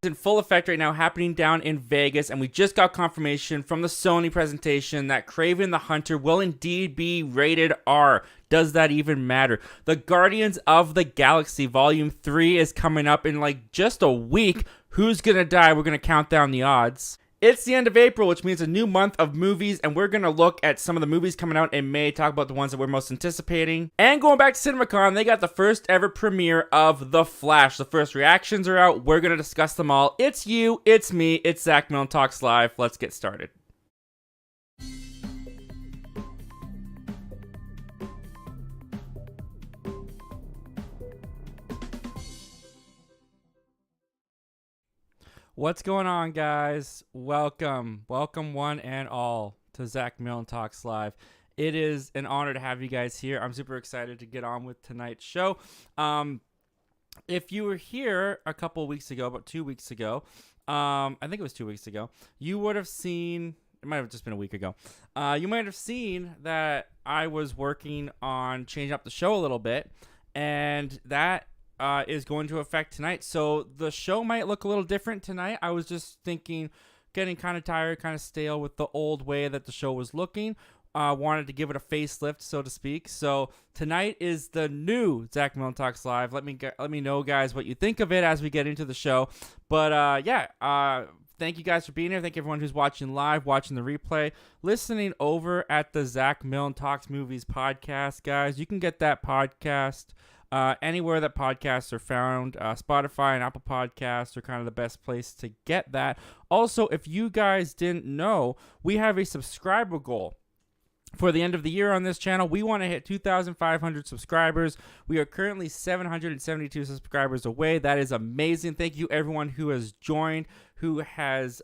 in full effect right now, happening down in Vegas, and we just got confirmation from the Sony presentation that Kraven the Hunter will indeed be rated R. Does that even matter? The Guardians of the Galaxy Volume 3 is coming up in like just a week. Who's gonna die? We're gonna count down the odds. It's the end of April, which means a new month of movies, and we're going to look at some of the movies coming out in May, talk about the ones that we're most anticipating. And going back to Cinemacon, they got the first ever premiere of The Flash. The first reactions are out. We're going to discuss them all. It's you, it's me, it's Zach Milne Talks Live. Let's get started. What's going on, guys? Welcome one and all to Zach Milne Talks Live. It is an honor to have you guys here. I'm super excited to get on with tonight's show. If you were here a couple weeks ago, about 2 weeks ago, I think it was 2 weeks ago, you would have seen, it might have just been a week ago, you might have seen that I was working on changing up the show a little bit, and that is going to affect tonight. So the show might look a little different tonight. I was just thinking, getting kind of tired, kind of stale with the old way that the show was looking. Wanted to give it a facelift, so to speak. So tonight is the new Zach Milne Talks Live. Let me know, guys, what you think of it as we get into the show. But thank you guys for being here. Thank you everyone who's watching live, watching the replay, listening over at the Zach Milne Talks Movies podcast, guys. You can get that podcast anywhere that podcasts are found. Spotify and Apple Podcasts are kind of the best place to get that. Also, if you guys didn't know, we have a subscriber goal for the end of the year on this channel. We want to hit 2,500 subscribers. We are currently 772 subscribers away. That is amazing. Thank you everyone who has joined us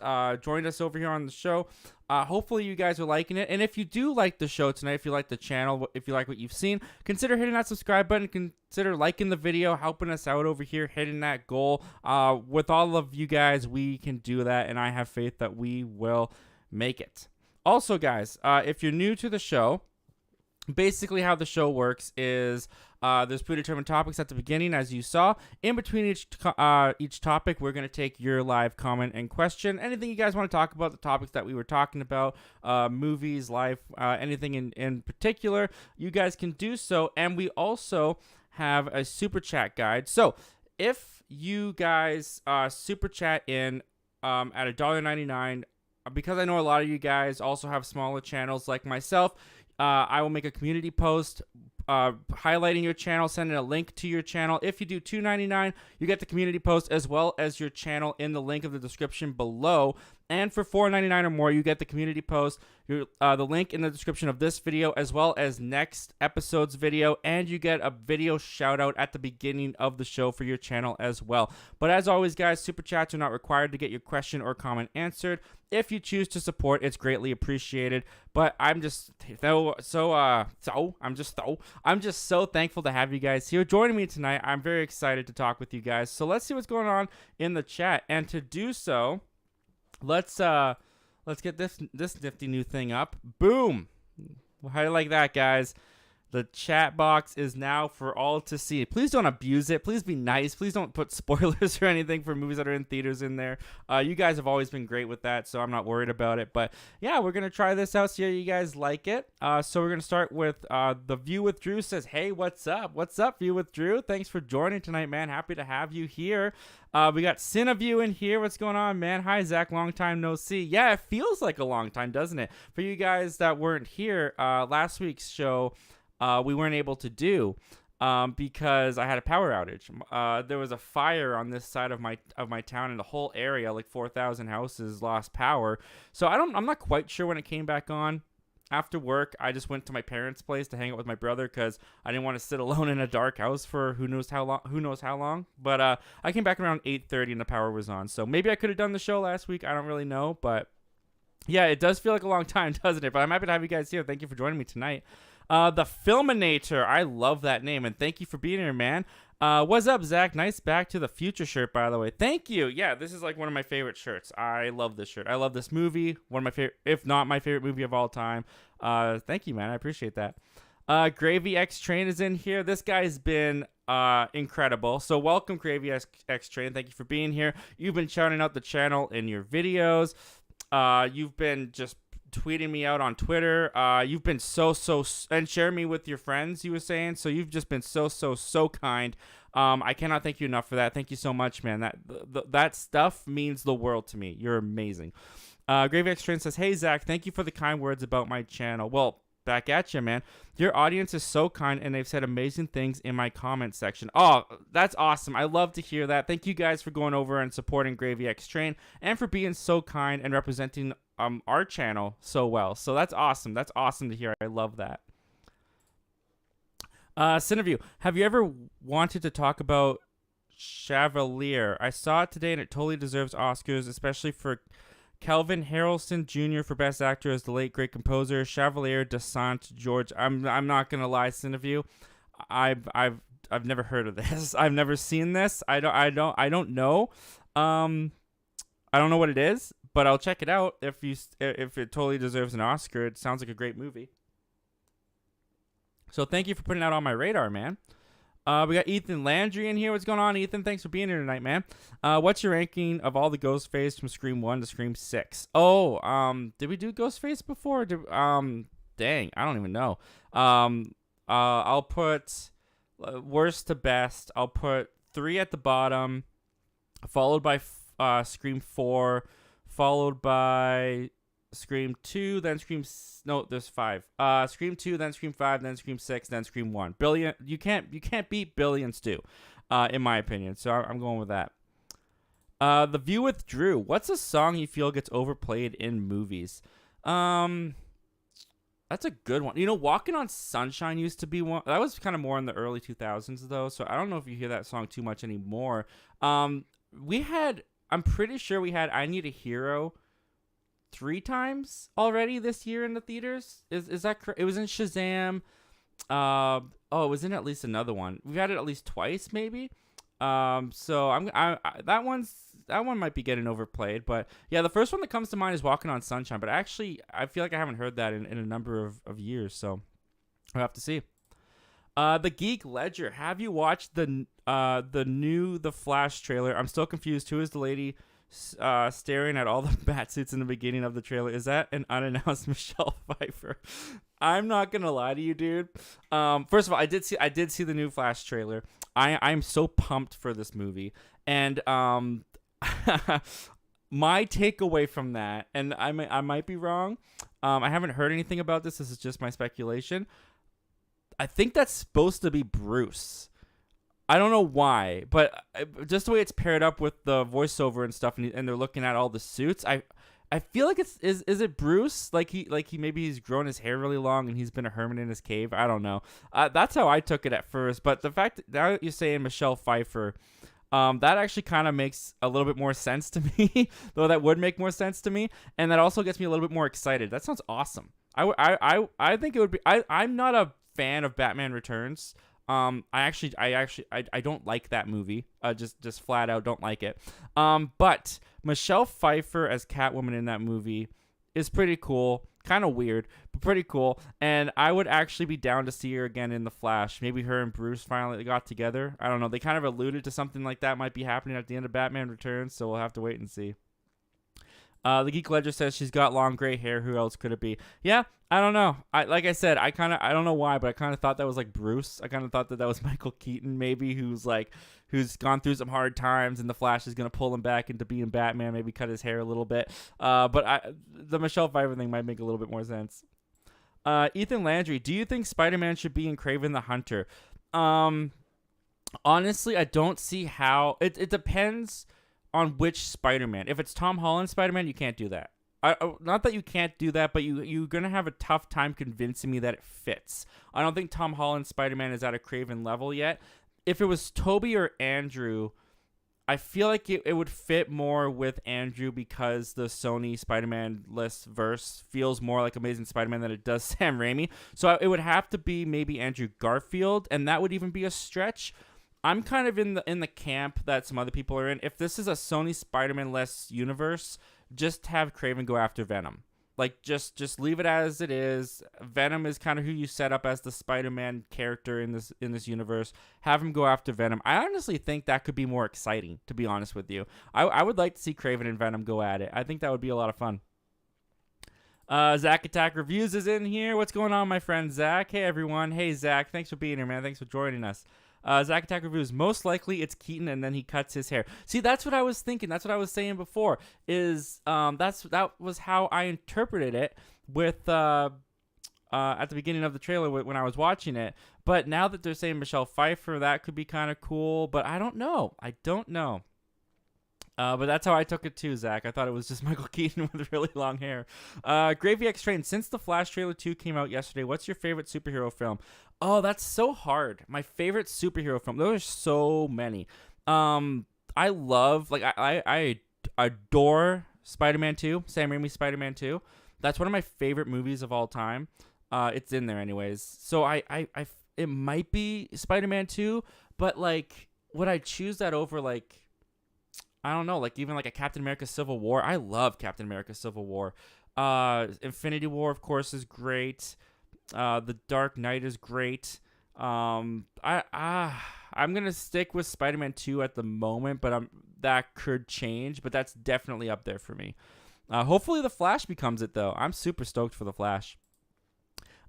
over here on the show. Hopefully you guys are liking it. And if you do like the show tonight, if you like the channel, if you like what you've seen, consider hitting that subscribe button. Consider liking the video, helping us out over here, hitting that goal. With all of you guys, we can do that, and I have faith that we will make it. Also, guys, if you're new to the show, basically how the show works is there's predetermined topics at the beginning, as you saw. In between each topic, we're going to take your live comment and question. Anything you guys want to talk about, the topics that we were talking about, movies, life, anything in particular, you guys can do so. And we also have a super chat guide. So if you guys super chat in at $1.99, because I know a lot of you guys also have smaller channels like myself, I will make a community post highlighting your channel, sending a link to your channel. If you do $2.99, you get the community post as well as your channel in the link of the description below. And for $4.99 or more, you get the community post, the link in the description of this video, as well as next episode's video, and you get a video shout out at the beginning of the show for your channel as well. But as always, guys, super chats are not required to get your question or comment answered. If you choose to support, it's greatly appreciated. But I'm just so thankful to have you guys here joining me tonight. I'm very excited to talk with you guys. So let's see what's going on in the chat, and to do so, let's get this nifty new thing up. Boom! How do you like that, guys? The chat box is now for all to see. Please don't abuse it. Please be nice. Please don't put spoilers or anything for movies that are in theaters in there. You guys have always been great with that, so I'm not worried about it. But yeah, we're going to try this out, see how you guys like it. So we're going to start with The View with Drew says, hey, what's up? What's up, View with Drew? Thanks for joining tonight, man. Happy to have you here. We got Cineview in here. What's going on, man? Hi, Zach. Long time no see. Yeah, it feels like a long time, doesn't it? For you guys that weren't here, last week's show, we weren't able to do because I had a power outage. There was a fire on this side of my town, and the whole area, like 4,000 houses, lost power. So I'm not quite sure when it came back on. After work, I just went to my parents' place to hang out with my brother because I didn't want to sit alone in a dark house for who knows how long. But I came back around 8:30 and the power was on. So maybe I could have done the show last week. I don't really know, but yeah, it does feel like a long time, doesn't it? But I'm happy to have you guys here. Thank you for joining me tonight. The Filminator. I love that name, and thank you for being here, man. What's up, Zach? Nice Back to the Future shirt, by the way. Thank you. Yeah, this is like one of my favorite shirts. I love this shirt. I love this movie. One of my favorite, if not my favorite movie of all time. Thank you, man. I appreciate that. Gravy X Train is in here. This guy's been incredible. So welcome, Gravy X Train. Thank you for being here. You've been shouting out the channel in your videos. You've been just tweeting me out on Twitter. You've been so and sharing me with your friends, you were saying. So you've just been so kind. I cannot thank you enough for that. Thank you so much, man. That stuff means the world to me. You're amazing. Gravy X Train says, "Hey Zach, thank you for the kind words about my channel." Well, back at you, man. Your audience is so kind, and they've said amazing things in my comment section. Oh, that's awesome. I love to hear that. Thank you guys for going over and supporting Gravy X Train and for being so kind and representing our channel so well. So that's awesome. That's awesome to hear. I love that. Cineview, have you ever wanted to talk about Chevalier? I saw it today, and it totally deserves Oscars, especially for Kelvin Harrelson Jr. for Best Actor as the late great composer. Chevalier Descent George. I'm not gonna lie, Cineview. I've never heard of this. I've never seen this. I don't know. I don't know what it is, but I'll check it out if it totally deserves an Oscar. It sounds like a great movie. So thank you for putting that on my radar, man. We got Ethan Landry in here. What's going on, Ethan? Thanks for being here tonight, man. What's your ranking of all the Ghostface from Scream 1 to Scream 6? Oh, did we do Ghostface before? Dang, I don't even know. I'll put worst to best. I'll put 3 at the bottom, followed by Scream 4, followed by Scream 2, then there's 5. Scream 2, then Scream 5, then Scream 6, then Scream 1. Billion. You can't beat Billions 2, in my opinion. So I'm going with that. The View with Drew. What's a song you feel gets overplayed in movies? That's a good one. You know, Walking on Sunshine used to be one. That was kind of more in the early 2000s though. So I don't know if you hear that song too much anymore. I'm pretty sure we had I Need a Hero 3 times already this year in the theaters. Is that correct? It was in Shazam. It was in at least another one. We've had it at least twice, maybe. So that one might be getting overplayed, but yeah, the first one that comes to mind is Walking on Sunshine. But actually, I feel like I haven't heard that in a number of years. So we'll have to see. The Geek Ledger. Have you watched the new The Flash trailer? I'm still confused. Who is the lady staring at all the bat suits in the beginning of the trailer? Is that an unannounced Michelle Pfeiffer? I'm not gonna lie to you, dude. First of all, I did see the new Flash trailer. I'm so pumped for this movie, and my takeaway from that, and I might be wrong. I haven't heard anything about this. This is just my speculation. I think that's supposed to be Bruce. I don't know why, but just the way it's paired up with the voiceover and stuff, and they're looking at all the suits. I feel like is it Bruce? Like he maybe he's grown his hair really long and he's been a hermit in his cave. I don't know. That's how I took it at first. But the fact that now you're saying Michelle Pfeiffer, that actually kind of makes a little bit more sense to me. Though that would make more sense to me, and that also gets me a little bit more excited. That sounds awesome. I think it would be. I'm not a fan of Batman Returns. I don't like that movie. Just flat out don't like it. But Michelle Pfeiffer as Catwoman in that movie is pretty cool. Kind of weird, but pretty cool. And I would actually be down to see her again in The Flash. Maybe her and Bruce finally got together. I don't know. They kind of alluded to something like that might be happening at the end of Batman Returns, so we'll have to wait and see. The Geek Ledger says she's got long gray hair. Who else could it be? Yeah, I don't know. I don't know why, but I kind of thought that was like Bruce. I kind of thought that was Michael Keaton, maybe, who's gone through some hard times, and the Flash is gonna pull him back into being Batman. Maybe cut his hair a little bit. But the Michelle Pfeiffer thing might make a little bit more sense. Ethan Landry, do you think Spider-Man should be in Kraven the Hunter? Honestly, I don't see how. It depends on which Spider-Man. If it's Tom Holland Spider-Man, you can't do that. Not that you can't do that, but you're going to have a tough time convincing me that it fits. I don't think Tom Holland Spider-Man is at a Kraven level yet. If it was Toby or Andrew, I feel like it would fit more with Andrew because the Sony Spider-Man-less verse feels more like Amazing Spider-Man than it does Sam Raimi. So it would have to be maybe Andrew Garfield, and that would even be a stretch. I'm kind of in the camp that some other people are in. If this is a Sony Spider-Man-less universe, just have Kraven go after Venom. Like, just leave it as it is. Venom is kind of who you set up as the Spider-Man character in this universe. Have him go after Venom. I honestly think that could be more exciting, to be honest with you. I would like to see Kraven and Venom go at it. I think that would be a lot of fun. Zach Attack Reviews is in here. What's going on, my friend Zach? Hey, everyone. Hey, Zach. Thanks for being here, man. Thanks for joining us. Zach Attack Reviews. Most likely it's Keaton, and then he cuts his hair. See, that's what I was thinking. That's what I was saying before. That was how I interpreted it with at the beginning of the trailer when I was watching it. But now that they're saying Michelle Pfeiffer, that could be kind of cool. But I don't know. But that's how I took it too, Zach. I thought it was just Michael Keaton with really long hair. Gravy X Train, since the Flash trailer 2 came out yesterday, what's your favorite superhero film? Oh, that's so hard. My favorite superhero film. There are so many. I love, like, I adore Spider-Man 2, Sam Raimi's Spider-Man 2. That's one of my favorite movies of all time. It's in there anyways. So it might be Spider-Man 2, but, like, would I choose that over, like, I don't know, like even like a Captain America Civil War? I love Captain America Civil War. Infinity War, of course, is great. The Dark Knight is great. I'm gonna stick with Spider-Man 2 at the moment, but that could change. But that's definitely up there for me. Hopefully the Flash becomes it though. I'm super stoked for the Flash.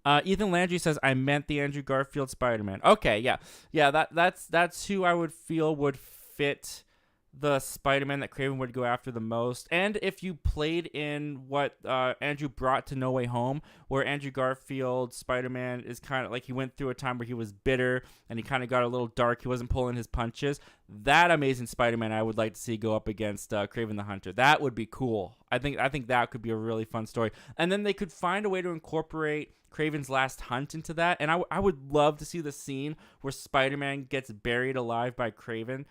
Ethan Landry says, I meant the Andrew Garfield Spider-Man. Okay, yeah. That's who I would feel would fit the Spider-Man that Kraven would go after the most. And if you played in what Andrew brought to No Way Home, where Andrew Garfield Spider-Man is kind of like, he went through a time where he was bitter and he kind of got a little dark, he wasn't pulling his punches, that Amazing Spider-Man I would like to see go up against Kraven the Hunter. That would be cool. I think that could be a really fun story. And then they could find a way to incorporate Kraven's last hunt into that. And I would love to see the scene where Spider-Man gets buried alive by Kraven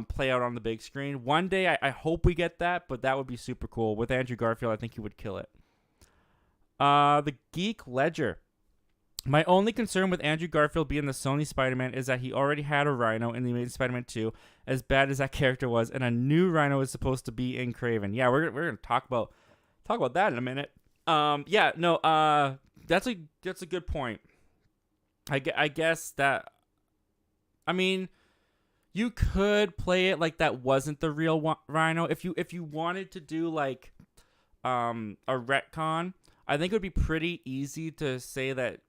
play out on the big screen. One day, I hope we get that, but that would be super cool. With Andrew Garfield, I think he would kill it. The Geek Ledger. My only concern with Andrew Garfield being the Sony Spider-Man is that he already had a Rhino in the Amazing Spider-Man 2, as bad as that character was, and a new Rhino is supposed to be in Kraven. Yeah, we're gonna talk about that in a minute. That's a good point. I guess that, I mean, you could play it like that wasn't the real Rhino. If you wanted to do like a retcon, I think it would be pretty easy to say that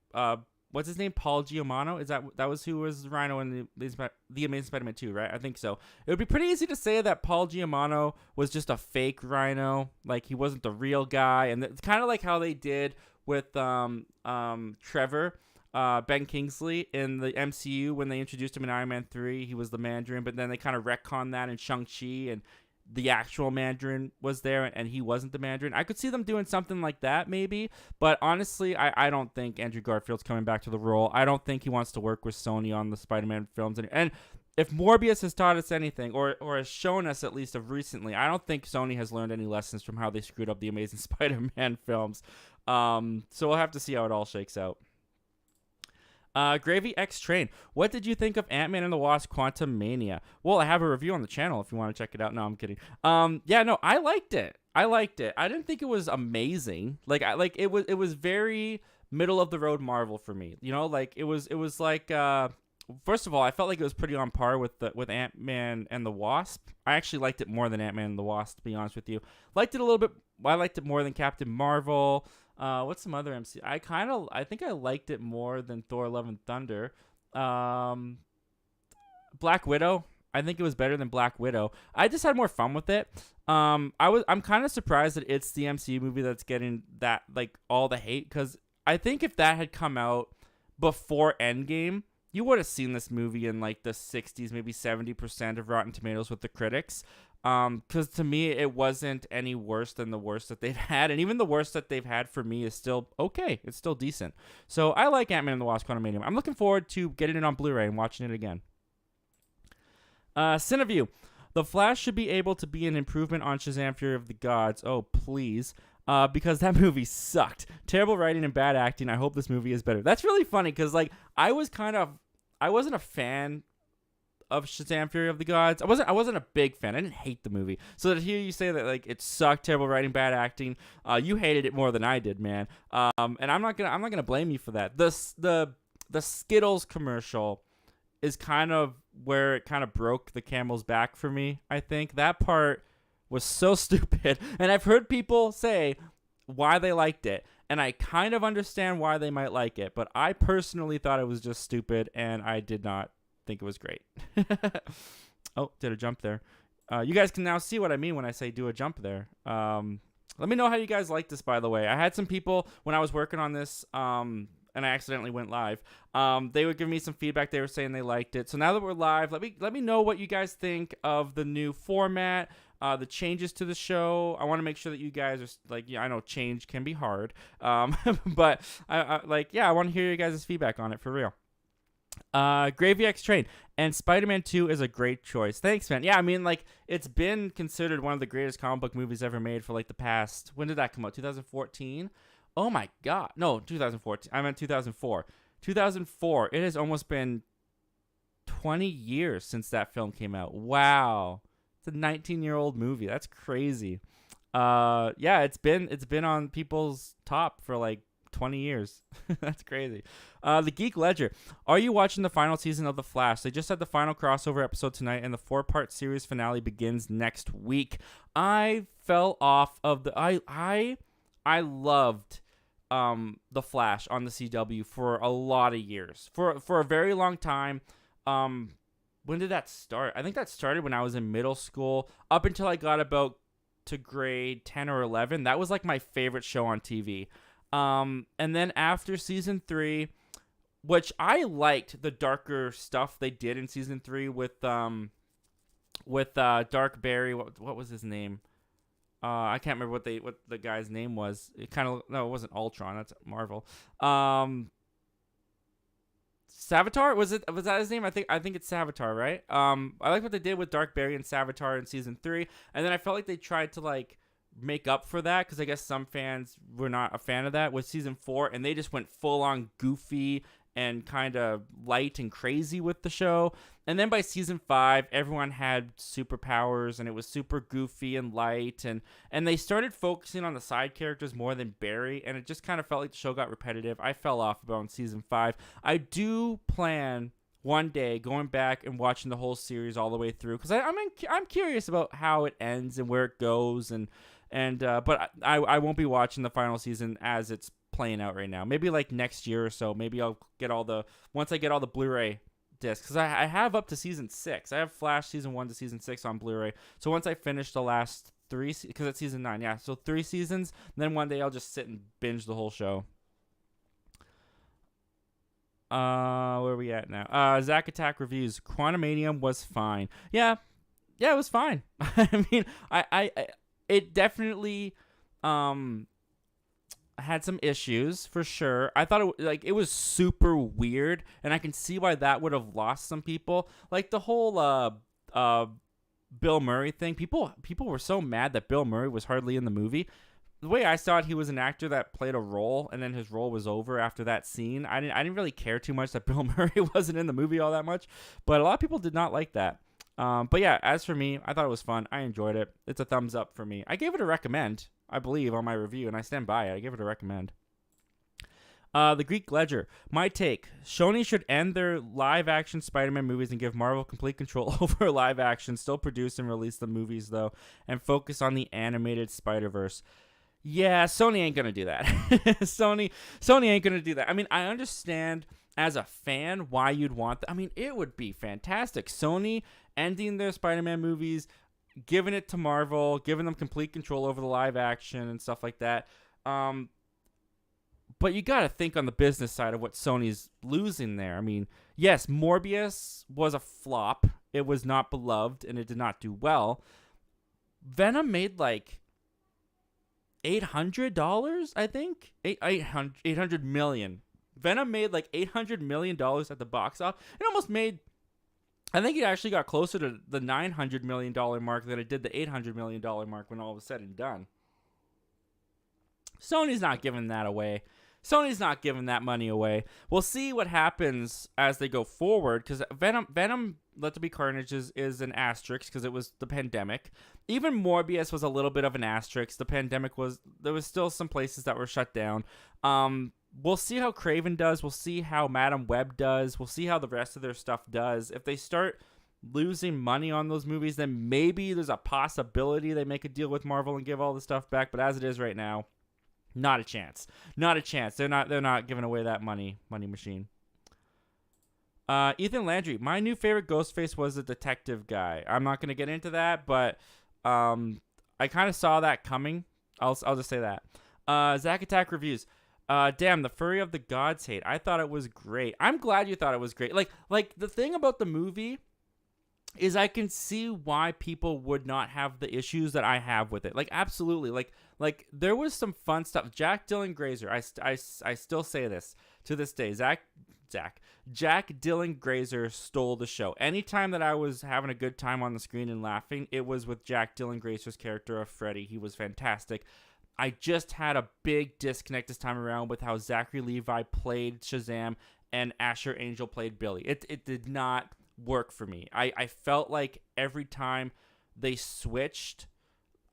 what's his name, Paul Giamatti, that was who was Rhino in the Amazing Spider-Man 2, right? I think so. It would be pretty easy to say that Paul Giamatti was just a fake Rhino, like he wasn't the real guy, and it's kind of like how they did with Trevor. Ben Kingsley in the MCU when they introduced him in Iron Man 3, he was the Mandarin, but then they kind of retconned that in Shang-Chi, and the actual Mandarin was there, and he wasn't the Mandarin. I could see them doing something like that, maybe, but honestly, I don't think Andrew Garfield's coming back to the role. I don't think he wants to work with Sony on the Spider-Man films, and if Morbius has taught us anything, or has shown us at least of recently, I don't think Sony has learned any lessons from how they screwed up the Amazing Spider-Man films. So we'll have to see how it all shakes out. Gravy X Train, what did you think of Ant-Man and the Wasp: Quantumania? Well, I have a review on the channel if you want to check it out. No, I'm kidding. I liked it. I didn't think it was amazing. It was very middle of the road Marvel for me. You know, like it was like first of all, I felt like it was pretty on par with Ant-Man and the Wasp. I actually liked it more than Ant-Man and the Wasp, to be honest with you. Liked it a little bit. I liked it more than Captain Marvel. What's some other MC? I think I liked it more than Thor: Love and Thunder. Black Widow. I think it was better than Black Widow. I just had more fun with it. I'm kind of surprised that it's the MCU movie that's getting that, like, all the hate, because I think if that had come out before Endgame, you would have seen this movie in like the 60s, maybe 70% of Rotten Tomatoes with the critics. Because to me, it wasn't any worse than the worst that they've had. And even the worst that they've had for me is still okay. It's still decent. So I like Ant-Man and the Wasp: Quantumania. I'm looking forward to getting it on Blu-ray and watching it again. Cineview. The Flash should be able to be an improvement on Shazam! Fury of the Gods. Oh, please. Because that movie sucked. Terrible writing and bad acting. I hope this movie is better. That's really funny because, like, I wasn't a fan of Shazam Fury of the Gods. I wasn't a big fan. I didn't hate the movie. So to hear you say that like it sucked, terrible writing, bad acting, you hated it more than I did, man. And I'm not gonna blame you for that. The Skittles commercial is kind of where it kind of broke the camel's back for me. I think that part was so stupid, and I've heard people say why they liked it, and I kind of understand why they might like it, but I personally thought it was just stupid, and I did not think it was great. Oh, did a jump there. You guys can now see what I mean when I say do a jump there. Let me know how you guys like this, by the way. I had some people when I was working on this, and I accidentally went live. They would give me some feedback. They were saying they liked it. So now that we're live, let me know what you guys think of the new format, the changes to the show. I want to make sure that you guys are like, yeah, I know change can be hard, but I want to hear you guys' feedback on it for real. Gravy X Train and Spider-Man 2 is a great choice. Thanks, man. Yeah, I mean, like, it's been considered one of the greatest comic book movies ever made for like the past. When did that come out? 2014. Oh my God. No, 2014. I meant 2004. 2004. It has almost been 20 years since that film came out. Wow. It's a 19-year-old movie. That's crazy. Yeah, it's been on people's top for like 20 years. That's crazy. The Geek Ledger. Are you watching the final season of The Flash? They just had the final crossover episode tonight, and the 4-part series finale begins next week. I fell off of the... I loved The Flash on the CW for a lot of years. For a very long time. When did that start? I think that started when I was in middle school. Up until I got about to grade 10 or 11. That was like my favorite show on TV. And then after season 3, which I liked the darker stuff they did in season 3 with Dark Barry. What was his name? I can't remember what the guy's name was. It wasn't Ultron. That's Marvel. Savitar, was that his name? I think it's Savitar, right? I like what they did with Dark Barry and Savitar in season 3, and then I felt like they tried to like make up for that because I guess some fans were not a fan of that with season 4, and they just went full on goofy and kind of light and crazy with the show. And then by season 5, everyone had superpowers, and it was super goofy and light, and they started focusing on the side characters more than Barry, and it just kind of felt like the show got repetitive. I fell off about in season 5. I do plan one day going back and watching the whole series all the way through because I'm curious about how it ends and where it goes, but I won't be watching the final season as it's playing out right now. Maybe like next year or so. Maybe I'll get once I get all the Blu-ray discs, because I have up to season 6. I have Flash season 1 to season 6 on Blu-ray. So once I finish the last 3, because it's season 9, yeah. So 3 seasons. Then one day I'll just sit and binge the whole show. Where are we at now? Zack Attack reviews. Quantumanium was fine. Yeah, it was fine. I mean, it definitely had some issues for sure. I thought it was super weird, and I can see why that would have lost some people. Like the whole Bill Murray thing. People were so mad that Bill Murray was hardly in the movie. The way I saw it, he was an actor that played a role, and then his role was over after that scene. I didn't really care too much that Bill Murray wasn't in the movie all that much, but a lot of people did not like that. But yeah, as for me, I thought it was fun. I enjoyed it. It's a thumbs up for me. I gave it a recommend, I believe, on my review, and I stand by it. I gave it a recommend. The Greek Ledger. My take. Sony should end their live-action Spider-Man movies and give Marvel complete control over live-action. Still produce and release the movies, though, and focus on the animated Spider-Verse. Yeah, Sony ain't going to do that. Sony ain't going to do that. I mean, I understand as a fan why you'd want that. I mean, it would be fantastic. Sony ending their Spider-Man movies, giving it to Marvel, giving them complete control over the live action and stuff like that. But you got to think on the business side of what Sony's losing there. I mean, yes, Morbius was a flop. It was not beloved, and it did not do well. Venom made like $800, I think. $800 million. Venom made like $800 million at the box office. It almost made... I think it actually got closer to the $900 million mark than it did the $800 million mark when all was said and done. Sony's not giving that away. Sony's not giving that money away. We'll see what happens as they go forward, because Venom Let There Be Carnage is an asterisk because it was the pandemic. Even Morbius was a little bit of an asterisk. The pandemic there was still some places that were shut down. We'll see how Kraven does. We'll see how Madam Web does. We'll see how the rest of their stuff does. If they start losing money on those movies, then maybe there's a possibility they make a deal with Marvel and give all the stuff back. But as it is right now, not a chance. Not a chance. They're not giving away that money machine. Ethan Landry, my new favorite Ghostface was the detective guy. I'm not gonna get into that, but I kind of saw that coming. I'll just say that. Zack Attack reviews. Damn, the Fury of the Gods hate. I thought it was great. I'm glad you thought it was great. Like the thing about the movie is I can see why people would not have the issues that I have with it. Like, absolutely. Like there was some fun stuff. Jack Dylan Grazer. I still say this to this day. Jack Dylan Grazer stole the show. Anytime that I was having a good time on the screen and laughing, it was with Jack Dylan Grazer's character of Freddy. He was fantastic. I just had a big disconnect this time around with how Zachary Levi played Shazam and Asher Angel played Billy. It did not work for me. I felt like every time they switched,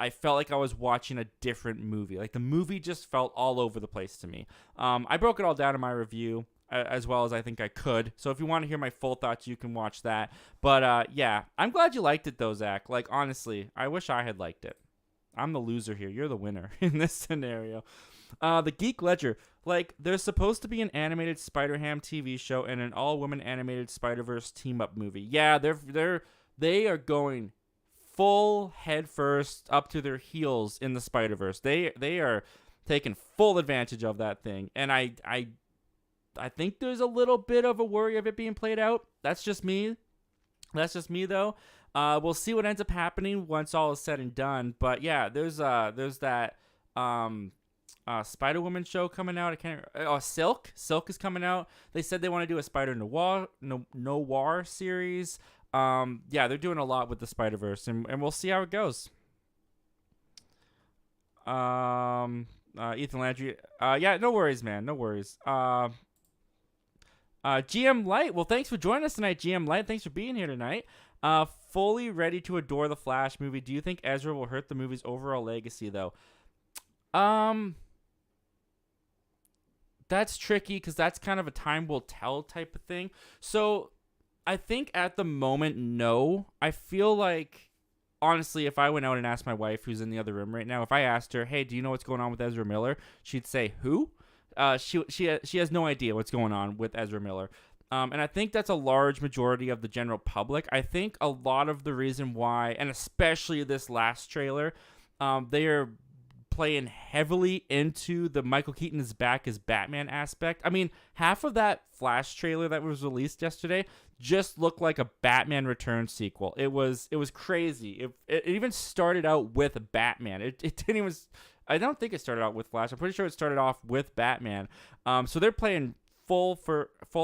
I felt like I was watching a different movie. Like the movie just felt all over the place to me. I broke it all down in my review as well as I think I could. So if you want to hear my full thoughts, you can watch that. But yeah, I'm glad you liked it though, Zach. Like honestly, I wish I had liked it. I'm the loser here. You're the winner in this scenario. The Geek Ledger. Like, there's supposed to be an animated Spider-Ham TV show and an all-woman animated Spider-Verse team-up movie. Yeah, they are going full head first up to their heels in the Spider-Verse. They are taking full advantage of that thing. And I think there's a little bit of a worry of it being played out. That's just me. Though. We'll see what ends up happening once all is said and done. But yeah, there's that Spider-Woman show coming out. Silk is coming out. They said they want to do a Spider Noir series. Yeah, they're doing a lot with the Spider-Verse, and we'll see how it goes. Ethan Landry. Yeah, no worries, man. No worries. GM Light. Well, thanks for joining us tonight, GM Light. Thanks for being here tonight. Fully ready to adore the Flash movie. Do you think Ezra will hurt the movie's overall legacy, though? That's tricky because that's kind of a time will tell type of thing. So I think at the moment, no. I feel like, honestly, if I went out and asked my wife, who's in the other room right now, if I asked her, hey, do you know what's going on with Ezra Miller? She'd say, who? She has no idea what's going on with Ezra Miller. And I think that's a large majority of the general public. I think a lot of the reason why, and especially this last trailer, they are playing heavily into the Michael Keaton is back as Batman aspect. I mean, half of that Flash trailer that was released yesterday just looked like a Batman Returns sequel. It was crazy. It even started out with Batman. It didn't even. I don't think it started out with Flash. I'm pretty sure it started off with Batman. So they're playing full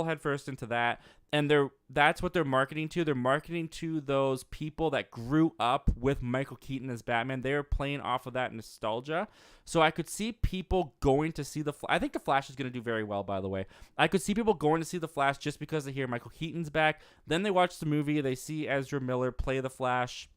head first into that, and that's what they're marketing to. They're marketing to those people that grew up with Michael Keaton as Batman. They're playing off of that nostalgia. So I could see people going to see I think the Flash is going to do very well, by the way. I could see people going to see the Flash just because they hear Michael Keaton's back. Then they watch the movie, they see Ezra Miller play the Flash.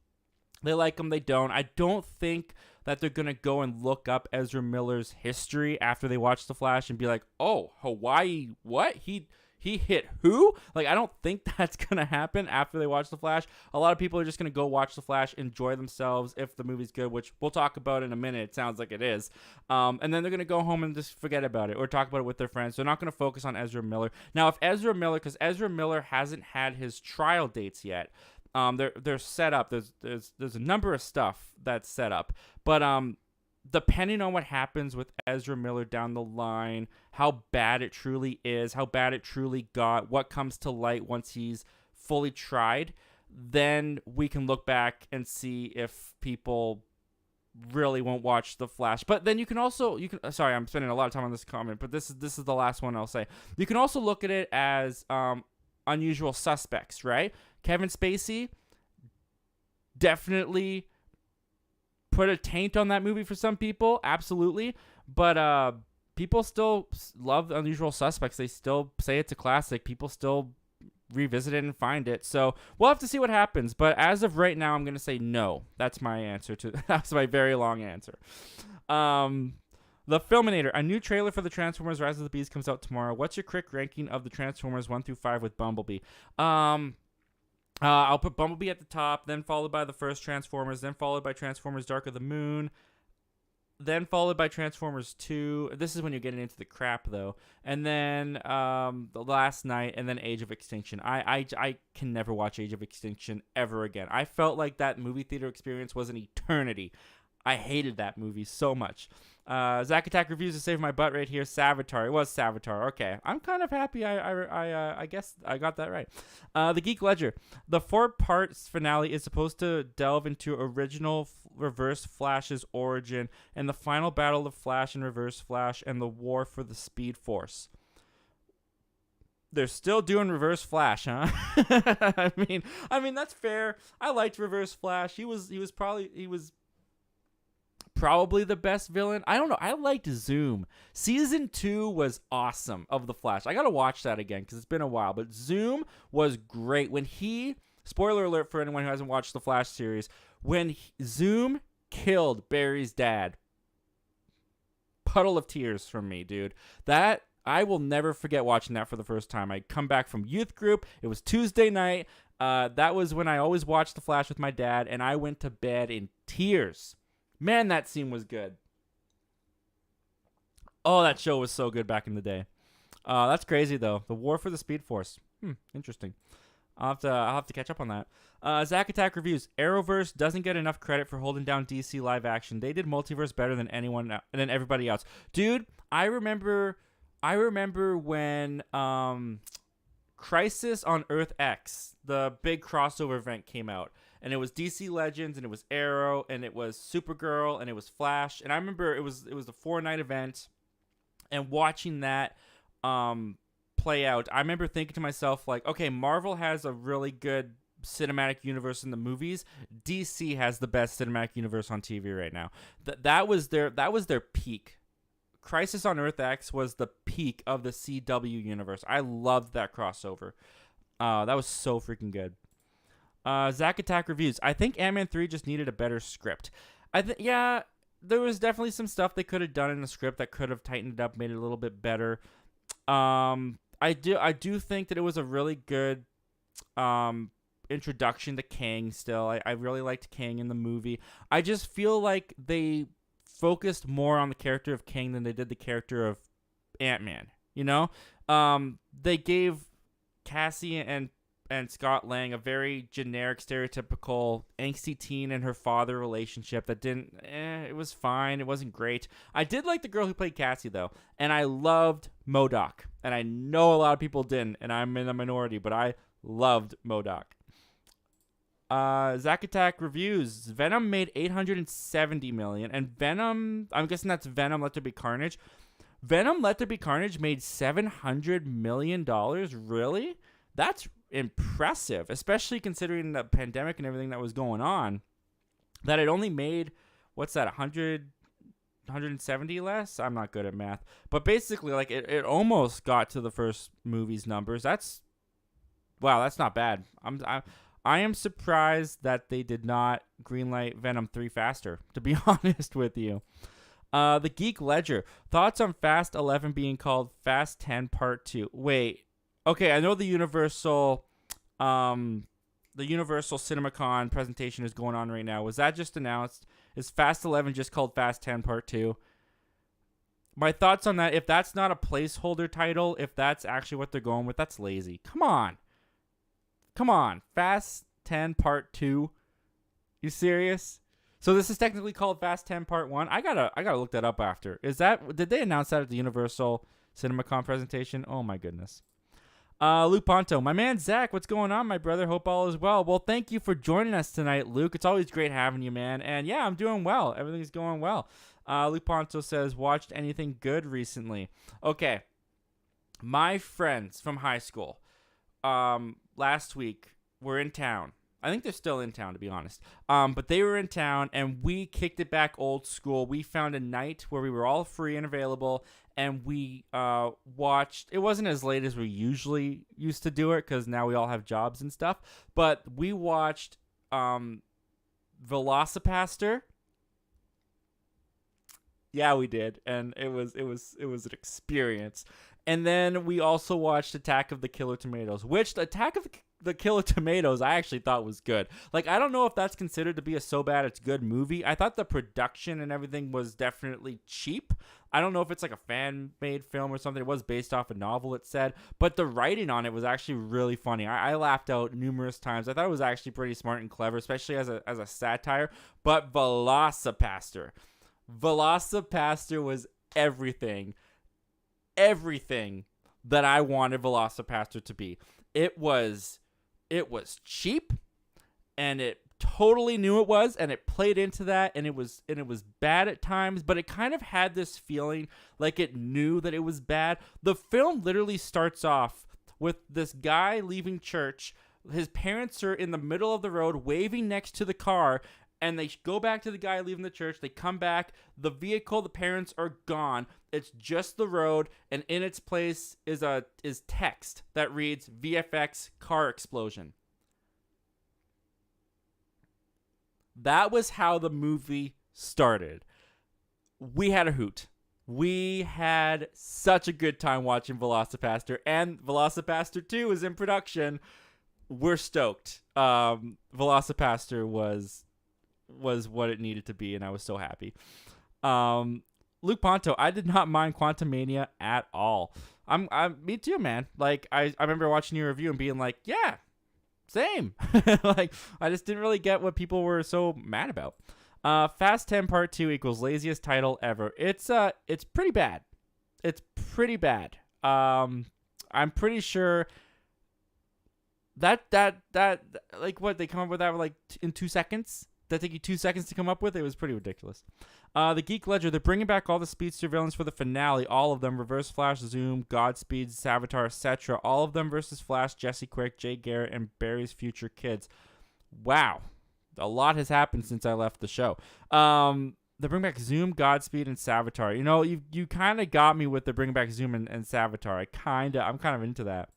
They like him, they don't. I don't think that they're going to go and look up Ezra Miller's history after they watch The Flash and be like, oh, Hawaii, what? He hit who? Like, I don't think that's going to happen after they watch The Flash. A lot of people are just going to go watch The Flash, enjoy themselves if the movie's good, which we'll talk about in a minute. It sounds like it is. And then they're going to go home and just forget about it or talk about it with their friends. They're not going to focus on Ezra Miller. Now, because Ezra Miller hasn't had his trial dates yet, they're set up. There's a number of stuff that's set up, but depending on what happens with Ezra Miller down the line, how bad it truly is, how bad it truly got, what comes to light once he's fully tried, then we can look back and see if people really won't watch The Flash. But then you can sorry, I'm spending a lot of time on this comment, but this is the last one I'll say. You can also look at it as Unusual Suspects, right? Kevin Spacey definitely put a taint on that movie for some people, absolutely. But people still love Unusual Suspects. They still say it's a classic. People still revisit it and find it. So we'll have to see what happens. But as of right now, I'm going to say no. That's my answer to that's my very long answer. The Filminator, a new trailer for the Transformers Rise of the Beast comes out tomorrow. What's your quick ranking of the Transformers 1 through 5 with Bumblebee? I'll put Bumblebee at the top, then followed by the first Transformers, then followed by Transformers Dark of the Moon, then followed by Transformers 2. This is when you're getting into the crap, though. And then The Last Night, and then Age of Extinction. I can never watch Age of Extinction ever again. I felt like that movie theater experience was an eternity. I hated that movie so much. Zack Attack Reviews to save my butt right here. Savitar. It was Savitar. Okay. I'm kind of happy I guess I got that right. The Geek Ledger. The 4-part finale is supposed to delve into original Reverse Flash's origin and the final battle of Flash and Reverse Flash and the war for the Speed Force. They're still doing Reverse Flash, huh? I mean that's fair. I liked Reverse Flash. He was probably the best villain. I don't know. I liked Zoom. Season 2 was awesome of The Flash. I got to watch that again because it's been a while. But Zoom was great. When spoiler alert for anyone who hasn't watched the Flash series, when Zoom killed Barry's dad, puddle of tears from me, dude. That, I will never forget watching that for the first time. I come back from youth group. It was Tuesday night. That was when I always watched The Flash with my dad, and I went to bed in tears. Man, that scene was good. Oh, that show was so good back in the day. That's crazy, though. The War for the Speed Force. Interesting. I'll have to catch up on that. Zack Attack Reviews. Arrowverse doesn't get enough credit for holding down DC live action. They did Multiverse better than everybody else. Dude, I remember when Crisis on Earth X, the big crossover event, came out. And it was DC Legends, and it was Arrow, and it was Supergirl, and it was Flash. And I remember it was the 4-night event, and watching that play out, I remember thinking to myself, like, okay, Marvel has a really good cinematic universe in the movies. DC has the best cinematic universe on TV right now. That was their peak. Crisis on Earth X was the peak of the CW universe. I loved that crossover. That was so freaking good. Zack Attack Reviews. I think Ant-Man 3 just needed a better script. Yeah, there was definitely some stuff they could have done in the script that could have tightened it up, made it a little bit better. I do think that it was a really good introduction to Kang still. I really liked Kang in the movie. I just feel like they focused more on the character of Kang than they did the character of Ant-Man. You know? They gave Cassie and Scott Lang a very generic, stereotypical angsty teen and her father relationship that it was fine. It wasn't great. I did like the girl who played Cassie, though, and I loved MODOK. And I know a lot of people didn't, and I'm in the minority, but I loved MODOK. Zack Attack Reviews. Venom made $870 million, and Venom, I'm guessing that's Venom Let There Be Carnage. Venom Let There Be Carnage made $700 million? Really? That's impressive, especially considering the pandemic and everything that was going on. That it only made, what's that, 170 less? I'm not good at math. But basically, like, it almost got to the first movie's numbers. That's not bad. I am surprised that they did not greenlight Venom 3 faster, to be honest with you. The Geek Ledger. Thoughts on Fast 11 being called Fast 10 Part 2. Wait. Okay, I know the Universal Cinemacon presentation is going on right now. Was that just announced? Is Fast 11 just called Fast 10 Part 2? My thoughts on that, if that's not a placeholder title, if that's actually what they're going with, that's lazy. Come on. Fast 10 Part 2? You serious? So this is technically called Fast 10 Part 1? I gotta look that up after. Did they announce that at the Universal Cinemacon presentation? Oh my goodness. Luke Ponto, my man Zach, what's going on, my brother? Hope all is well. Well, thank you for joining us tonight, Luke. It's always great having you, man. And yeah, I'm doing well. Everything's going well. Luke Ponto says, watched anything good recently? Okay, my friends from high school, last week were in town. I think they're still in town, to be honest. But they were in town, and we kicked it back old school. We found a night where we were all free and available, and we watched. It wasn't as late as we usually used to do it, because now we all have jobs and stuff. But we watched Velocipaster. Yeah, we did, and it was an experience. And then we also watched Attack of the Killer Tomatoes, which the Attack of the Killer Tomatoes I actually thought was good. Like, I don't know if that's considered to be a so bad it's good movie. I thought the production and everything was definitely cheap. I don't know if it's like a fan-made film or something. It was based off a novel, it said. But the writing on it was actually really funny. I laughed out numerous times. I thought it was actually pretty smart and clever, especially as a satire. But Velocipaster was everything that I wanted Velocipaster to be. It was cheap, and it totally knew it was, and it played into that, and it was bad at times, but it kind of had this feeling like it knew that it was bad. The film literally starts off with this guy leaving church. His parents are in the middle of the road waving next to the car, and they go back to the guy leaving the church. They come back. The vehicle, the parents are gone. It's just the road, and in its place is text that reads VFX car explosion. That was how the movie started. We had a hoot. We had such a good time watching Velocipaster, and Velocipaster 2 is in production. We're stoked. Velocipaster was what it needed to be, and I was so happy. Luke Ponto, I did not mind Quantumania at all. Me too, man. Like, I remember watching your review and being like, yeah, same. Like, I just didn't really get what people were so mad about. Fast 10 Part 2 equals laziest title ever. It's pretty bad. It's pretty bad. I'm pretty sure that like, what, they come up with that like in 2 seconds? That take you 2 seconds to come up with? It was pretty ridiculous. The Geek Ledger, they're bringing back all the Speedster villains for the finale. All of them. Reverse Flash, Zoom, Godspeed, Savitar, etc. All of them versus Flash, Jesse Quick, Jay Garrett, and Barry's future kids. Wow. A lot has happened since I left the show. They bring back Zoom, Godspeed, and Savitar. You know, you kind of got me with the bring back Zoom and Savitar. I'm kind of into that.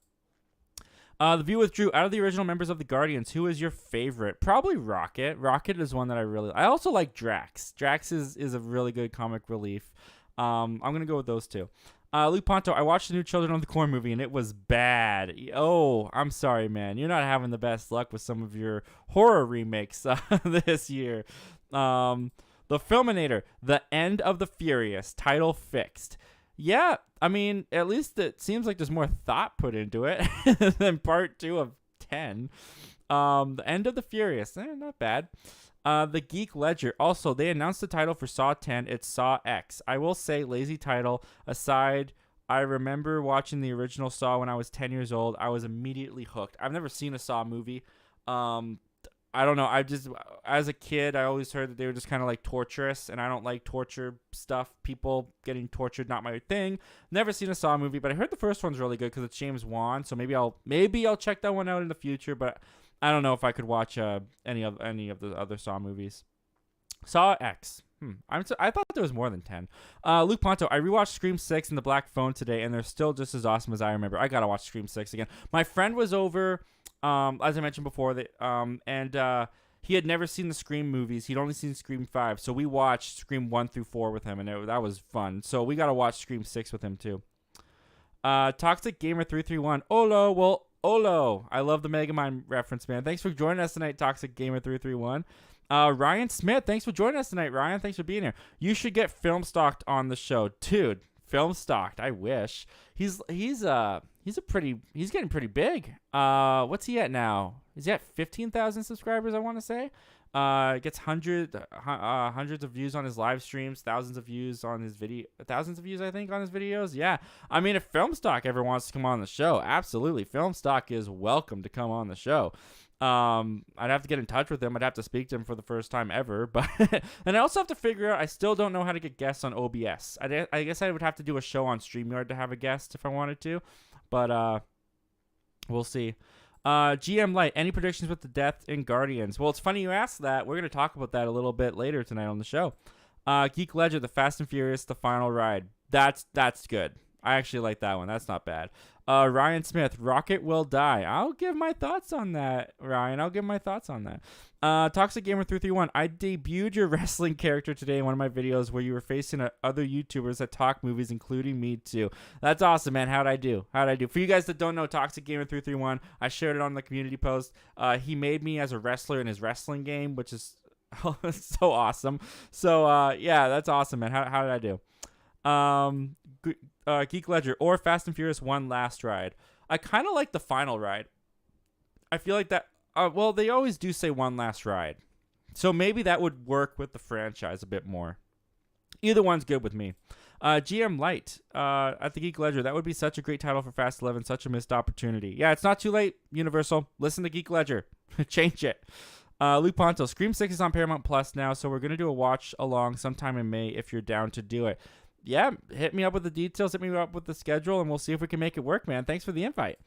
The View with Drew, out of the original members of the Guardians, who is your favorite? Probably Rocket. Rocket is one that I also like Drax. Drax is a really good comic relief. I'm going to go with those two. Luke Ponto, I watched the new Children of the Corn movie, and it was bad. Oh, I'm sorry, man. You're not having the best luck with some of your horror remakes this year. The Filminator, The End of the Furious, title fixed. Yeah, I mean, at least it seems like there's more thought put into it than part 2 of 10. The End of the Furious, not bad. The Geek Ledger, also, they announced the title for Saw 10. It's Saw X. I will say, lazy title aside, I remember watching the original Saw when I was 10 years old. I was immediately hooked. I've never seen a Saw movie. I don't know. As a kid, I always heard that they were just kind of like torturous, and I don't like torture stuff. People getting tortured, not my thing. Never seen a Saw movie, but I heard the first one's really good because it's James Wan. So maybe I'll check that one out in the future. But I don't know if I could watch any of the other Saw movies. Saw X. I thought there was more than 10. Luke Ponto, I rewatched Scream 6 and The Black Phone today, and they're still just as awesome as I remember. I gotta watch Scream 6 again. My friend was over. As I mentioned before, and he had never seen the Scream movies. He'd only seen Scream 5, so we watched Scream 1 through 4 with him, and that was fun. So we got to watch Scream 6 with him, too. Toxic Gamer 331. Olo. I love the Megamind reference, man. Thanks for joining us tonight, Toxic Gamer 331. Ryan Smith, thanks for joining us tonight, Ryan. Thanks for being here. You should get Film Stocked on the show. Dude, Film Stocked, I wish. He's getting pretty big. What's he at now? Is he at 15,000 subscribers, I want to say? Gets hundreds of views on his live streams, thousands of views, I think, on his videos. Yeah. I mean, if Film Stock ever wants to come on the show, absolutely. Film Stock is welcome to come on the show. I'd have to get in touch with him. I'd have to speak to him for the first time ever. But and I also have to figure out, I still don't know how to get guests on OBS. I guess I would have to do a show on StreamYard to have a guest if I wanted to. But we'll see. GM Light, any predictions with the death in Guardians? Well, it's funny you asked that. We're going to talk about that a little bit later tonight on the show. Geek Ledger, The Fast and Furious, The Final Ride. That's good. I actually like that one. That's not bad. Ryan Smith, Rocket Will Die. I'll give my thoughts on that, Ryan. I'll give my thoughts on that. Toxic Gamer 331, I debuted your wrestling character today in one of my videos where you were facing other YouTubers that talk movies, including me too. That's awesome, man. How'd I do? For you guys that don't know, Toxic Gamer 331, I shared it on the community post. He made me as a wrestler in his wrestling game, which is so awesome. So, yeah, that's awesome, man. How did I do? Geek Ledger or Fast and Furious 1 Last Ride. I kind of like the final ride. I feel like that. Well, they always do say one last ride, so maybe that would work with the franchise a bit more. Either one's good with me. GM Light at the Geek Ledger. That would be such a great title for Fast 11. Such a missed opportunity. Yeah, it's not too late, Universal. Listen to Geek Ledger. Change it. Luke Ponto. Scream 6 is on Paramount Plus now, so we're going to do a watch along sometime in May if you're down to do it. Yeah, hit me up with the details, hit me up with the schedule, and we'll see if we can make it work, man. Thanks for the invite.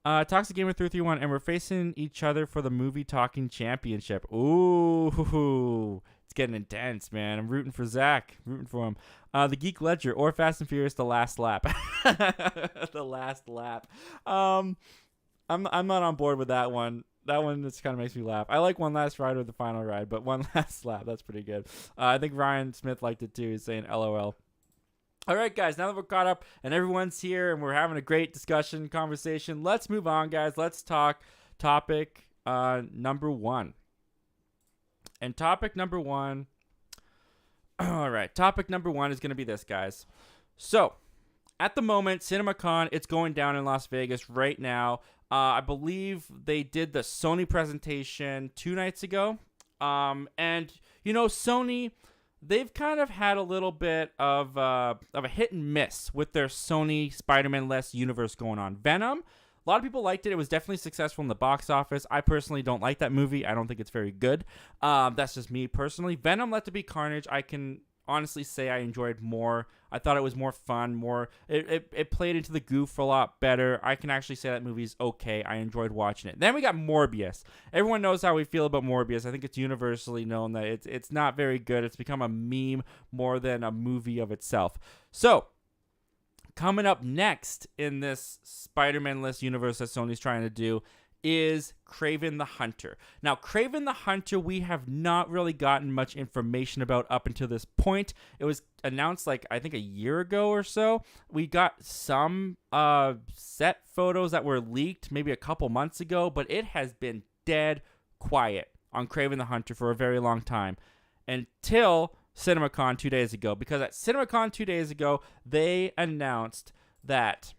Toxic Gamer 331, and we're facing each other for the movie talking championship. Ooh, it's getting intense, man. I'm rooting for Zach, rooting for him. The Geek Ledger or Fast and Furious, The Last Lap. The Last Lap. I'm not on board with that one. That one just kind of makes me laugh. I like One Last Ride or The Final Ride, but One Last Lap, that's pretty good. I think Ryan Smith liked it too. He's saying LOL. All right, guys, now that we're caught up and everyone's here and we're having a great discussion, conversation, let's move on, guys. Let's talk topic number one. And topic number one, all right, topic number one is going to be this, guys. So, at the moment, Cinemacon, it's going down in Las Vegas right now. I believe they did the Sony presentation 2 nights ago. And, you know, Sony, they've kind of had a little bit of a hit and miss with their Sony Spider-Man-less universe going on. Venom, a lot of people liked it. It was definitely successful in the box office. I personally don't like that movie. I don't think it's very good. That's just me personally. Venom, Let There Be Carnage, I can honestly say I enjoyed more. I thought it was more fun, it played into the goof a lot better. I can actually say that movie's okay. I enjoyed watching it. Then we got Morbius. Everyone knows how we feel about Morbius. I think it's universally known that it's not very good. It's become a meme more than a movie of itself. So, coming up next in this Spider-Man-less universe that Sony's trying to do is Kraven the Hunter. Now, Kraven the Hunter, we have not really gotten much information about up until this point. It was announced, I think a year ago or so. We got some set photos that were leaked maybe a couple months ago, but it has been dead quiet on Kraven the Hunter for a very long time until Cinemacon 2 days ago. Because at Cinemacon 2 days ago, they announced that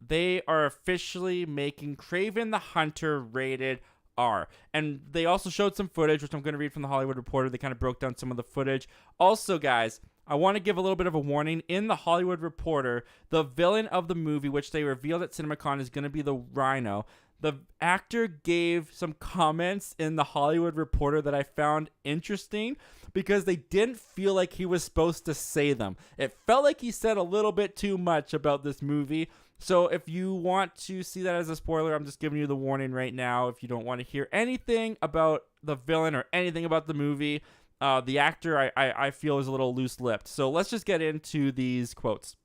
they are officially making Kraven the Hunter rated R. And they also showed some footage, which I'm going to read from the Hollywood Reporter. They kind of broke down some of the footage. Also, guys, I want to give a little bit of a warning. In the Hollywood Reporter, the villain of the movie, which they revealed at CinemaCon, is going to be the Rhino. The actor gave some comments in the Hollywood Reporter that I found interesting because they didn't feel like he was supposed to say them. It felt like he said a little bit too much about this movie. So if you want to see that as a spoiler, I'm just giving you the warning right now. If you don't want to hear anything about the villain or anything about the movie, the actor I feel is a little loose-lipped. So let's just get into these quotes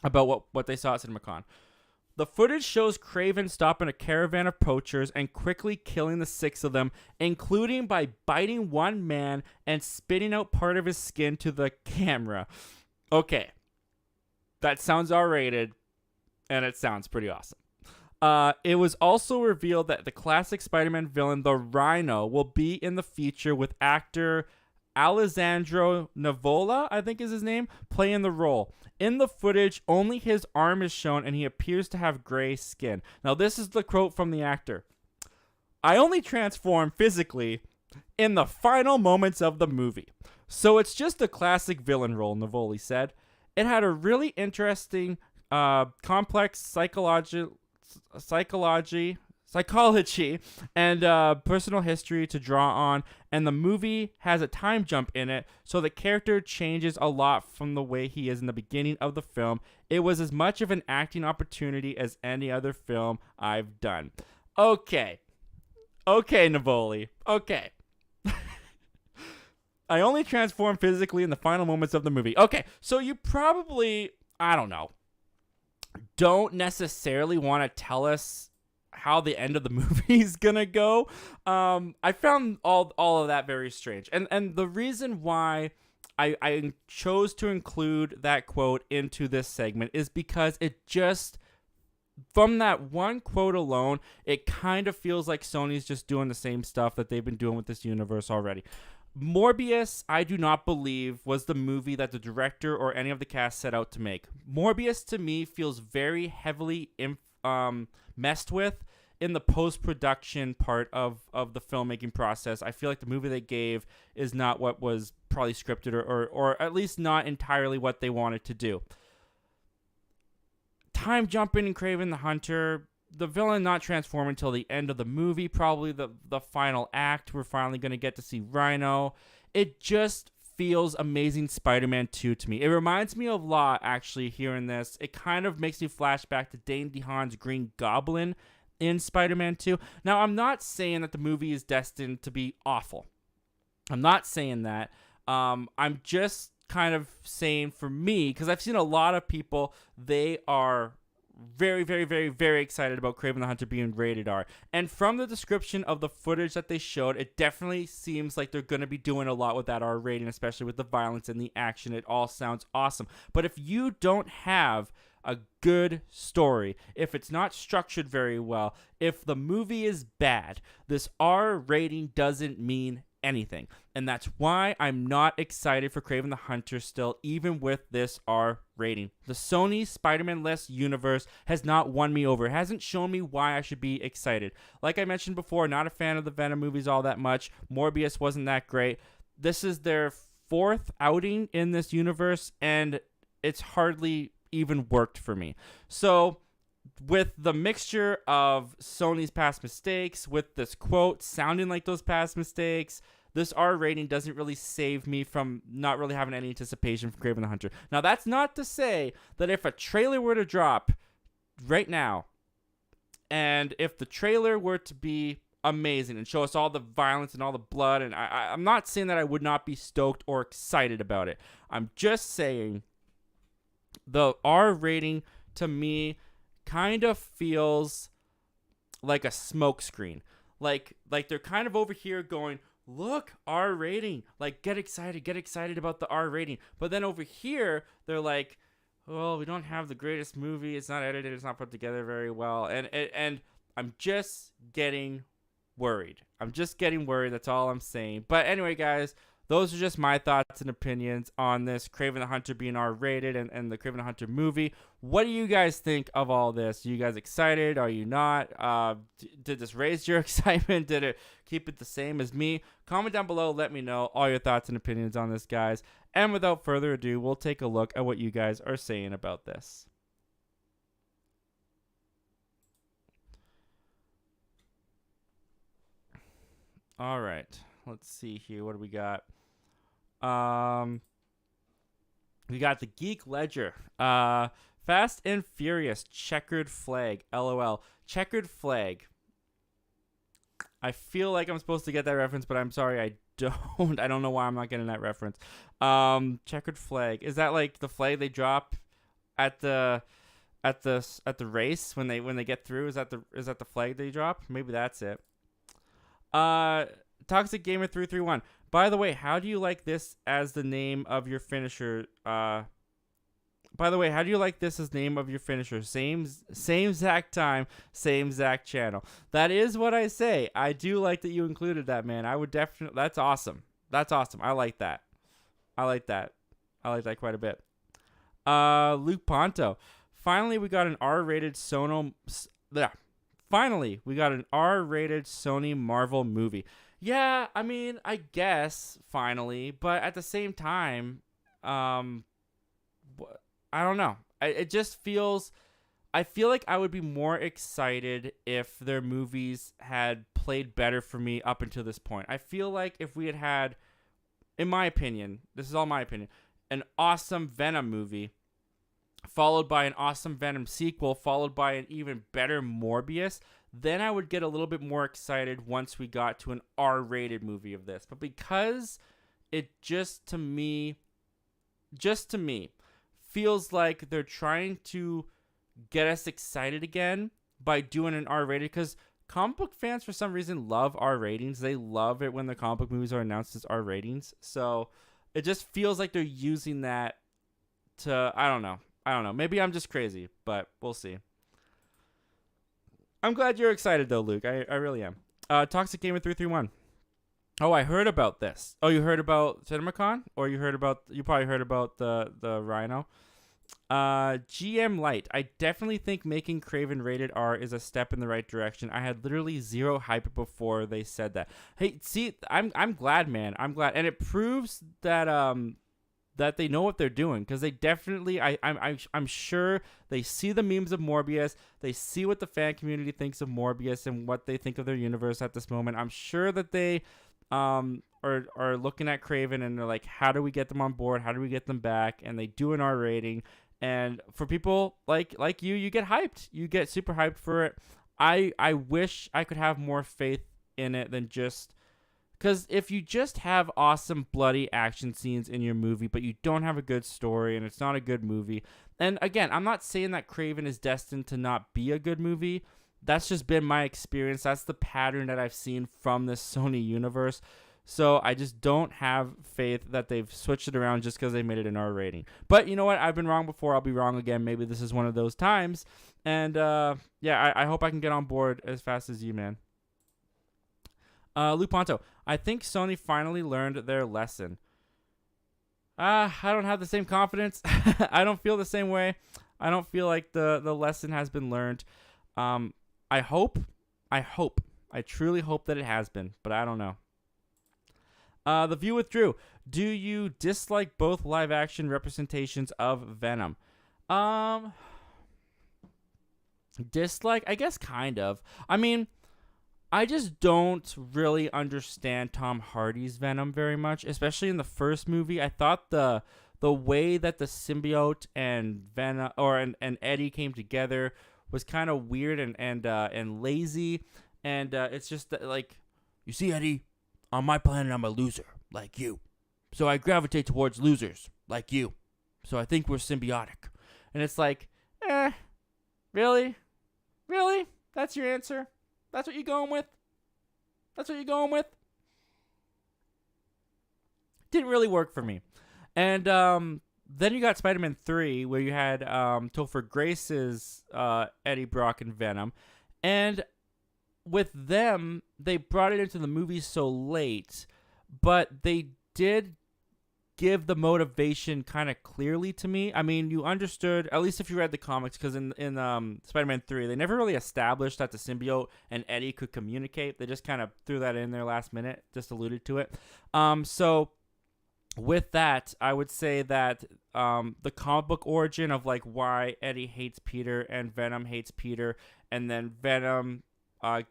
about what they saw at CinemaCon. The footage shows Kraven stopping a caravan of poachers and quickly killing the 6 of them, including by biting one man and spitting out part of his skin to the camera. Okay, that sounds R-rated. And it sounds pretty awesome. It was also revealed that the classic Spider-Man villain, the Rhino, will be in the feature with actor Alessandro Nivola, I think is his name, playing the role. In the footage, only his arm is shown and he appears to have gray skin. Now, this is the quote from the actor. I only transform physically in the final moments of the movie. So it's just a classic villain role, Nivoli said. It had a really interesting complex psychology and personal history to draw on, and the movie has a time jump in it, so the character changes a lot from the way he is in the beginning of the film. It was as much of an acting opportunity as any other film I've done. Okay. Okay, Navoli. Okay. I only transform physically in the final moments of the movie. Okay, so you probably, I don't know, don't necessarily want to tell us how the end of the movie is gonna go. I found all of that very strange, and the reason why I chose to include that quote into this segment is because it just, from that one quote alone, it kind of feels like Sony's just doing the same stuff that they've been doing with this universe already. Morbius, I do not believe, was the movie that the director or any of the cast set out to make. Morbius, to me, feels very heavily messed with in the post-production part of the filmmaking process. I feel like the movie they gave is not what was probably scripted or at least not entirely what they wanted to do. Time jumping in Kraven the Hunter, the villain not transforming until the end of the movie, probably the final act. We're finally going to get to see Rhino. It just feels Amazing Spider-Man 2 to me. It reminds me a lot, actually, hearing this. It kind of makes me flash back to Dane DeHaan's Green Goblin in Spider-Man 2. Now, I'm not saying that the movie is destined to be awful. I'm not saying that. I'm just kind of saying, for me, because I've seen a lot of people, they are very, very, very, very excited about Kraven the Hunter being rated R. And from the description of the footage that they showed, it definitely seems like they're going to be doing a lot with that R rating, especially with the violence and the action. It all sounds awesome. But if you don't have a good story, if it's not structured very well, if the movie is bad, this R rating doesn't mean anything. And that's why I'm not excited for Kraven the Hunter still, even with this R rating. The Sony Spider-Man-less universe has not won me over. It hasn't shown me why I should be excited. Like I mentioned before, not a fan of the Venom movies all that much. Morbius wasn't that great. This is their fourth outing in this universe, and it's hardly even worked for me. So with the mixture of Sony's past mistakes, with this quote sounding like those past mistakes, this R rating doesn't really save me from not really having any anticipation for Kraven the Hunter. Now, that's not to say that if a trailer were to drop right now, and if the trailer were to be amazing and show us all the violence and all the blood, and I'm not saying that I would not be stoked or excited about it. I'm just saying the R rating, to me, kind of feels like a smokescreen. Like they're kind of over here going, look, R rating. Like, get excited about the R rating. But then over here, they're like, well, we don't have the greatest movie. It's not edited. It's not put together very well. And I'm just getting worried. That's all I'm saying. But anyway, guys, those are just my thoughts and opinions on this Kraven the Hunter being R-rated and the Kraven the Hunter movie. What do you guys think of all this? Are you guys excited? Are you not? Did this raise your excitement? Did it keep it the same as me? Comment down below. Let me know all your thoughts and opinions on this, guys. And without further ado, we'll take a look at what you guys are saying about this. All right. Let's see here. What do we got? We got the Geek Ledger. Fast and Furious checkered flag. LOL. Checkered flag. I feel like I'm supposed to get that reference, but I'm sorry, I don't. I don't know why I'm not getting that reference. Checkered flag. Is that like the flag they drop at the race when they get through? Is that the flag they drop? Maybe that's it. Toxic Gamer 331. By the way, how do you like this as the name of your finisher? Same Zach time, same Zach channel. That is what I say. I do like that you included that, man. I would definitely. That's awesome. I like that. I like that quite a bit. Luke Ponto. Finally, we got an R-rated Sony Marvel movie. Yeah, I mean, I guess, finally. But at the same time, I don't know. It just feels... I feel like I would be more excited if their movies had played better for me up until this point. I feel like if we had, in my opinion, this is all my opinion, an awesome Venom movie, followed by an awesome Venom sequel, followed by an even better Morbius, then I would get a little bit more excited once we got to an R-rated movie of this. But because it just to me, feels like they're trying to get us excited again by doing an R-rated, because comic book fans for some reason love R ratings. They love it when the comic book movies are announced as R ratings. So it just feels like they're using that to, I don't know. Maybe I'm just crazy, but we'll see. I'm glad you're excited though, Luke. I really am. Toxic Gamer 331. Oh, I heard about this. Oh, you heard about Cinemacon? Or you probably heard about the Rhino? GM Light. I definitely think making Kraven rated R is a step in the right direction. I had literally zero hype before they said that. Hey, see, I'm glad, man. I'm glad, and it proves that that they know what they're doing, because they definitely, I'm sure they see the memes of Morbius. They see what the fan community thinks of Morbius and what they think of their universe at this moment. I'm sure that they are looking at Kraven and they're like, how do we get them on board? How do we get them back? And they do an R rating. And for people like you get hyped. You get super hyped for it. I wish I could have more faith in it than just, because if you just have awesome bloody action scenes in your movie, but you don't have a good story and it's not a good movie. And again, I'm not saying that Kraven is destined to not be a good movie. That's just been my experience. That's the pattern that I've seen from this Sony universe. So I just don't have faith that they've switched it around just because they made it an R rating. But you know what? I've been wrong before. I'll be wrong again. Maybe this is one of those times. And yeah, I hope I can get on board as fast as you, man. Luke Ponto. I think Sony finally learned their lesson. I don't have the same confidence. I don't feel the same way. I don't feel like the lesson has been learned. I truly hope that it has been, but I don't know. The View with Drew. Do you dislike both live action representations of Venom? Dislike? I guess kind of. I mean, I just don't really understand Tom Hardy's Venom very much, especially in the first movie. I thought the way that the symbiote and Venom and Eddie came together was kind of weird and lazy, and it's just that, like, you see, Eddie, on my planet I'm a loser like you, so I gravitate towards losers like you, so I think we're symbiotic. And it's like, really, that's your answer? That's what you're going with? Didn't really work for me. And then you got Spider-Man 3, where you had Topher Grace's Eddie Brock and Venom. And with them, they brought it into the movie so late, but they did give the motivation kind of clearly to me. I mean, you understood, at least if you read the comics, because in Spider-Man 3, they never really established that the symbiote and Eddie could communicate. They just kind of threw that in there last minute, just alluded to it. So with that, I would say that the comic book origin of like why Eddie hates Peter and Venom hates Peter, and then Venom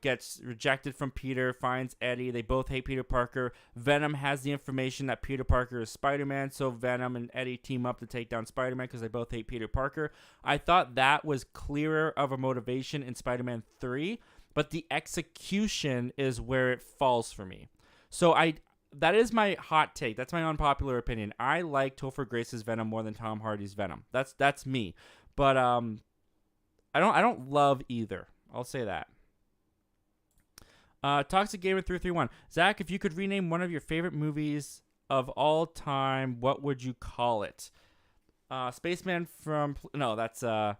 gets rejected from Peter, finds Eddie. They both hate Peter Parker. Venom has the information that Peter Parker is Spider-Man, so Venom and Eddie team up to take down Spider-Man because they both hate Peter Parker. I thought that was clearer of a motivation in Spider-Man 3, but the execution is where it falls for me. So that is my hot take. That's my unpopular opinion. I like Topher Grace's Venom more than Tom Hardy's Venom. That's me. But I don't love either. I'll say that. Toxic Gamer 331. Zach, if you could rename one of your favorite movies of all time, what would you call it? Spaceman from... No, that's... I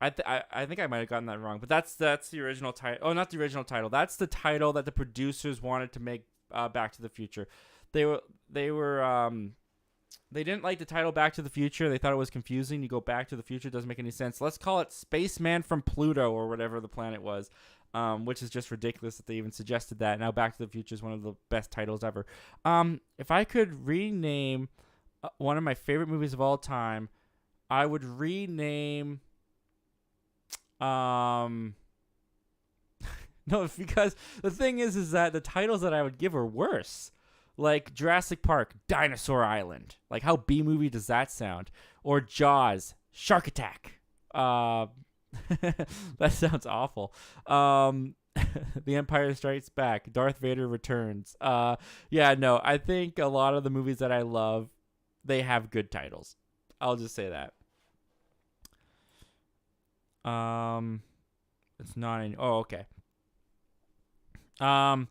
think I might have gotten that wrong, but that's the original title. Oh, not the original title. That's the title that the producers wanted to make Back to the Future. They didn't like the title Back to the Future. They thought it was confusing. You go Back to the Future, it doesn't make any sense. Let's call it Spaceman from Pluto or whatever the planet was, which is just ridiculous that they even suggested that. Now Back to the Future is one of the best titles ever. If I could rename one of my favorite movies of all time, I would rename... No, because the thing is that the titles that I would give are worse. Like Jurassic Park, Dinosaur Island. Like, how B-movie does that sound? Or Jaws, Shark Attack. That sounds awful. Um, The Empire Strikes Back, Darth Vader Returns. Yeah, no, I think a lot of the movies that I love, they have good titles. I'll just say that. Um, it's not any. Oh, okay. Um,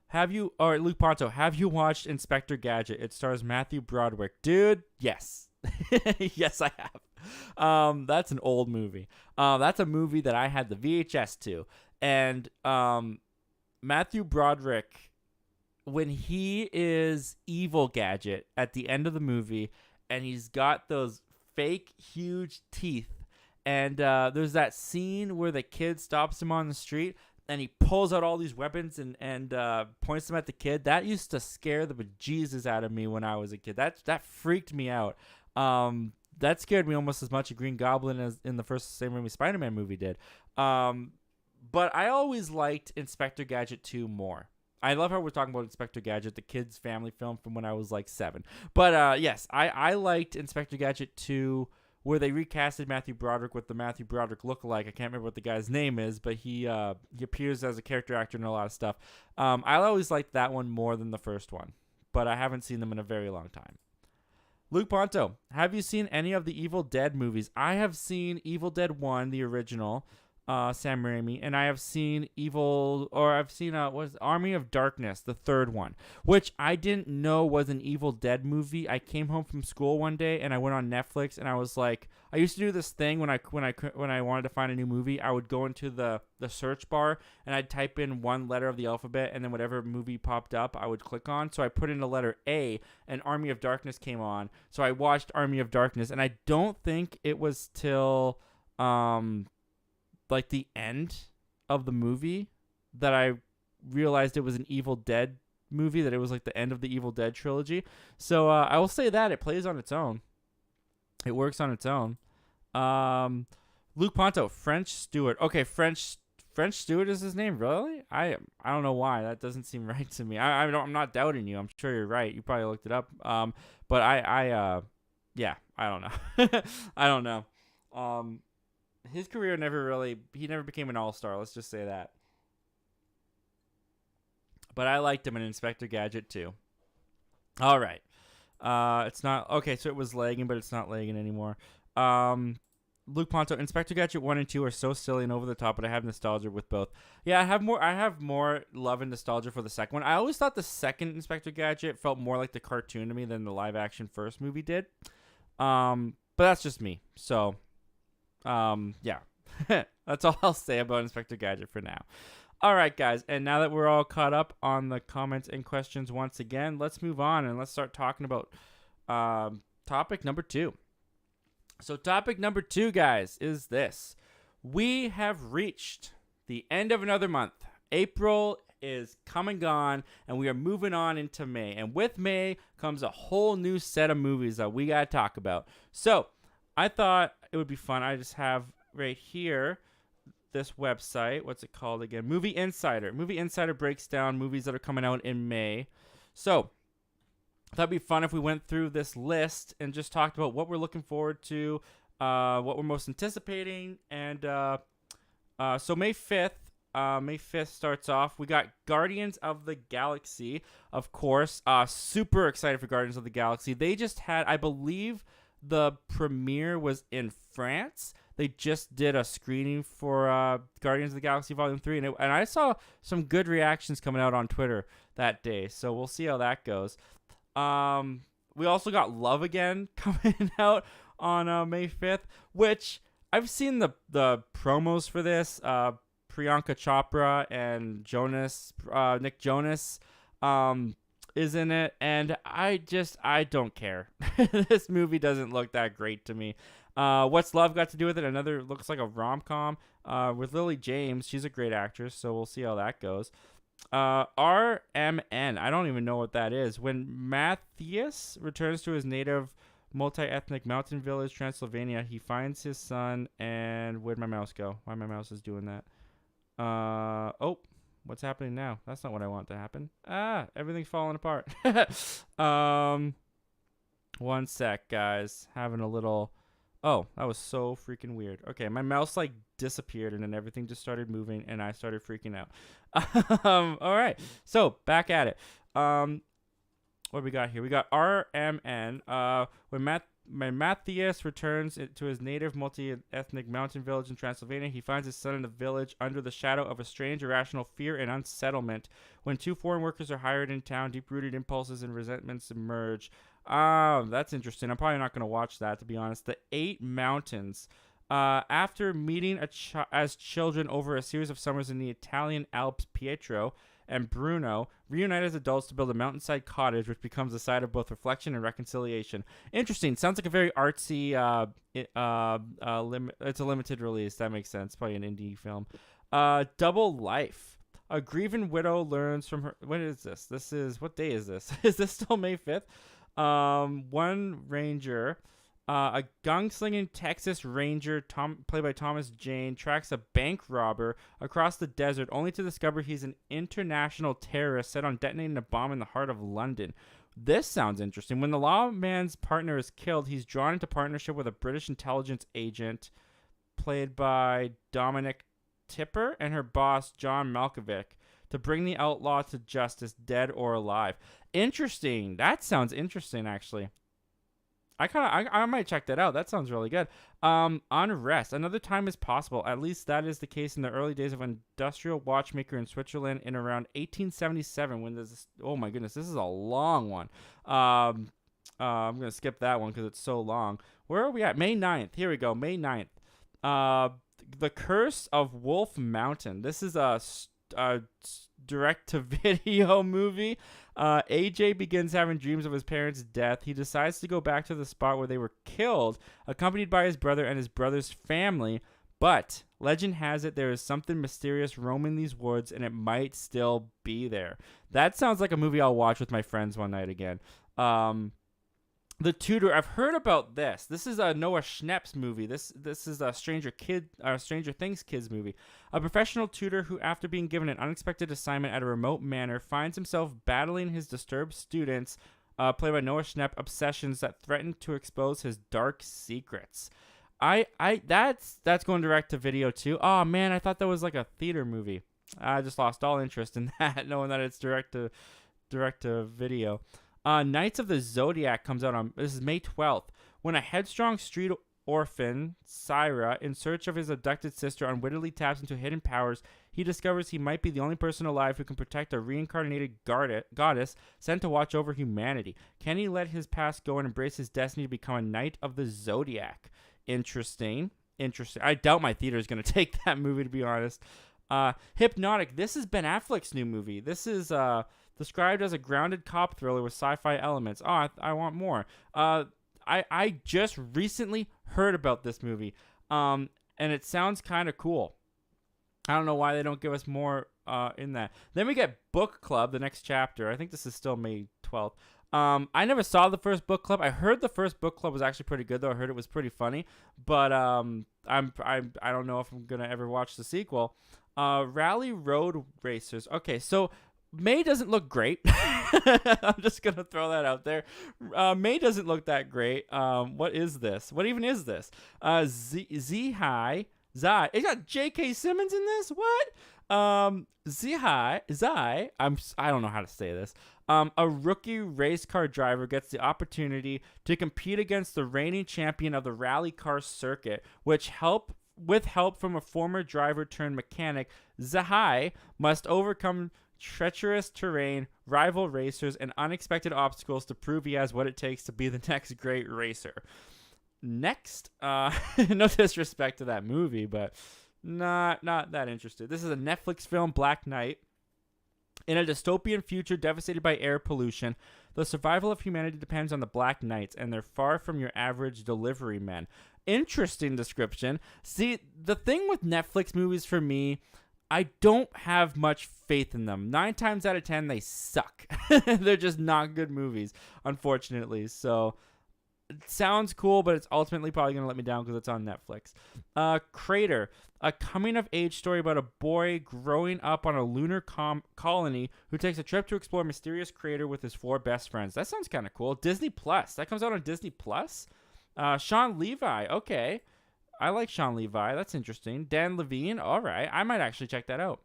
have you or Luke Ponto? Have you watched Inspector Gadget? It stars Matthew Broderick, dude. Yes, yes, I have. That's an old movie. That's a movie that I had the VHS to, and Matthew Broderick, when he is evil Gadget at the end of the movie, and he's got those fake huge teeth, and there's that scene where the kid stops him on the street and he pulls out all these weapons and points them at the kid. That used to scare the bejesus out of me when I was a kid. That freaked me out. That scared me almost as much as Green Goblin as in the first Sam Raimi Spider-Man movie did. But I always liked Inspector Gadget 2 more. I love how we're talking about Inspector Gadget, the kids' family film from when I was like 7. But yes, I liked Inspector Gadget 2, where they recasted Matthew Broderick with the Matthew Broderick lookalike. I can't remember what the guy's name is, but he appears as a character actor in a lot of stuff. I always liked that one more than the first one, but I haven't seen them in a very long time. Luke Ponto, have you seen any of the Evil Dead movies? I have seen Evil Dead 1, the original, Sam Raimi, and I've seen Army of Darkness, the third one, which I didn't know was an Evil Dead movie. I came home from school one day and I went on Netflix and I was like, I used to do this thing when I wanted to find a new movie. I would go into the search bar and I'd type in one letter of the alphabet, and then whatever movie popped up I would click on. So I put in the letter A and Army of Darkness came on. So I watched Army of Darkness, and I don't think it was till like the end of the movie that I realized it was an Evil Dead movie, that it was like the end of the Evil Dead trilogy. So I will say that it plays on its own. It works on its own. Luke Ponto, French Stewart. Okay, French Stewart is his name, really? I don't know why. That doesn't seem right to me. I'm not doubting you. I'm sure you're right. You probably looked it up. But yeah, I don't know. I don't know. His career he never became an all-star. Let's just say that. But I liked him in Inspector Gadget too. All right. It's not okay. So it was lagging, but it's not lagging anymore. Luke Ponto, Inspector Gadget 1 and 2 are so silly and over the top, but I have nostalgia with both. Yeah, I have more love and nostalgia for the second one. I always thought the second Inspector Gadget felt more like the cartoon to me than the live action first movie did. But that's just me. So yeah. That's all I'll say about Inspector Gadget for now. All right, guys, and now that we're all caught up on the comments and questions once again, let's move on and let's start talking about topic number 2. So topic number 2, guys, is this. We have reached the end of another month. April is come and gone, and we are moving on into May. And with May comes a whole new set of movies that we got to talk about. So I thought it would be fun. I just have right here this website. What's it called again? Movie Insider. Movie Insider breaks down movies that are coming out in May. So I thought it'd be fun if we went through this list and just talked about what we're looking forward to, what we're most anticipating. And so May 5th starts off. We got Guardians of the Galaxy, of course. Super excited for Guardians of the Galaxy. They just had, I believe, the premiere was in France. They just did a screening for Guardians of the Galaxy Volume 3, and I saw some good reactions coming out on Twitter that day, so we'll see how that goes. We also got Love Again coming out on May 5th, which I've seen the promos for this. Priyanka Chopra and Nick Jonas is in it, and I don't care. This movie doesn't look that great to me. What's Love got to do with it? Another looks like a rom-com with Lily James. She's a great actress, so we'll see how that goes. RMN, I don't even know what that is. When Matthias returns to his native multi-ethnic mountain village, Transylvania, he finds his son and... Where'd my mouse go? Why my mouse is doing that? Oh, what's happening now? That's not what I want to happen. Everything's falling apart. One sec, guys. Having a little... Oh, that was so freaking weird. Okay, my mouse, like, disappeared, and then everything just started moving, and I started freaking out. All right, so back at it. What we got here? We got RMN. When Matthias returns to his native multi-ethnic mountain village in Transylvania, he finds his son in the village under the shadow of a strange irrational fear and unsettlement. When 2 foreign workers are hired in town, deep-rooted impulses and resentments emerge. That's interesting. I'm probably not going to watch that, to be honest. The 8 Mountains. After meeting as children over a series of summers in the Italian Alps, Pietro and Bruno reunite as adults to build a mountainside cottage, which becomes a site of both reflection and reconciliation. Interesting. Sounds like a very artsy. It's a limited release. That makes sense. Probably an indie film. Double Life. A grieving widow learns from her. When is this? What day is this? Is this still May 5th? One ranger. A gunslinging Texas Ranger, played by Thomas Jane, tracks a bank robber across the desert only to discover he's an international terrorist set on detonating a bomb in the heart of London. This sounds interesting. When the lawman's partner is killed, he's drawn into partnership with a British intelligence agent, played by Dominic Tipper, and her boss, John Malkovich, to bring the outlaw to justice, dead or alive. Interesting. That sounds interesting, actually. I might check that out. That sounds really good. Unrest. Another time is possible. At least that is the case in the early days of industrial watchmaker in Switzerland in around 1877. When there's oh my goodness, this is a long one. I'm gonna skip that one because it's so long. Where are we at? May 9th. Here we go. May 9th. The Curse of Wolf Mountain. This is a direct-to-video movie. AJ begins having dreams of his parents' death. He decides to go back to the spot where they were killed, accompanied by his brother and his brother's family. But legend has it there is something mysterious roaming these woods, and it might still be there. That sounds like a movie I'll watch with my friends one night again. The Tutor. I've heard about this. This is a Noah Schnapp's movie. This is a Stranger Things kids movie. A professional tutor who, after being given an unexpected assignment at a remote manor, finds himself battling his disturbed students, played by Noah Schnapp, obsessions that threaten to expose his dark secrets. That's going direct to video too. Oh man, I thought that was like a theater movie. I just lost all interest in that, knowing that it's direct to video. Knights of the Zodiac comes out on, this is May 12th. When a headstrong street orphan, Syra, in search of his abducted sister, unwittingly taps into hidden powers, he discovers he might be the only person alive who can protect a reincarnated goddess sent to watch over humanity. Can he let his past go and embrace his destiny to become a Knight of the Zodiac? Interesting. I doubt my theater is going to take that movie, to be honest. Hypnotic. This is Ben Affleck's new movie. This is described as a grounded cop thriller with sci-fi elements. Oh, I want more. I just recently heard about this movie, and it sounds kind of cool. I don't know why they don't give us more in that. Then we get Book Club, the next chapter. I think this is still May 12th. I never saw the first Book Club. I heard the first Book Club was actually pretty good, though. I heard it was pretty funny, but I don't know if I'm gonna ever watch the sequel. Rally Road Racers. Okay, so May doesn't look great. I'm just going to throw that out there. May doesn't look that great. What is this? What even is this? Zai. It got J.K. Simmons in this? What? Zai. I don't know how to say this. A rookie race car driver gets the opportunity to compete against the reigning champion of the rally car circuit, with help from a former driver turned mechanic. Zahai must overcome treacherous terrain, rival racers, and unexpected obstacles to prove he has what it takes to be the next great racer. Next, no disrespect to that movie, but not that interested. This is a Netflix film, Black Knight. In a dystopian future devastated by air pollution, the survival of humanity depends on the Black Knights, and they're far from your average delivery men. Interesting description. See, the thing with Netflix movies for me, I don't have much faith in them. 9 times out of 10, they suck. They're just not good movies, unfortunately. So, it sounds cool, but it's ultimately probably going to let me down because it's on Netflix. Crater, a coming-of-age story about a boy growing up on a lunar colony who takes a trip to explore a mysterious crater with his 4 best friends. That sounds kind of cool. Disney Plus. That comes out on Disney Plus. Sean Levi. Okay. I like Sean Levi. That's interesting. Dan Levine. All right. I might actually check that out.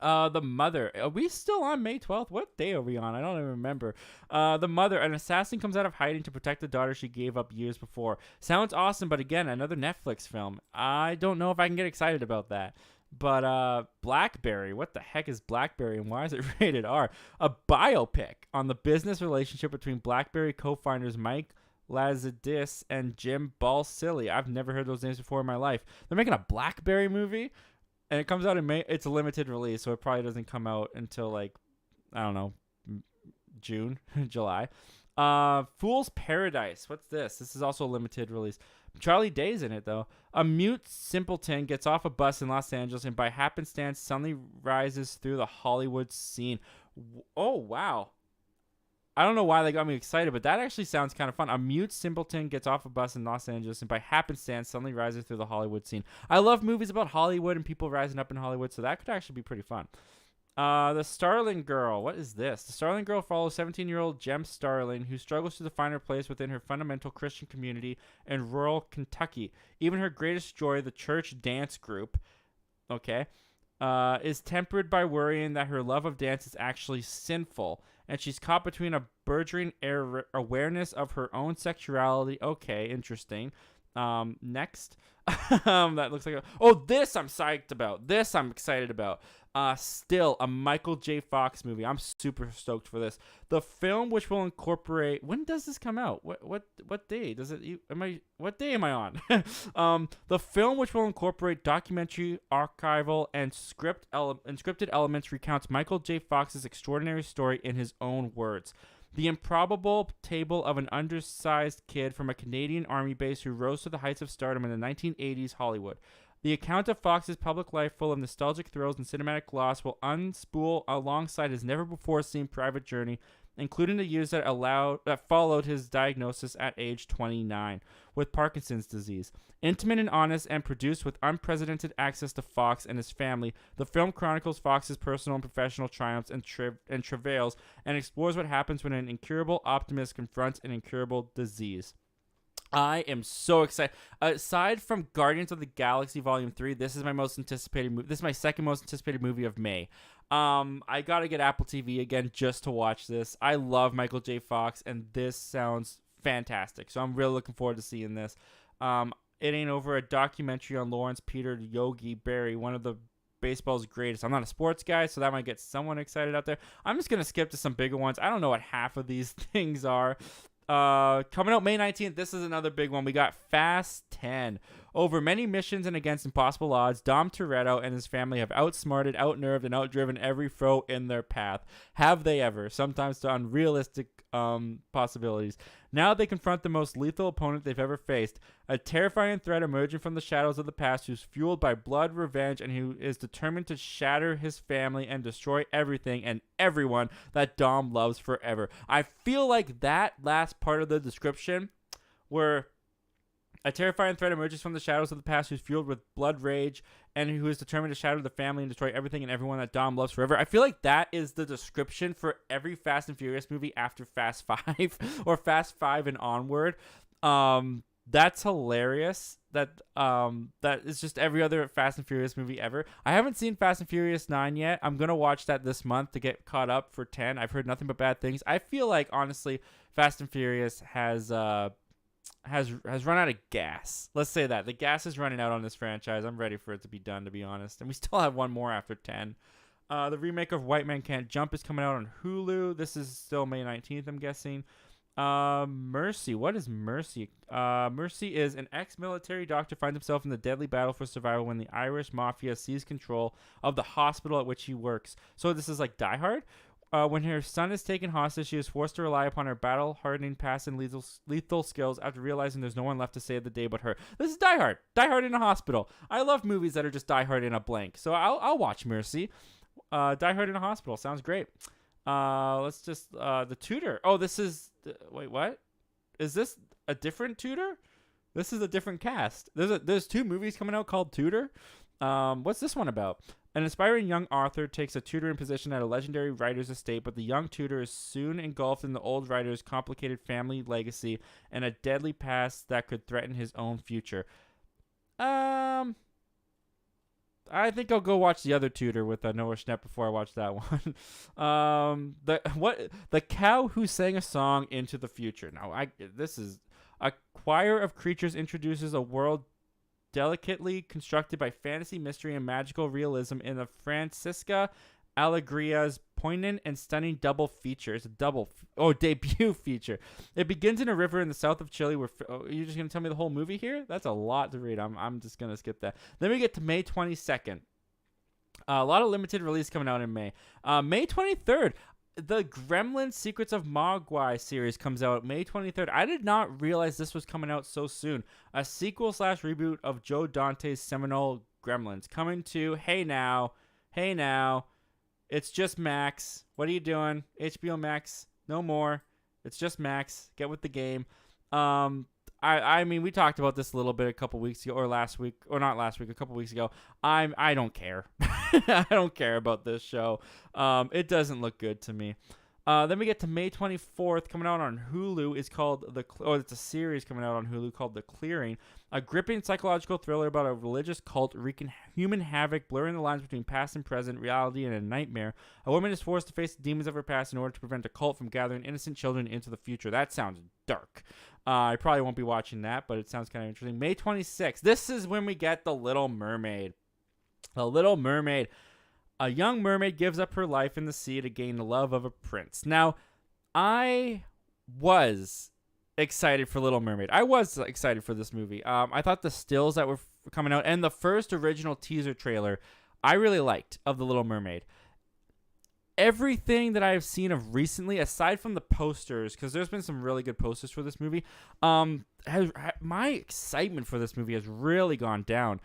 The Mother. Are we still on May 12th? What day are we on? I don't even remember. The Mother. An assassin comes out of hiding to protect the daughter she gave up years before. Sounds awesome, but again, another Netflix film. I don't know if I can get excited about that. But Blackberry. What the heck is Blackberry and why is it rated R? A biopic on the business relationship between Blackberry co-founders Mike Lazadis and Jim Balsillie. I've never heard those names before in my life. They're making a Blackberry movie? And it comes out in May. It's a limited release, so it probably doesn't come out until, like, I don't know, June, July. Fool's Paradise. What's this? This is also a limited release. Charlie Day's in it, though. A mute simpleton gets off a bus in Los Angeles and by happenstance suddenly rises through the Hollywood scene. Oh, wow. I don't know why they got me excited, but that actually sounds kind of fun. A mute simpleton gets off a bus in Los Angeles and by happenstance suddenly rises through the Hollywood scene. I love movies about Hollywood and people rising up in Hollywood, so that could actually be pretty fun. The Starling Girl. What is this? The Starling Girl follows 17-year-old Jem Starling, who struggles to find her place within her fundamental Christian community in rural Kentucky. Even her greatest joy, the church dance group, is tempered by worrying that her love of dance is actually sinful. And she's caught between a burgeoning awareness of her own sexuality. Okay, interesting. Next. That looks like this I'm psyched about. This I'm excited about. Still, a Michael J. Fox movie. I'm super stoked for this. The film, which will incorporate. When does this come out? What day does it? What day am I on? The film, which will incorporate documentary, archival, and scripted elements, recounts Michael J. Fox's extraordinary story in his own words. The improbable tale of an undersized kid from a Canadian army base who rose to the heights of stardom in the 1980s Hollywood. The account of Fox's public life, full of nostalgic thrills and cinematic gloss, will unspool alongside his never-before-seen private journey, including the years that followed his diagnosis at age 29 with Parkinson's disease. Intimate and honest and produced with unprecedented access to Fox and his family, the film chronicles Fox's personal and professional triumphs and travails and explores what happens when an incurable optimist confronts an incurable disease. I am so excited. Aside from Guardians of the Galaxy Volume 3, this is my most anticipated movie. This is my second most anticipated movie of May. I got to get Apple TV again just to watch this. I love Michael J. Fox, and this sounds fantastic. So I'm really looking forward to seeing this. It Ain't Over, a documentary on Lawrence Peter Yogi Berry, one of the baseball's greatest. I'm not a sports guy, so that might get someone excited out there. I'm just going to skip to some bigger ones. I don't know what half of these things are. Coming out May 19th, this is another big one. We got Fast 10. Over many missions and against impossible odds, Dom Toretto and his family have outsmarted, outnerved, and outdriven every foe in their path. Have they ever? Sometimes to unrealistic possibilities. Now they confront the most lethal opponent they've ever faced, a terrifying threat emerging from the shadows of the past who's fueled by blood, revenge, and who is determined to shatter his family and destroy everything and everyone that Dom loves forever. I feel like that last part of the description, where a terrifying threat emerges from the shadows of the past who's fueled with blood rage and who is determined to shatter the family and destroy everything and everyone that Dom loves forever. I feel like that is the description for every Fast and Furious movie after Fast 5 or Fast 5 and onward. That's hilarious. That is just every other Fast and Furious movie ever. I haven't seen Fast and Furious 9 yet. I'm going to watch that this month to get caught up for 10. I've heard nothing but bad things. I feel like, honestly, Fast and Furious has run out of gas. Let's say that. The gas is running out on this franchise. I'm ready for it to be done, to be honest. And we still have one more after 10. The remake of White Man Can't Jump is coming out on Hulu. This is still May 19th, I'm guessing. Mercy. What is Mercy? Mercy is an ex-military doctor finds himself in the deadly battle for survival when the Irish mafia seizes control of the hospital at which he works. So this is like Die Hard? When her son is taken hostage, she is forced to rely upon her battle-hardening past and lethal skills after realizing there's no one left to save the day but her. This is Die Hard. Die Hard in a hospital. I love movies that are just Die Hard in a blank. So I'll watch Mercy. Die Hard in a hospital. Sounds great. Let's just... The Tutor. Oh, this is... Wait, what? Is this a different Tutor? This is a different cast. There's two movies coming out called Tutor. What's this one about? An aspiring young author takes a tutoring position at a legendary writer's estate, but the young tutor is soon engulfed in the old writer's complicated family legacy and a deadly past that could threaten his own future. I think I'll go watch the other Tudor with Noah Schnapp before I watch that one. The cow who sang a song into the future. Now, this is a choir of creatures introduces a world delicately constructed by fantasy, mystery, and magical realism in the Francisca Allegria's poignant and stunning double feature. It's a debut feature. It begins in a river in the south of Chile. You're just gonna tell me the whole movie here? That's a lot to read. I'm just gonna skip that. Then we get to May 22nd. A lot of limited release coming out in May. May 23rd. The Gremlins Secrets of Mogwai series comes out May 23rd. I did not realize this was coming out so soon. A sequel / reboot of Joe Dante's seminal Gremlins coming to Hey Now. It's just Max. What are you doing? HBO Max. No more. It's just Max. Get with the game. I mean, we talked about this a little bit a couple weeks ago, or not last week, a couple weeks ago. I don't care. I don't care about this show. It doesn't look good to me. Then we get to May 24th, coming out on Hulu. It's a series coming out on Hulu called The Clearing, a gripping psychological thriller about a religious cult wreaking human havoc, blurring the lines between past and present, reality and a nightmare. A woman is forced to face the demons of her past in order to prevent a cult from gathering innocent children into the future. That sounds dark. I probably won't be watching that, but it sounds kind of interesting. May 26th. This is when we get The Little Mermaid. The Little Mermaid. A young mermaid gives up her life in the sea to gain the love of a prince. Now, I was excited for Little Mermaid. I was excited for this movie. I thought the stills that were coming out and the first original teaser trailer I really liked of The Little Mermaid. Everything that I've seen of recently, aside from the posters, because there's been some really good posters for this movie, my excitement for this movie has really gone down.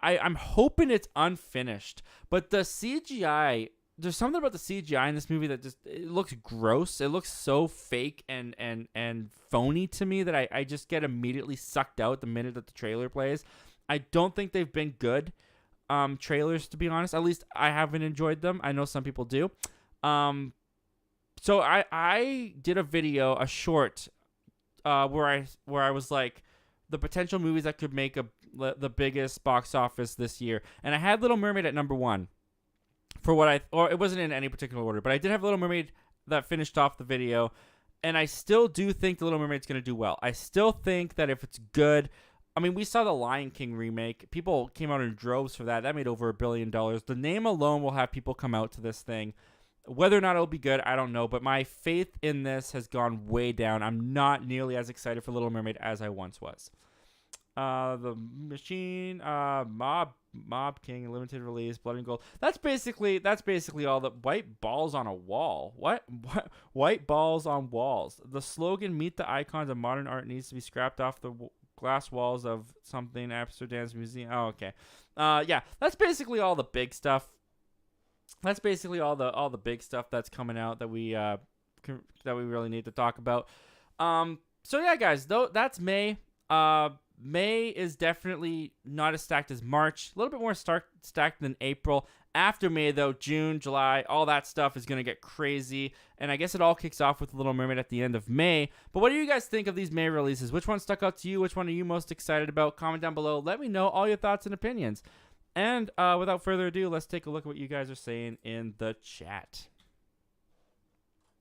I'm hoping it's unfinished, but the CGI, there's something about the CGI in this movie that it looks gross. It looks so fake and phony to me that I just get immediately sucked out the minute that the trailer plays. I don't think they've been good trailers, to be honest. At least I haven't enjoyed them. I know some people do. So I did a video, a short, where I was like, the potential movies that could make the biggest box office this year, and I had Little Mermaid at number 1 or it wasn't in any particular order, but I did have Little Mermaid that finished off the video, and I still do think the Little Mermaid's going to do well. I still think that if it's good, I mean, we saw the Lion King remake. People came out in droves for that. That made over $1 billion. The name alone will have people come out to this thing. Whether or not it'll be good, I don't know, but my faith in this has gone way down. I'm not nearly as excited for Little Mermaid as I once was. The Machine, Mob King, limited release, Blood and Gold. That's basically all the white balls on a wall. What? White balls on walls. The slogan, "Meet the icons of modern art," needs to be scrapped off the glass walls of something Amsterdam's museum. Oh, okay. Yeah, that's basically all the big stuff. That's basically all the big stuff that's coming out that we really need to talk about. So yeah, guys, that's May. May is definitely not as stacked as March. A little bit more stacked than April. After May, though, June, July, all that stuff is going to get crazy. And I guess it all kicks off with Little Mermaid at the end of May. But what do you guys think of these May releases? Which one stuck out to you? Which one are you most excited about? Comment down below. Let me know all your thoughts and opinions. And without further ado, let's take a look at what you guys are saying in the chat.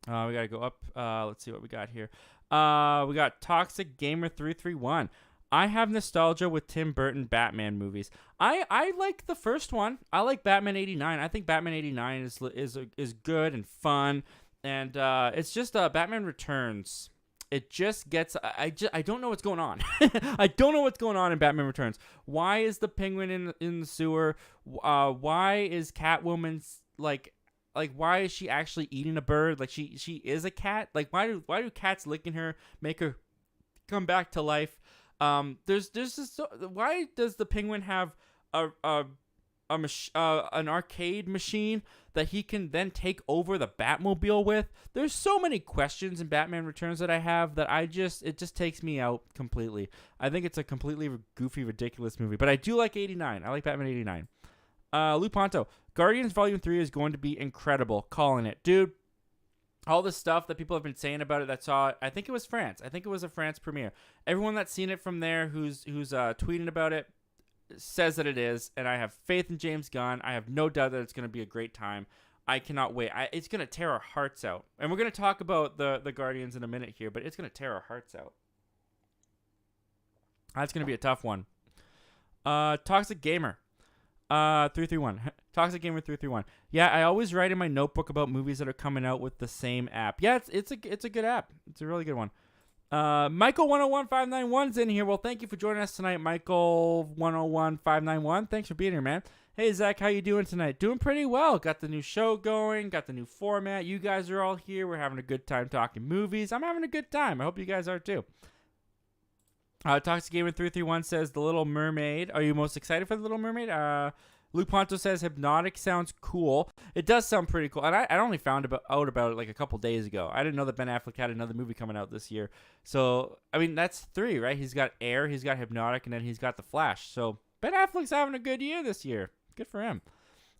We got to go up. Let's see what we got here. We got Toxic Gamer 331. I have nostalgia with Tim Burton Batman movies. I like the first one. I like Batman 89. I think Batman 89 is good and fun, and it's just Batman Returns. It just gets I don't know what's going on. I don't know what's going on in Batman Returns. Why is the Penguin in the sewer? Why is Catwoman's like why is she actually eating a bird? Like she is a cat. Like why do cats licking her make her come back to life? There's just why does the Penguin have an arcade machine that he can then take over the Batmobile with? There's so many questions in Batman Returns that I have that it just takes me out completely. I think it's a completely goofy, ridiculous movie, but I do like 89. I like Batman 89. Lou Ponto, Guardians Volume 3 is going to be incredible. Calling it, dude. all the stuff that people have been saying about it that saw it. I think it was France. I think it was a France premiere. Everyone that's seen it from there who's tweeting about it says that it is, and I have faith in James Gunn. I have no doubt that it's going to be a great time. I cannot wait. It's going to tear our hearts out. And we're going to talk about the Guardians in a minute here, but it's going to tear our hearts out. That's going to be a tough one. Toxic Gamer 331. Toxic Gamer 331. Yeah, I always write in my notebook about movies that are coming out with the same app. Yeah, it's a good app. It's a really good one. Michael 101591's in here. Well, thank you for joining us tonight, Michael 101591. Thanks for being here, man. Hey, Zach, how you doing tonight? Doing pretty well. Got the new show going. Got the new format. You guys are all here. We're having a good time talking movies. I'm having a good time. I hope you guys are too. Toxic Gamer 331 says The Little Mermaid. Are you most excited for The Little Mermaid? Luke Ponto says Hypnotic sounds cool. It does sound pretty cool. And I only found out about it like a couple days ago. I didn't know that Ben Affleck had another movie coming out this year. So, I mean, that's 3, right? He's got Air, he's got Hypnotic, and then he's got The Flash. So, Ben Affleck's having a good year this year. Good for him.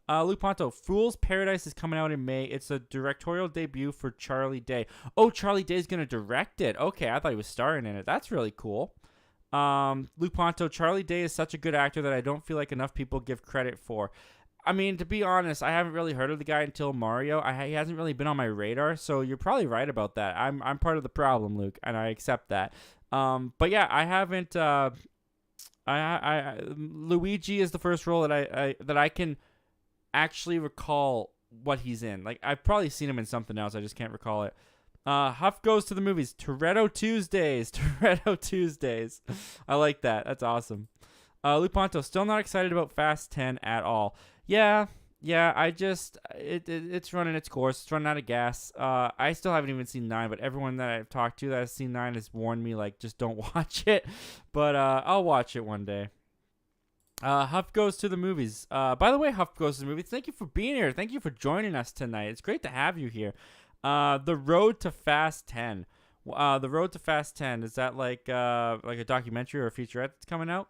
Luke Ponto, Fool's Paradise is coming out in May. It's a directorial debut for Charlie Day. Oh, Charlie Day's going to direct it. Okay, I thought he was starring in it. That's really cool. Luke Ponto, Charlie Day is such a good actor that I don't feel like enough people give credit for. I mean, to be honest, I haven't really heard of the guy until Mario. He hasn't really been on my radar, so you're probably right about that. I'm part of the problem, Luke, and I accept that. But yeah, I haven't. Luigi is the first role that I can actually recall what he's in. Like, I've probably seen him in something else. I just can't recall it. Huff goes to the movies. Toretto Tuesdays. Toretto Tuesdays. I like that. That's awesome. Luke Ponto, still not excited about Fast 10 at all. Yeah. It's running its course. It's running out of gas. I still haven't even seen 9, but everyone that I've talked to that has seen 9 has warned me, like, just don't watch it. But I'll watch it one day. Huff goes to the movies. By the way, Huff goes to the movies. Thank you for being here. Thank you for joining us tonight. It's great to have you here. The Road to Fast 10. The Road to Fast 10, is that like a documentary or a featurette that's coming out?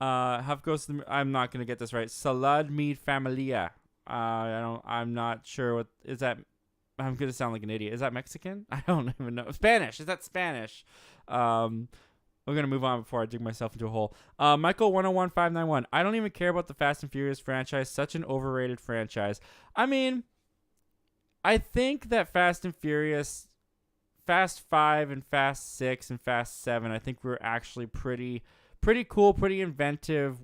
Huff goes to I'm not gonna get this right. Salad Mi Familia. I'm not sure what is that. I'm gonna sound like an idiot. Is that Mexican? I don't even know. Spanish. Is that Spanish? We're gonna move on before I dig myself into a hole. Michael 101591. I don't even care about the Fast and Furious franchise. Such an overrated franchise. I mean, I think that Fast and Furious, Fast 5 and Fast 6 and Fast 7, I think were actually pretty cool, pretty inventive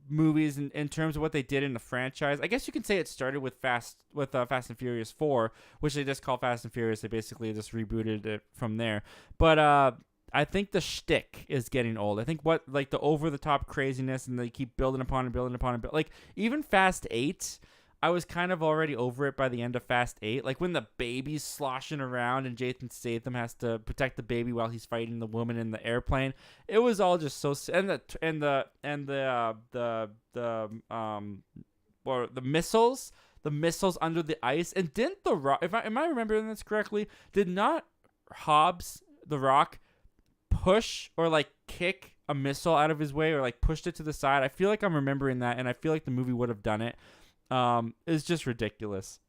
movies in terms of what they did in the franchise. I guess you can say it started with Fast and Furious 4, which they just call Fast and Furious. They basically just rebooted it from there. But I think the shtick is getting old. I think the over-the-top craziness, and they keep building upon it. Like, even Fast 8, I was kind of already over it by the end of Fast 8. Like, when the baby's sloshing around and Jason Statham has to protect the baby while he's fighting the woman in the airplane. It was all just so, and the missiles under the ice. And didn't The Rock, am I remembering this correctly? Did not Hobbs, The Rock, push or like kick a missile out of his way, or like pushed it to the side? I feel like I'm remembering that, and I feel like the movie would have done it. It's just ridiculous.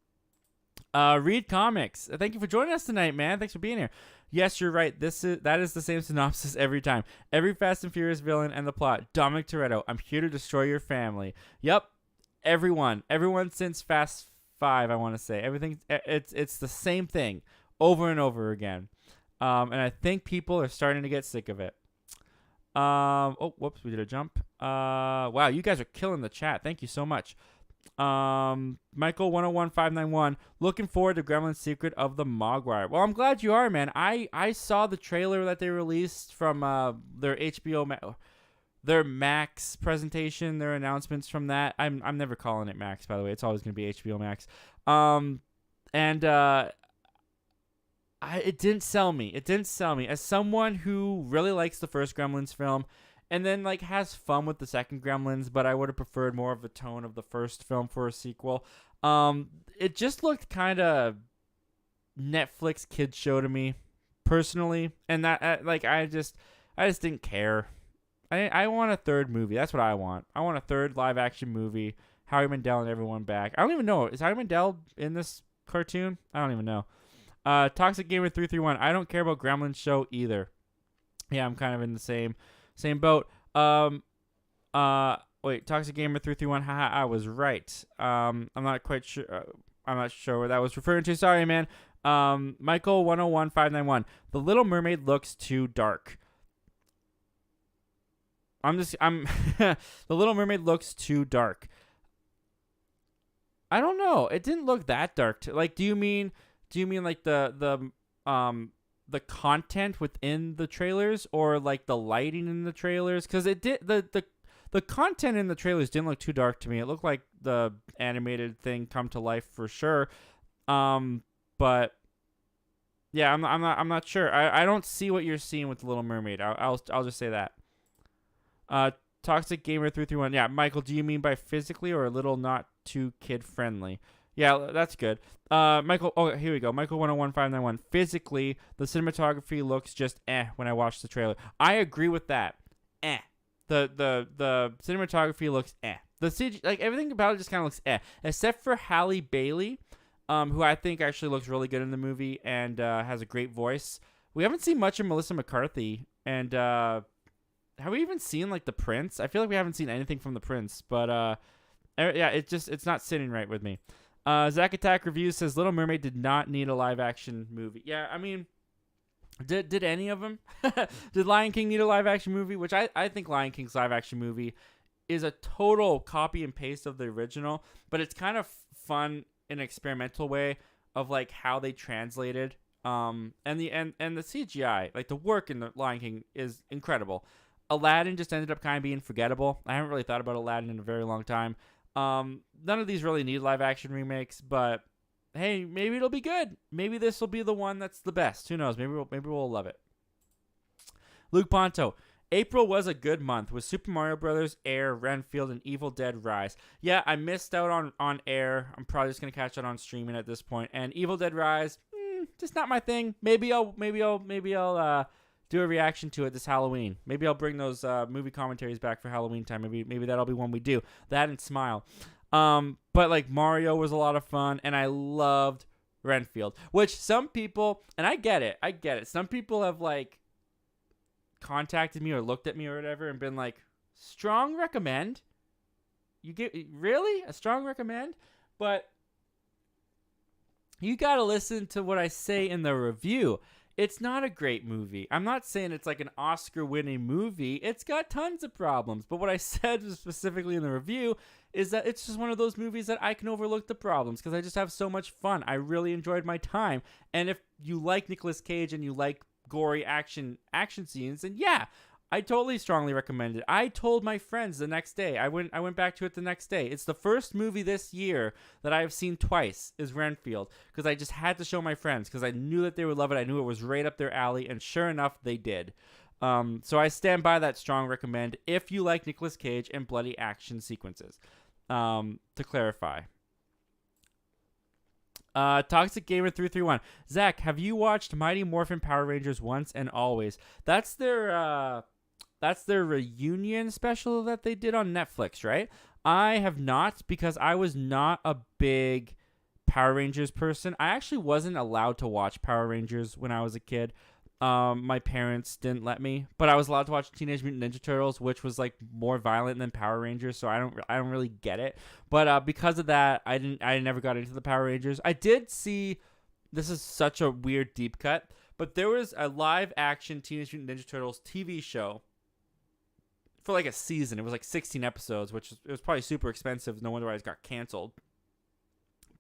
Read Comics. Thank you for joining us tonight, man. Thanks for being here. Yes, you're right. That is the same synopsis every time. Every Fast and Furious villain and the plot. Dominic Toretto, I'm here to destroy your family. Yep. Everyone since Fast 5, I want to say. Everything. It's the same thing over and over again. And I think people are starting to get sick of it. Oh, whoops, we did a jump. Wow, you guys are killing the chat. Thank you so much. Michael 101591, looking forward to Gremlin's Secret of the Mogwai. Well, I'm glad you are, man. I saw the trailer that they released from their HBO their Max presentation, their announcements from that. I'm never calling it Max, by the way. It's always going to be HBO Max. It didn't sell me. As someone who really likes the first Gremlins film, and then like has fun with the second Gremlins, but I would have preferred more of the tone of the first film for a sequel. It just looked kind of Netflix kids show to me, personally, and that I just didn't care. I want a third movie. That's what I want. I want a third live action movie. Howie Mandel and everyone back. I don't even know. Is Howie Mandel in this cartoon? I don't even know. Toxic Gamer 331. I don't care about Gremlins show either. Yeah, I'm kind of in the same boat. Wait, Toxic Gamer 331. Haha, I was right. I'm not quite sure. I'm not sure what that was referring to. Sorry, man. Michael 101591. The Little Mermaid looks too dark. The Little Mermaid looks too dark. I don't know. It didn't look that dark. Do you mean like the content within the trailers, or like the lighting in the trailers? Because it did the content in the trailers didn't look too dark to me. It looked like the animated thing come to life for sure. But yeah, I'm not sure. I don't see what you're seeing with the Little Mermaid. I'll just say that. Toxic Gamer 331. Yeah, Michael, do you mean by physically or a little not too kid friendly? Yeah, that's good. Michael, oh, here we go. Michael 101591. Physically, the cinematography looks just when I watch the trailer. I agree with that. The cinematography looks The CG, like everything about it just kind of looks except for Halle Bailey, who I think actually looks really good in the movie and has a great voice. We haven't seen much of Melissa McCarthy, and have we even seen like the Prince? I feel like we haven't seen anything from the Prince, but yeah, it's not sitting right with me. Zack Attack Reviews says Little Mermaid did not need a live action movie. Yeah, I mean, did any of them? Did Lion King need a live action movie? Which I think Lion King's live action movie is a total copy and paste of the original, but it's kind of fun in an experimental way of like how they translated and the CGI, like the work in the Lion King is incredible. Aladdin just ended up kind of being forgettable. I haven't really thought about Aladdin in a very long time. None of these really need live action remakes, but hey, maybe it'll be good. Maybe this will be the one that's the best. Who knows? Maybe we'll love it. Luke Ponto. April was a good month with Super Mario Brothers, Air, Renfield, and Evil Dead Rise. Yeah, I missed out on Air. I'm probably just gonna catch it on streaming at this point. And Evil Dead Rise, just not my thing. Maybe I'll do a reaction to it this Halloween. Maybe I'll bring those movie commentaries back for Halloween time. Maybe that'll be one we do. That and Smile. But like Mario was a lot of fun, and I loved Renfield, which some people, and I get it. Some people have like contacted me or looked at me or whatever and been like, strong recommend? You get really a strong recommend? But you got to listen to what I say in the review. It's not a great movie. I'm not saying it's like an Oscar-winning movie. It's got tons of problems. But what I said specifically in the review is that it's just one of those movies that I can overlook the problems because I just have so much fun. I really enjoyed my time. And if you like Nicolas Cage and you like gory action scenes, then yeah, I totally strongly recommend it. I told my friends the next day. I went back to it the next day. It's the first movie this year that I have seen twice is Renfield because I just had to show my friends because I knew that they would love it. I knew it was right up their alley, and sure enough, they did. So I stand by that strong recommend if you like Nicolas Cage and bloody action sequences. To clarify. Toxic Gamer 331. Zach, have you watched Mighty Morphin Power Rangers Once and Always? That's their reunion special that they did on Netflix, right? I have not because I was not a big Power Rangers person. I actually wasn't allowed to watch Power Rangers when I was a kid. My parents didn't let me, but I was allowed to watch Teenage Mutant Ninja Turtles, which was like more violent than Power Rangers, so I don't really get it. But because of that, I never got into the Power Rangers. I did see, this is such a weird deep cut, but there was a live action Teenage Mutant Ninja Turtles TV show for like a season. It was like 16 episodes, which it was probably super expensive. No wonder why it got canceled.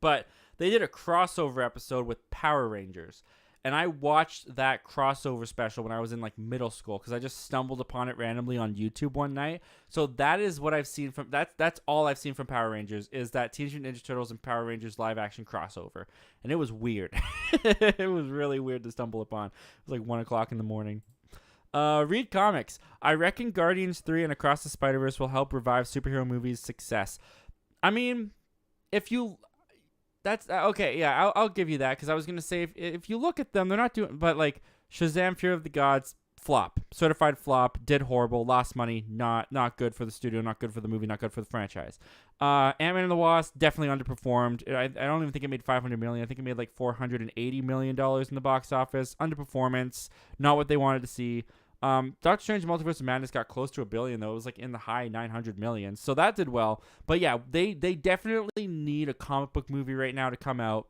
But they did a crossover episode with Power Rangers. And I watched that crossover special when I was in like middle school because I just stumbled upon it randomly on YouTube one night. So that is what I've seen from that's all I've seen from Power Rangers is that Teenage Mutant Ninja Turtles and Power Rangers live action crossover. And it was weird. It was really weird to stumble upon. It was like 1 o'clock in the morning. Read comics. I reckon Guardians 3 and Across the Spider-Verse will help revive superhero movies' success. I mean, if you... That's okay. Yeah, I'll give you that because I was gonna say if you look at them, they're not doing. But like Shazam: Fear of the Gods flop, certified flop, did horrible, lost money, not good for the studio, not good for the movie, not good for the franchise. Ant-Man and the Wasp definitely underperformed. I don't even think it made $500 million. I think it made like $480 million in the box office. Underperformance, not what they wanted to see. Doctor Strange Multiverse of Madness got close to $1 billion, though. It was like in the high 900 million, so that did well. But yeah, they definitely need a comic book movie right now to come out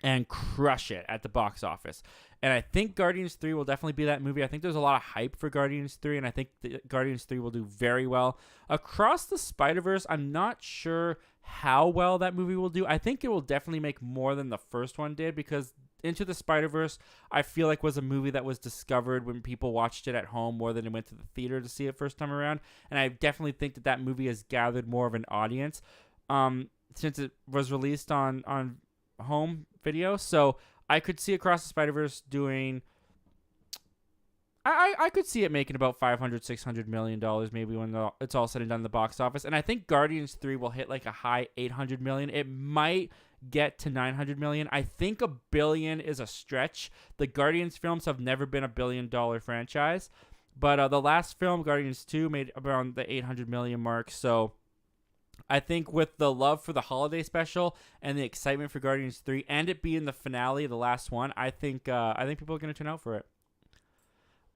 and crush it at the box office. And I think Guardians 3 will definitely be that movie. I think there's a lot of hype for Guardians 3, and I think Guardians 3 will do very well. Across the Spider-Verse, I'm not sure how well that movie will do. I think it will definitely make more than the first one did, because Into the Spider-Verse, I feel like, was a movie that was discovered when people watched it at home more than it went to the theater to see it first time around. And I definitely think that movie has gathered more of an audience since it was released on home video. So I could see Across the Spider-Verse doing... I could see it making about $500-600 million maybe when it's all said and done in the box office. And I think Guardians 3 will hit like a high $800 million. It might get to $900 million. I think $1 billion is a stretch. The Guardians films have never been $1 billion franchise. But the last film, Guardians 2, made around the $800 million mark. So I think with the love for the holiday special and the excitement for Guardians 3 and it being the finale, the last one, I think people are going to turn out for it.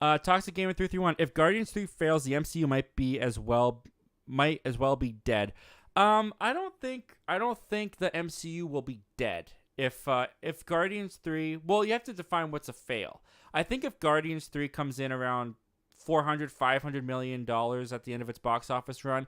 Toxic Gamer 331. If Guardians 3 fails, the MCU might as well be dead. I don't think the MCU will be dead if Guardians 3. Well, you have to define what's a fail. I think if Guardians 3 comes in around $400-500 million at the end of its box office run,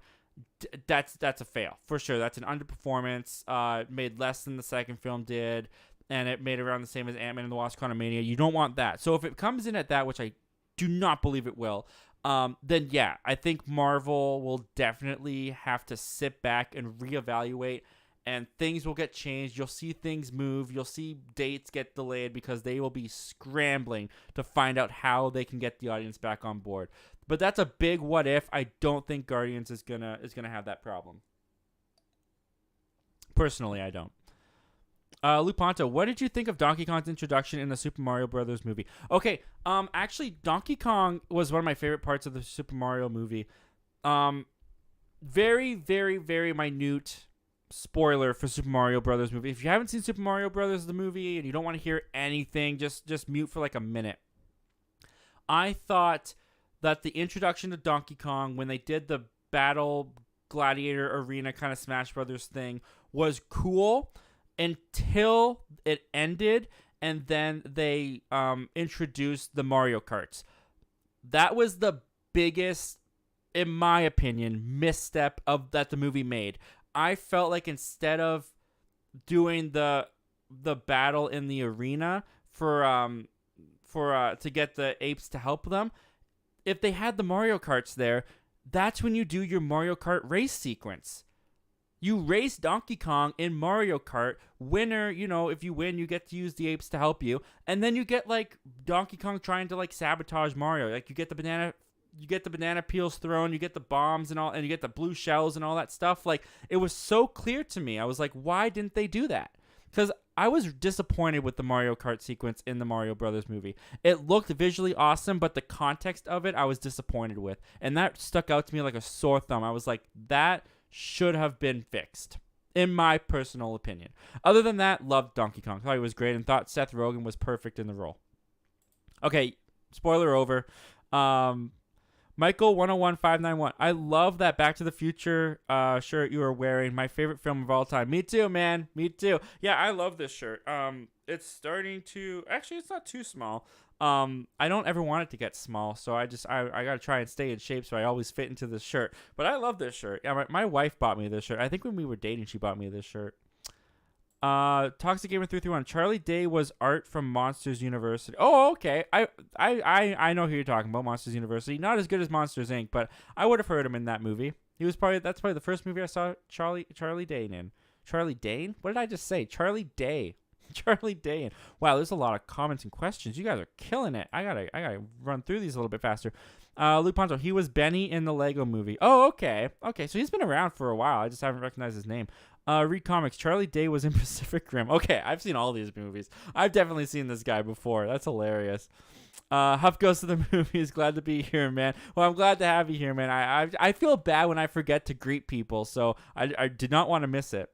that's a fail for sure. That's an underperformance. It made less than the second film did, and it made around the same as Ant-Man and the Wasp: Quantumania. You don't want that. So if it comes in at that, which I do not believe it will, then yeah, I think Marvel will definitely have to sit back and reevaluate, and things will get changed. You'll see things move. You'll see dates get delayed because they will be scrambling to find out how they can get the audience back on board. But that's a big what if. I don't think Guardians is gonna have that problem. Personally, I don't. Luponto, what did you think of Donkey Kong's introduction in the Super Mario Brothers movie? Okay, actually, Donkey Kong was one of my favorite parts of the Super Mario movie. Very, very, very minute spoiler for Super Mario Brothers movie. If you haven't seen Super Mario Brothers the movie and you don't want to hear anything, just mute for like a minute. I thought that the introduction to Donkey Kong, when they did the battle gladiator arena kind of Smash Brothers thing, was cool until it ended, and then they introduced the Mario Karts. That was the biggest, in my opinion, misstep that the movie made. I felt like instead of doing the battle in the arena to get the apes to help them, if they had the Mario Karts there, that's when you do your Mario Kart race sequence. You race Donkey Kong in Mario Kart. Winner, if you win, you get to use the apes to help you. And then you get like Donkey Kong trying to like sabotage Mario. Like you get the banana peels thrown, you get the bombs and all, and you get the blue shells and all that stuff. Like it was so clear to me. I was like, why didn't they do that? Because I was disappointed with the Mario Kart sequence in the Mario Brothers movie. It looked visually awesome, but the context of it I was disappointed with. And that stuck out to me like a sore thumb. I was like, that should have been fixed, in my personal opinion. Other than that, loved Donkey Kong. Thought he was great and thought Seth Rogen was perfect in the role. Okay, spoiler over. Michael 101591. I love that Back to the Future shirt you are wearing. My favorite film of all time. Me too, man. Me too. Yeah, I love this shirt. It's starting to... Actually, it's not too small. I don't ever want it to get small, so I gotta try and stay in shape so I always fit into this shirt. But I love this shirt. Yeah, my wife bought me this shirt. I think when we were dating, she bought me this shirt. Toxic Gamer 331. Charlie Day was Art from Monsters University. Oh, okay. I know who you're talking about. Monsters University. Not as good as Monsters Inc., but I would have heard him in that movie. That's probably the first movie I saw Charlie Day in. Charlie Dane? What did I just say? Charlie Day. Charlie Day. Wow, there's a lot of comments and questions. You guys are killing it. I gotta run through these a little bit faster. Luke Ponto, he was Benny in the Lego movie. Oh, okay. Okay, so he's been around for a while. I just haven't recognized his name. Read comics. Charlie Day was in Pacific Rim. Okay, I've seen all these movies. I've definitely seen this guy before. That's hilarious. Huff goes to the movies. Glad to be here, man. Well, I'm glad to have you here, man. I feel bad when I forget to greet people, so I did not want to miss it.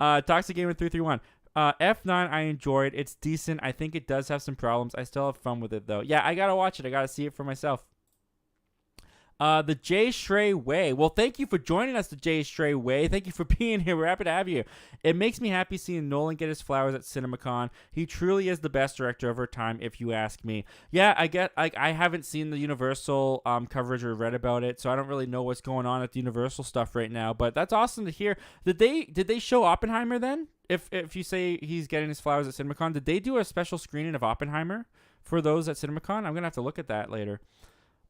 Toxic Gamer 331. F9 I enjoyed. It's decent. I think it does have some problems. I still have fun with it though. Yeah, I gotta watch it. I gotta see it for myself. The Jay Shrey Way. Well, thank you for joining us, the Jay Shrey Way. Thank you for being here. We're happy to have you. It makes me happy seeing Nolan get his flowers at Cinemacon. He truly is the best director of our time, if you ask me. Yeah, I haven't seen the Universal coverage or read about it, so I don't really know what's going on at the Universal stuff right now. But that's awesome to hear. Did they show Oppenheimer then? If you say he's getting his flowers at Cinemacon, did they do a special screening of Oppenheimer for those at Cinemacon? I'm gonna have to look at that later.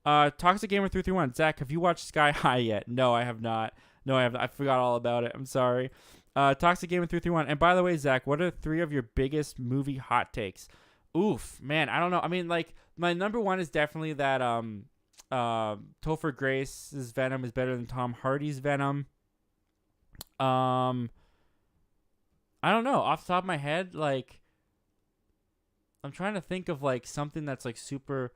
Toxic Gamer 331. Zach, have you watched Sky High yet? No, I have not. No, I have not. I forgot all about it. I'm sorry. Toxic Gamer 331. And by the way, Zach, what are 3 of your biggest movie hot takes? Oof, man, I don't know. I mean, like, my number one is definitely that Topher Grace's Venom is better than Tom Hardy's Venom. I don't know. Off the top of my head, like, I'm trying to think of like something that's like super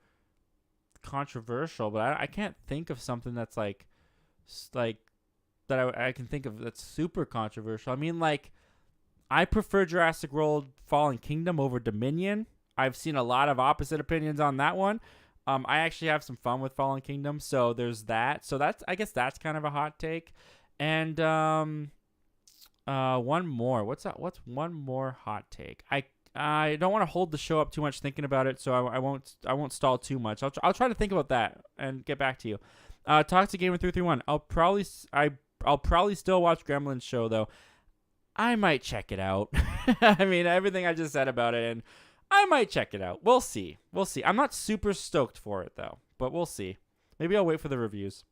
controversial, but I can't think of something that's like that I can think of that's super controversial. I mean, like, I prefer Jurassic World Fallen Kingdom over Dominion. I've seen a lot of opposite opinions on that one. I actually have some fun with Fallen Kingdom, so there's that. So I guess that's kind of a hot take. And one more. What's one more hot take? I don't want to hold the show up too much thinking about it, so I won't stall too much. I'll try to think about that and get back to you. Toxic Gamer 331. I'll probably still watch Gremlins show though. I might check it out. I mean, everything I just said about it, and I might check it out. We'll see. I'm not super stoked for it though, but we'll see. Maybe I'll wait for the reviews.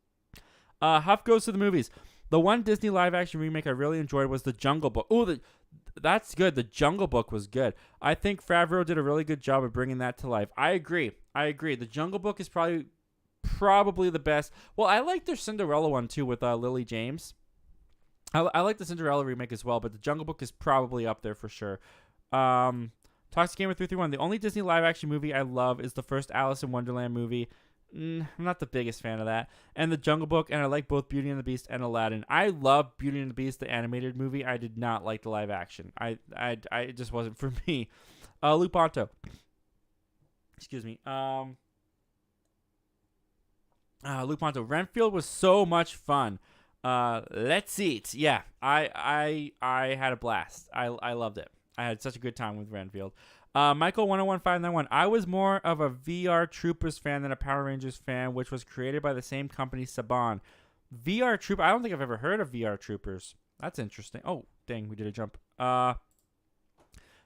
Huff goes to the movies. The one Disney live-action remake I really enjoyed was The Jungle Book. Oh, that's good. The Jungle Book was good. I think Favreau did a really good job of bringing that to life. I agree. The Jungle Book is probably the best. Well, I like their Cinderella one too with Lily James. I like the Cinderella remake as well, but The Jungle Book is probably up there for sure. Toxic Gamer 331. The only Disney live-action movie I love is the first Alice in Wonderland movie. I'm not the biggest fan of that. And The Jungle Book, and I like both Beauty and the Beast and Aladdin. I love Beauty and the Beast, the animated movie. I did not like the live action. It just wasn't for me. Lupanto. Excuse me. Lupanto. Renfield was so much fun. Let's eat. Yeah, I had a blast. I loved it. I had such a good time with Renfield. Michael 101591. I was more of a VR Troopers fan than a Power Rangers fan, which was created by the same company, Saban. VR Troop. I don't think I've ever heard of VR Troopers. That's interesting. Oh, dang, we did a jump.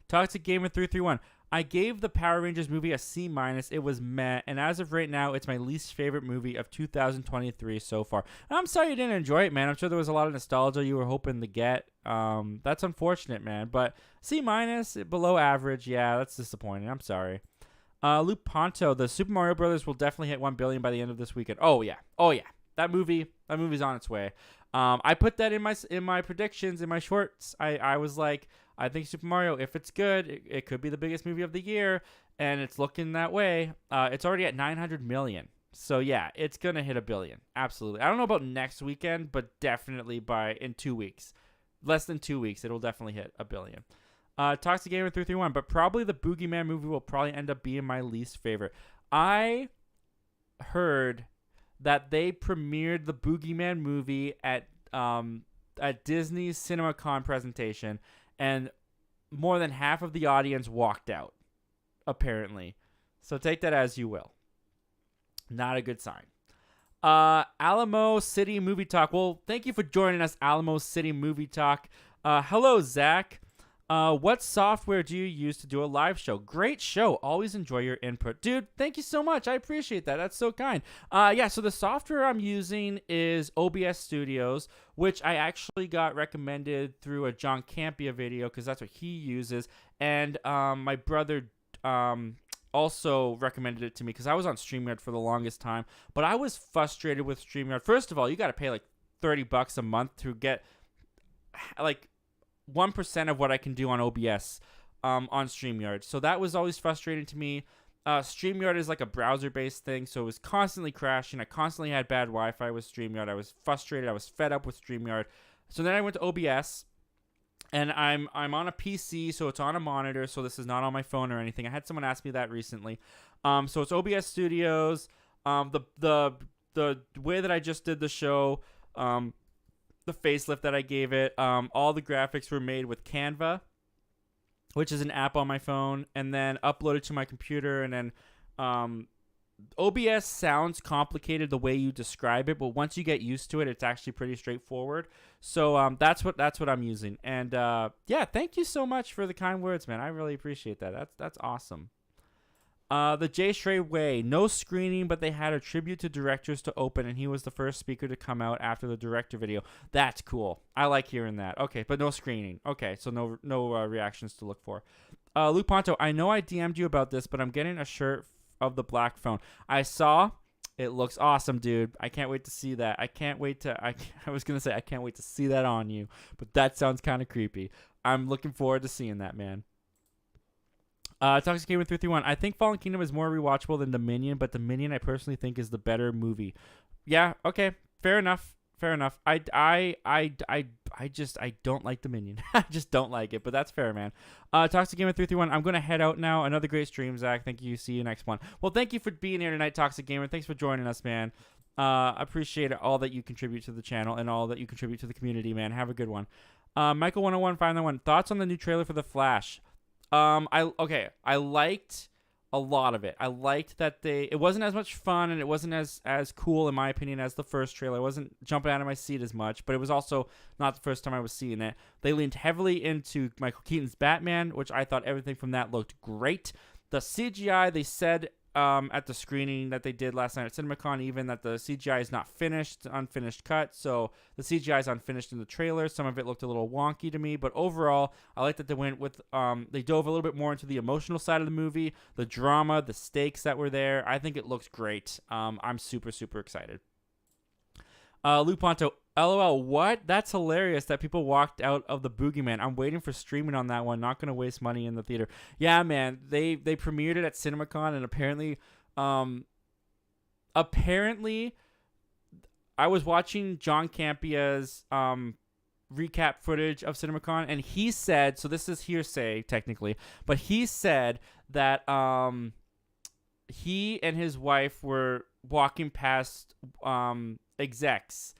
Toxic Gamer 331. I gave the Power Rangers movie a C-. It was meh, and as of right now, it's my least favorite movie of 2023 so far. I'm sorry you didn't enjoy it, man. I'm sure there was a lot of nostalgia you were hoping to get. That's unfortunate, man. But C-, below average, yeah, that's disappointing. I'm sorry. Luke Ponto, the Super Mario Brothers will definitely hit 1 billion by the end of this weekend. Oh yeah. That movie's on its way. I put that in my predictions, in my shorts. I was like, I think Super Mario, if it's good, it could be the biggest movie of the year, and it's looking that way. It's already at 900 million. So yeah, it's going to hit 1 billion. Absolutely. I don't know about next weekend, but definitely in 2 weeks. Less than 2 weeks, it'll definitely hit 1 billion. Toxic Gamer 331, but probably the Boogeyman movie will probably end up being my least favorite. I heard that they premiered the Boogeyman movie at Disney's CinemaCon presentation, and more than half of the audience walked out, apparently. So take that as you will. Not a good sign. Alamo City Movie Talk. Well, thank you for joining us, Alamo City Movie Talk. Hello, Zach. What software do you use to do a live show? Great show. Always enjoy your input. Dude, thank you so much. I appreciate that. That's so kind. So the software I'm using is OBS Studios, which I actually got recommended through a John Campia video because that's what he uses. And my brother also recommended it to me because I was on StreamYard for the longest time. But I was frustrated with StreamYard. First of all, you got to pay like $30 a month to get like 1% of what I can do on OBS on StreamYard. So that was always frustrating to me. StreamYard is like a browser-based thing, so it was constantly crashing. I constantly had bad Wi-Fi with StreamYard. I was frustrated. I was fed up with StreamYard. So then I went to OBS, and I'm on a PC, so it's on a monitor, so this is not on my phone or anything. I had someone ask me that recently. So it's OBS Studios. The way that I just did the show, the facelift that I gave it, all the graphics were made with Canva, which is an app on my phone, and then uploaded to my computer. And then OBS sounds complicated the way you describe it, but once you get used to it, it's actually pretty straightforward. So that's what I'm using. And yeah, thank you so much for the kind words, man. I really appreciate that. That's awesome. The Jay Stray Way, no screening, but they had a tribute to directors to open, and he was the first speaker to come out after the director video. That's cool. I like hearing that. Okay, but no screening. Okay, so no reactions to look for. Luke Ponto, I know I DM'd you about this, but I'm getting a shirt of the black phone. I saw. It looks awesome, dude. I can't wait to see that. I can't wait to. I was gonna say I can't wait to see that on you, but that sounds kind of creepy. I'm looking forward to seeing that, man. Toxic Gamer 331. I think Fallen Kingdom is more rewatchable than Dominion, but Dominion I personally think is the better movie. Yeah, okay, fair enough. I don't like Dominion. I just don't like it, but that's fair, man. Toxic Gamer 331. I'm gonna head out now. Another great stream, Zach. Thank you. See you next one. Well, thank you for being here tonight, Toxic Gamer. Thanks for joining us, man. I appreciate all that you contribute to the channel and all that you contribute to the community, man. Have a good one. Michael 101 Final One. Thoughts on the new trailer for The Flash? I liked a lot of it. I liked that it wasn't as much fun, and it wasn't as cool in my opinion as the first trailer. I wasn't jumping out of my seat as much, but it was also not the first time I was seeing it. They leaned heavily into Michael Keaton's Batman, which I thought everything from that looked great. The CGI, they said at the screening that they did last night at Cinemacon, even that the CGI is not finished, unfinished cut. So the CGI is unfinished in the trailer. Some of it looked a little wonky to me, but overall, I like that they went with, they dove a little bit more into the emotional side of the movie, the drama, the stakes that were there. I think it looks great. I'm super, super excited. Lou Ponto, LOL, what? That's hilarious that people walked out of the Boogeyman. I'm waiting for streaming on that one. Not going to waste money in the theater. Yeah, man. They premiered it at Cinemacon, and apparently I was watching John Campia's recap footage of Cinemacon, and he said, so this is hearsay technically, but he said that he and his wife were walking past execs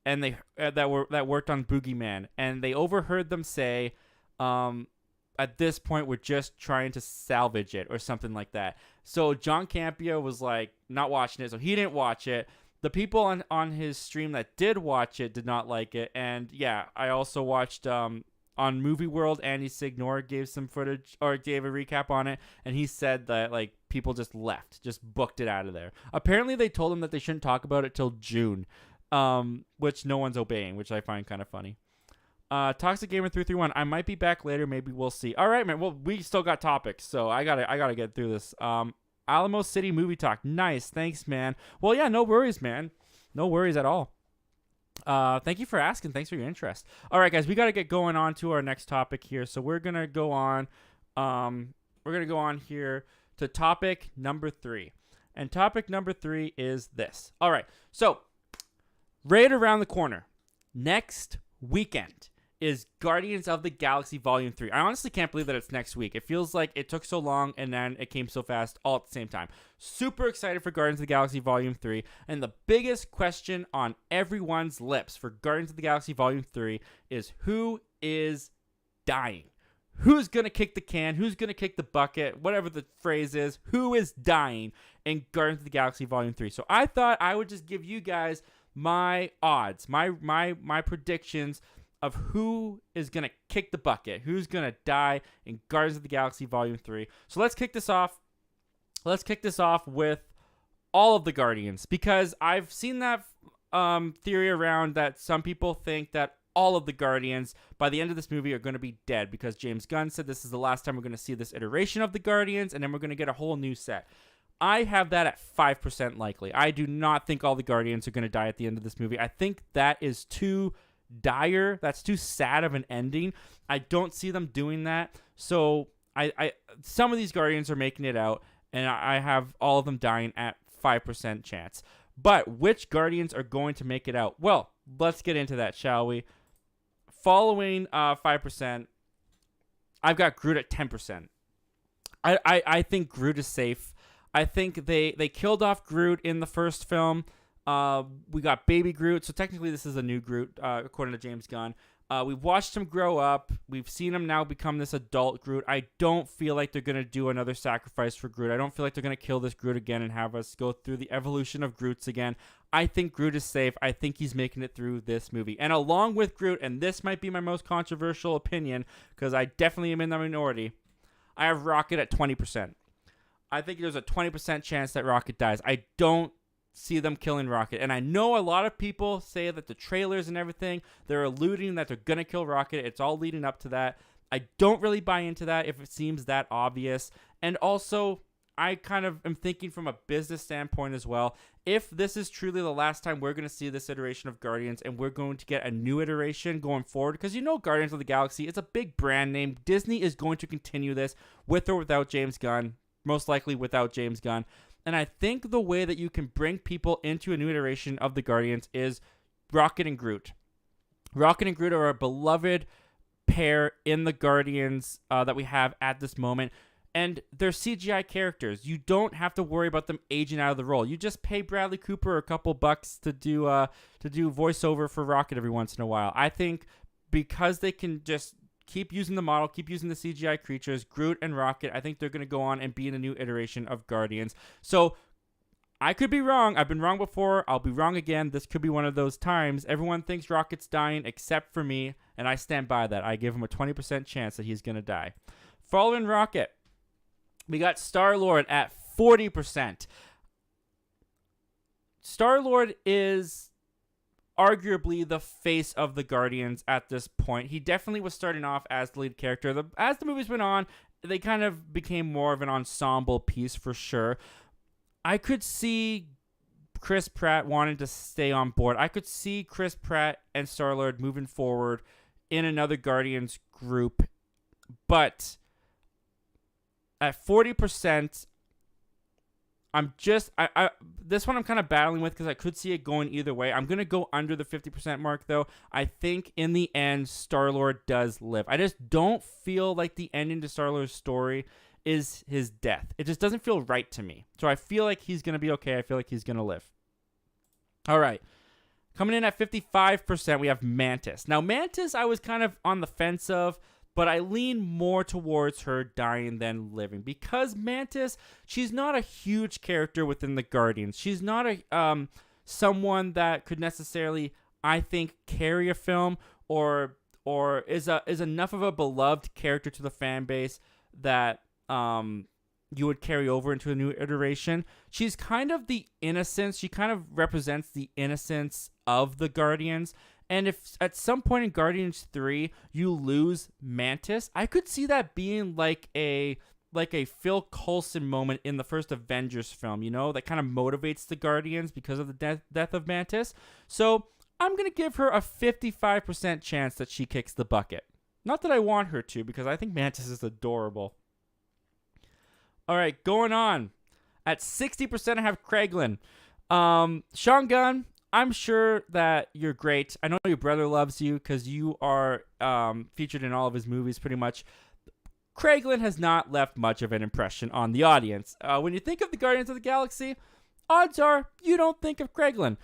and they that worked on Boogeyman, and they overheard them say, at this point we're just trying to salvage it or something like that. So John Campia was like not watching it, so he didn't watch it. The people on his stream that did watch it did not like it. And yeah, I also watched on Movie World, Andy Signor gave some footage or gave a recap on it, and he said that like people just left, just booked it out of there. Apparently they told him that they shouldn't talk about it till June, which no one's obeying, which I find kind of funny. Toxic Gamer 331. I might be back later, maybe we'll see. All right, man. Well, we still got topics, so I gotta get through this. Alamo City Movie Talk. Nice, thanks, man. Well, yeah, no worries, man. No worries at all. Thank you for asking. Thanks for your interest. All right, guys, we got to get going on to our next topic here. So we're going to go on. Here to topic number 3. And topic number 3 is this. All right. So right around the corner, next weekend is Guardians of the Galaxy Volume 3. I honestly can't believe that it's next week. It feels like it took so long and then it came so fast all at the same time. Super excited for Guardians of the Galaxy Volume 3. And the biggest question on everyone's lips for Guardians of the Galaxy Volume 3 is who is dying? Who's going to kick the can? Who's going to kick the bucket? Whatever the phrase is, who is dying in Guardians of the Galaxy Volume 3? So I thought I would just give you guys my odds, my predictions of who is going to kick the bucket, who's going to die in Guardians of the Galaxy Volume 3. So let's kick this off. Let's kick this off with all of the Guardians, because I've seen that theory around that some people think that all of the Guardians by the end of this movie are going to be dead, because James Gunn said this is the last time we're going to see this iteration of the Guardians, and then we're going to get a whole new set. I have that at 5% likely. I do not think all the Guardians are going to die at the end of this movie. I think that is too dire, that's too sad of an ending. I don't see them doing that. So I some of these Guardians are making it out, and I have all of them dying at 5% chance. But which Guardians are going to make it out? Well, let's get into that, shall we? Following 5%, I've got Groot at 10%. I think Groot is safe. I think they killed off Groot in the first film. We got baby Groot, so technically this is a new Groot, according to James Gunn. We've watched him grow up. We've seen him now become this adult Groot. I don't feel like they're going to do another sacrifice for Groot. I don't feel like they're going to kill this Groot again and have us go through the evolution of Groots again. I think Groot is safe. I think he's making it through this movie. And along with Groot, and this might be my most controversial opinion, because I definitely am in the minority, I have Rocket at 20%. I think there's a 20% chance that Rocket dies. I don't see them killing Rocket. And I know a lot of people say that the trailers and everything, they're alluding that they're going to kill Rocket. It's all leading up to that. I don't really buy into that if it seems that obvious. And also, I kind of am thinking from a business standpoint as well. If this is truly the last time we're going to see this iteration of Guardians and we're going to get a new iteration going forward, because Guardians of the Galaxy, it's a big brand name. Disney is going to continue this with or without James Gunn, most likely without James Gunn. And I think the way that you can bring people into a new iteration of the Guardians is Rocket and Groot. Rocket and Groot are a beloved pair in the Guardians that we have at this moment. And they're CGI characters. You don't have to worry about them aging out of the role. You just pay Bradley Cooper a couple bucks to do voiceover for Rocket every once in a while. I think because they can just keep using the model, keep using the CGI creatures, Groot and Rocket, I think they're going to go on and be in a new iteration of Guardians. So I could be wrong. I've been wrong before. I'll be wrong again. This could be one of those times. Everyone thinks Rocket's dying except for me, and I stand by that. I give him a 20% chance that he's going to die. Following Rocket, we got Star-Lord at 40%. Star-Lord is arguably the face of the Guardians at this point. He definitely was starting off as the lead character. As the movies went on, they kind of became more of an ensemble piece for sure. I could see Chris Pratt wanting to stay on board. I could see Chris Pratt and Star-Lord moving forward in another Guardians group. But at 40%, this one I'm kind of battling with because I could see it going either way. I'm going to go under the 50% mark, though. I think in the end, Star-Lord does live. I just don't feel like the ending to Star-Lord's story is his death. It just doesn't feel right to me. So I feel like he's going to be okay. I feel like he's going to live. All right. Coming in at 55%, we have Mantis. Now, Mantis, I was kind of on the fence of, but I lean more towards her dying than living because Mantis, she's not a huge character within the Guardians. She's not a someone that could necessarily, I think, carry a film or is enough of a beloved character to the fan base that you would carry over into a new iteration. She's kind of the innocence. She kind of represents the innocence of the Guardians. And if at some point in Guardians 3 you lose Mantis, I could see that being like a Phil Coulson moment in the first Avengers film, that kind of motivates the Guardians because of the death of Mantis. So I'm going to give her a 55% chance that she kicks the bucket. Not that I want her to, because I think Mantis is adorable. All right, going on. At 60%, I have Kraven. Sean Gunn, I'm sure that you're great. I know your brother loves you because you are featured in all of his movies pretty much. Kraven has not left much of an impression on the audience. When you think of the Guardians of the Galaxy, odds are you don't think of Kraven.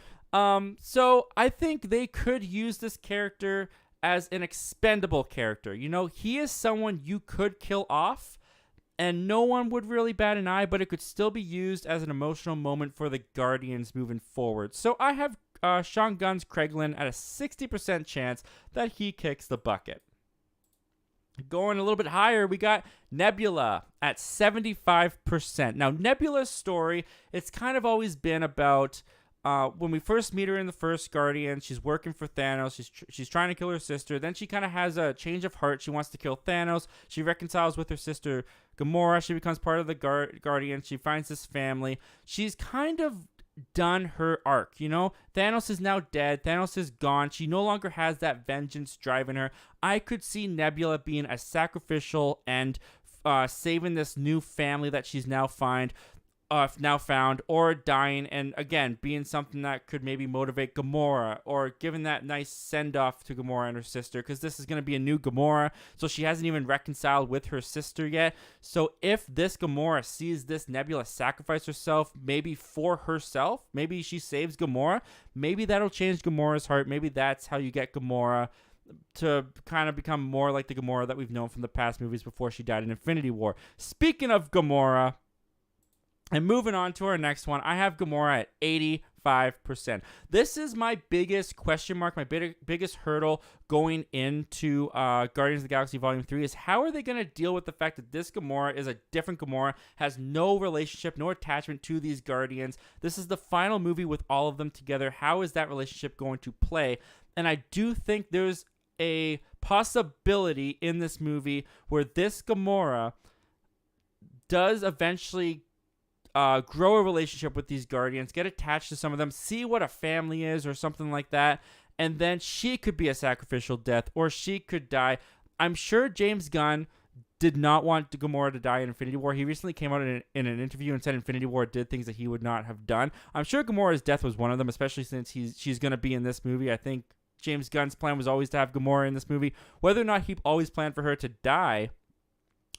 So I think they could use this character as an expendable character. He is someone you could kill off, and no one would really bat an eye, but it could still be used as an emotional moment for the Guardians moving forward. So I have Sean Gunn's Kraven at a 60% chance that he kicks the bucket. Going a little bit higher, we got Nebula at 75%. Now, Nebula's story, it's kind of always been about when we first meet her in the first Guardian, she's working for Thanos. She's trying to kill her sister. Then she kind of has a change of heart. She wants to kill Thanos. She reconciles with her sister Gamora. She becomes part of the Guardian. She finds this family. She's kind of done her arc. Thanos is now dead. Thanos is gone. She no longer has that vengeance driving her. I could see Nebula being a sacrificial and saving this new family that she's now found, or dying, and again being something that could maybe motivate Gamora, or giving that nice send-off to Gamora and her sister, because this is going to be a new Gamora, so she hasn't even reconciled with her sister yet. So if this Gamora sees this Nebula sacrifice herself, maybe for herself, maybe she saves Gamora, maybe that'll change Gamora's heart. Maybe that's how you get Gamora to kind of become more like the Gamora that we've known from the past movies before she died in Infinity War. Speaking of Gamora, and moving on to our next one, I have Gamora at 85%. This is my biggest question mark, my biggest hurdle going into Guardians of the Galaxy Volume 3 is how are they going to deal with the fact that this Gamora is a different Gamora, has no relationship, no attachment to these Guardians. This is the final movie with all of them together. How is that relationship going to play? And I do think there's a possibility in this movie where this Gamora does eventually grow a relationship with these Guardians, get attached to some of them, see what a family is or something like that, and then she could be a sacrificial death, or she could die. I'm sure James Gunn did not want Gamora to die in Infinity War. He recently came out in an interview and said Infinity War did things that he would not have done. I'm sure Gamora's death was one of them, especially since she's going to be in this movie. I think James Gunn's plan was always to have Gamora in this movie. Whether or not he always planned for her to die,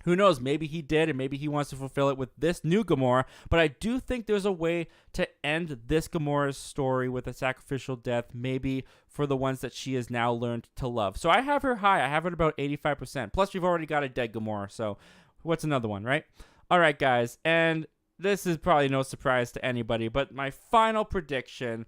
who knows? Maybe he did, and maybe he wants to fulfill it with this new Gamora. But I do think there's a way to end this Gamora's story with a sacrificial death, maybe for the ones that she has now learned to love. So I have her high. I have her at about 85%. Plus, we've already got a dead Gamora, so what's another one, right? All right, guys, and this is probably no surprise to anybody, but my final prediction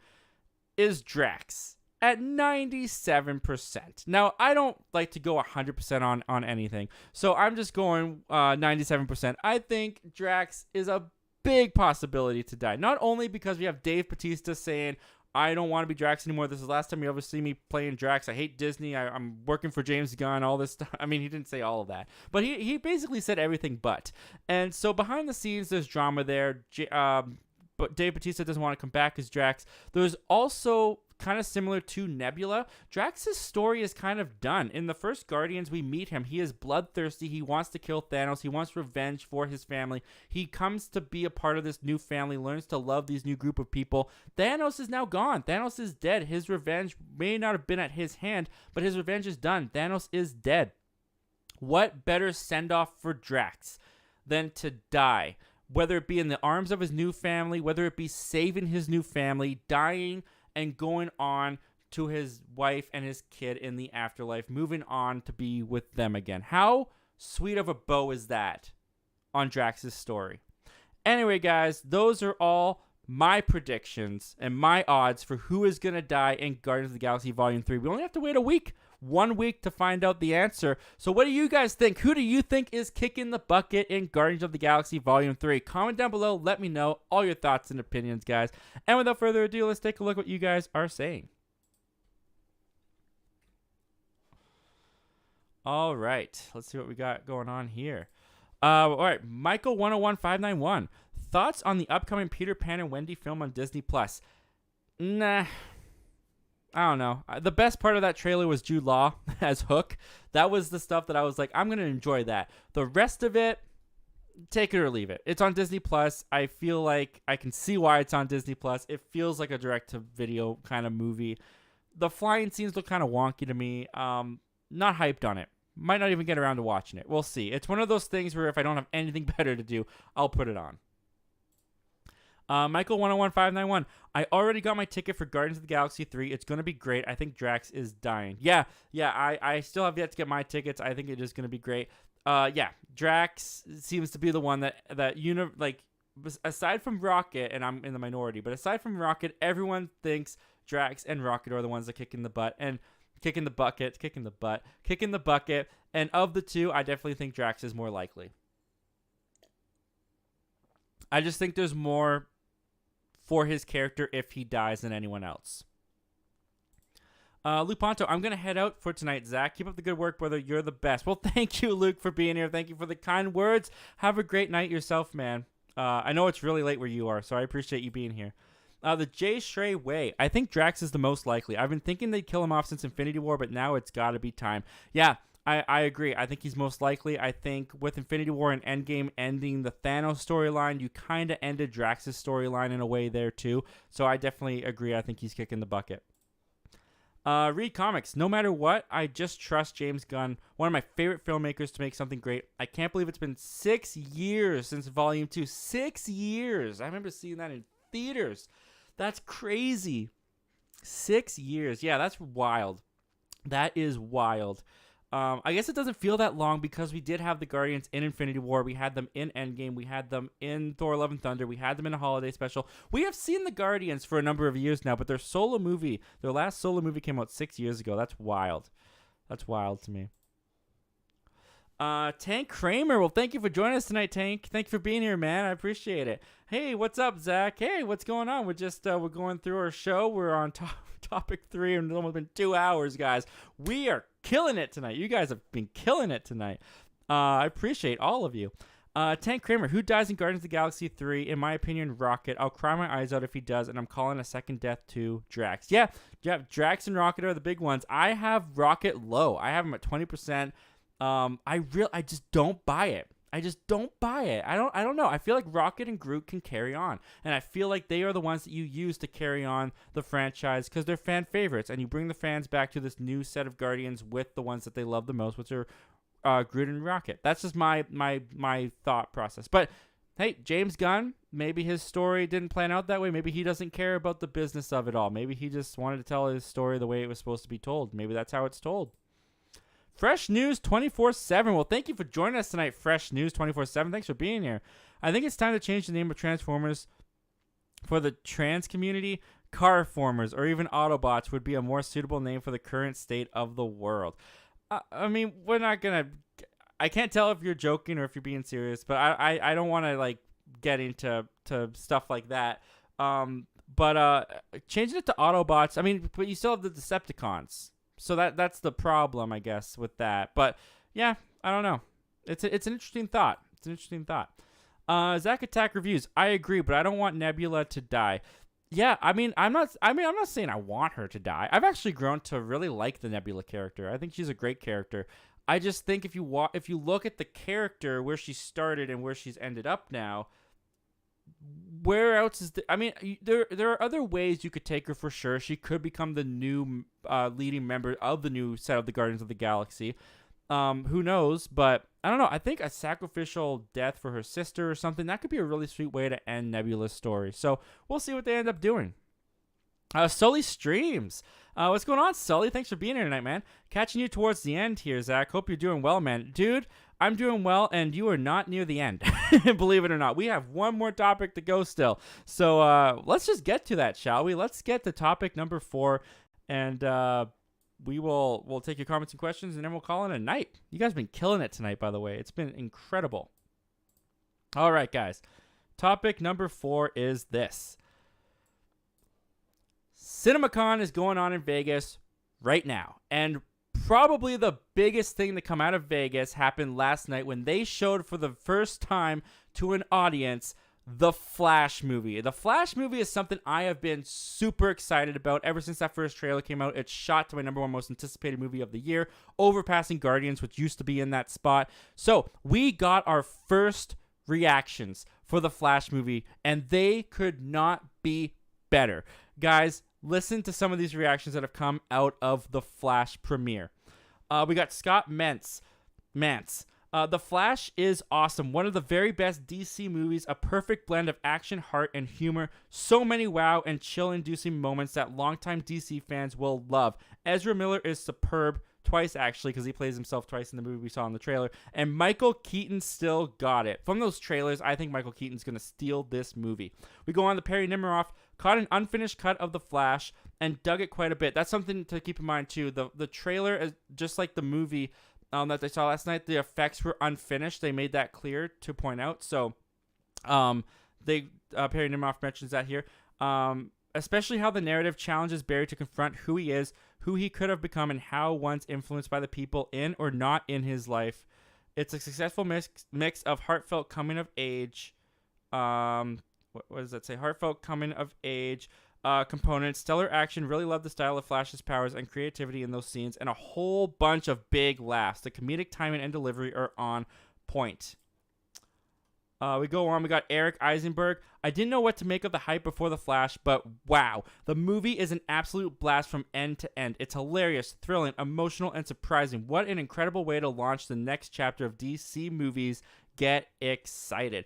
is Drax at 97%. Now, I don't like to go 100% on anything, so I'm just going 97%. I think Drax is a big possibility to die, not only because we have Dave Bautista saying, I don't want to be Drax anymore. This is the last time you ever see me playing Drax. I hate Disney. I'm working for James Gunn, all this stuff. I mean, he didn't say all of that, but he basically said everything but. And so behind the scenes, there's drama there. But Dave Bautista doesn't want to come back as Drax. There's also, kind of similar to Nebula, Drax's story is kind of done. In the first Guardians, we meet him. He is bloodthirsty. He wants to kill Thanos. He wants revenge for his family. He comes to be a part of this new family, learns to love these new group of people. Thanos is now gone. Thanos is dead. His revenge may not have been at his hand, but his revenge is done. Thanos is dead. What better send-off for Drax than to die? Whether it be in the arms of his new family, whether it be saving his new family, dying and going on to his wife and his kid in the afterlife, moving on to be with them again. How sweet of a bow is that on Drax's story? Anyway, guys, those are all my predictions and my odds for who is going to die in Guardians of the Galaxy Volume 3. We only have to wait a week. 1 week to find out the answer. So what do you guys think? Who do you think is kicking the bucket in Guardians of the Galaxy Volume 3? Comment down below. Let me know all your thoughts and opinions, guys. And without further ado, let's take a look at what you guys are saying. All right. Let's see what we got going on here. All right. Michael101591. Thoughts on the upcoming Peter Pan and Wendy film on Disney+. Nah. I don't know. The best part of that trailer was Jude Law as Hook. That was the stuff that I was like, I'm going to enjoy that. The rest of it, take it or leave it. It's on Disney+. I feel like I can see why it's on Disney+. It feels like a direct-to-video kind of movie. The flying scenes look kind of wonky to me. Not hyped on it. Might not even get around to watching it. We'll see. It's one of those things where if I don't have anything better to do, I'll put it on. Michael101591. I already got my ticket for Guardians of the Galaxy 3. It's going to be great. I think Drax is dying. Yeah. I still have yet to get my tickets. I think it is going to be great. Drax seems to be the one that aside from Rocket, and I'm in the minority, but aside from Rocket, everyone thinks Drax and Rocket are the ones that kick in the butt and kicking the bucket. And of the two, I definitely think Drax is more likely. I just think there's more for his character if he dies than anyone else. Luke Ponto, I'm going to head out for tonight, Zach. Keep up the good work, brother. You're the best. Well, thank you, Luke, for being here. Thank you for the kind words. Have a great night yourself, man. I know it's really late where you are, so I appreciate you being here. The Jay Shrey way. I think Drax is the most likely. I've been thinking they'd kill him off since Infinity War, but now it's got to be time. Yeah, I agree. I think he's most likely. I think with Infinity War and Endgame ending the Thanos storyline, you kind of ended Drax's storyline in a way there too. So I definitely agree. I think he's kicking the bucket. Read comics. No matter what, I just trust James Gunn, one of my favorite filmmakers, to make something great. I can't believe it's been 6 years since Volume 2. 6 years. I remember seeing that in theaters. That's crazy. 6 years. Yeah, that's wild. That is wild. I guess it doesn't feel that long because we did have the Guardians in Infinity War. We had them in Endgame. We had them in Thor: Love and Thunder. We had them in a holiday special. We have seen the Guardians for a number of years now, but their last solo movie came out 6 years ago. That's wild. That's wild to me. Tank Kramer. Well, thank you for joining us tonight, Tank. Thank you for being here, man. I appreciate it. Hey, what's up, Zach? Hey, what's going on? We're going through our show. We're on topic 3, and it's almost been 2 hours, guys. We are killing it tonight. You guys have been killing it tonight. I appreciate all of you. Tank Kramer, who dies in Guardians of the Galaxy 3? In my opinion, Rocket. I'll cry my eyes out if he does, and I'm calling a second death to Drax. Yeah, Drax and Rocket are the big ones. I have Rocket low. I have him at 20%. I just don't buy it. I don't know. I feel like Rocket and Groot can carry on, and I feel like they are the ones that you use to carry on the franchise because they're fan favorites, and you bring the fans back to this new set of Guardians with the ones that they love the most, which are Groot and Rocket. That's just my thought process. But hey, James Gunn, maybe his story didn't plan out that way. Maybe he doesn't care about the business of it all. Maybe he just wanted to tell his story the way it was supposed to be told. Maybe that's how it's told. Fresh News 24/7. Well, thank you for joining us tonight, Fresh News 24/7. Thanks for being here. I think it's time to change the name of Transformers for the trans community. Carformers or even Autobots would be a more suitable name for the current state of the world. I mean, we're not going to... I can't tell if you're joking or if you're being serious, but I don't want to, like, get into stuff like that. But changing it to Autobots, I mean, but you still have the Decepticons. So that's the problem, I guess, with that. But yeah, I don't know. It's an interesting thought. Zach Attack reviews. I agree, but I don't want Nebula to die. Yeah, I'm not saying I want her to die. I've actually grown to really like the Nebula character. I think she's a great character. I just think if you look at the character where she started and where she's ended up now, where else is there are other ways you could take her for sure. She could become the new leading member of the new set of the Guardians of the Galaxy. Who knows? But I don't know. I think a sacrificial death for her sister or something, that could be a really sweet way to end Nebula's story. So we'll see what they end up doing. Sully Streams. What's going on, Sully? Thanks for being here tonight, man. Catching you towards the end here, Zach. Hope you're doing well, man. Dude, I'm doing well, and you are not near the end. Believe it or not. We have one more topic to go still. So let's just get to that, shall we? Let's get to topic number 4, and we'll take your comments and questions, and then we'll call it a night. You guys have been killing it tonight, by the way. It's been incredible. All right, guys. Topic number 4 is this. Cinemacon is going on in Vegas right now, and probably the biggest thing to come out of Vegas happened last night when they showed for the first time to an audience the Flash movie. The Flash movie is something I have been super excited about ever since that first trailer came out. It's shot to my #1 most anticipated movie of the year, overpassing Guardians, which used to be in that spot. So we got our first reactions for the Flash movie, and they could not be better. Guys, listen to some of these reactions that have come out of the Flash premiere. We got Scott Mantz. The Flash is awesome. One of the very best DC movies, a perfect blend of action, heart, and humor. So many wow and chill-inducing moments that longtime DC fans will love. Ezra Miller is superb, twice actually, because he plays himself twice in the movie we saw in the trailer. And Michael Keaton still got it. From those trailers, I think Michael Keaton's going to steal this movie. We go on to Perry Nemiroff, caught an unfinished cut of The Flash, and dug it quite a bit. That's something to keep in mind, too. The trailer, is just like the movie that I saw last night, the effects were unfinished. They made that clear to point out. So Perry Nemiroff mentions that here. Especially how the narrative challenges Barry to confront who he is, who he could have become, and how one's influenced by the people in or not in his life. It's a successful mix of heartfelt coming of age. What what does that say? Heartfelt coming of age components, stellar action. Really love the style of Flash's powers and creativity in those scenes, and a whole bunch of big laughs. The comedic timing and delivery are on point. We go on. We got Eric Eisenberg. I didn't know what to make of the hype before The Flash, but wow. The movie is an absolute blast from end to end. It's hilarious, thrilling, emotional, and surprising. What an incredible way to launch the next chapter of DC movies. Get excited.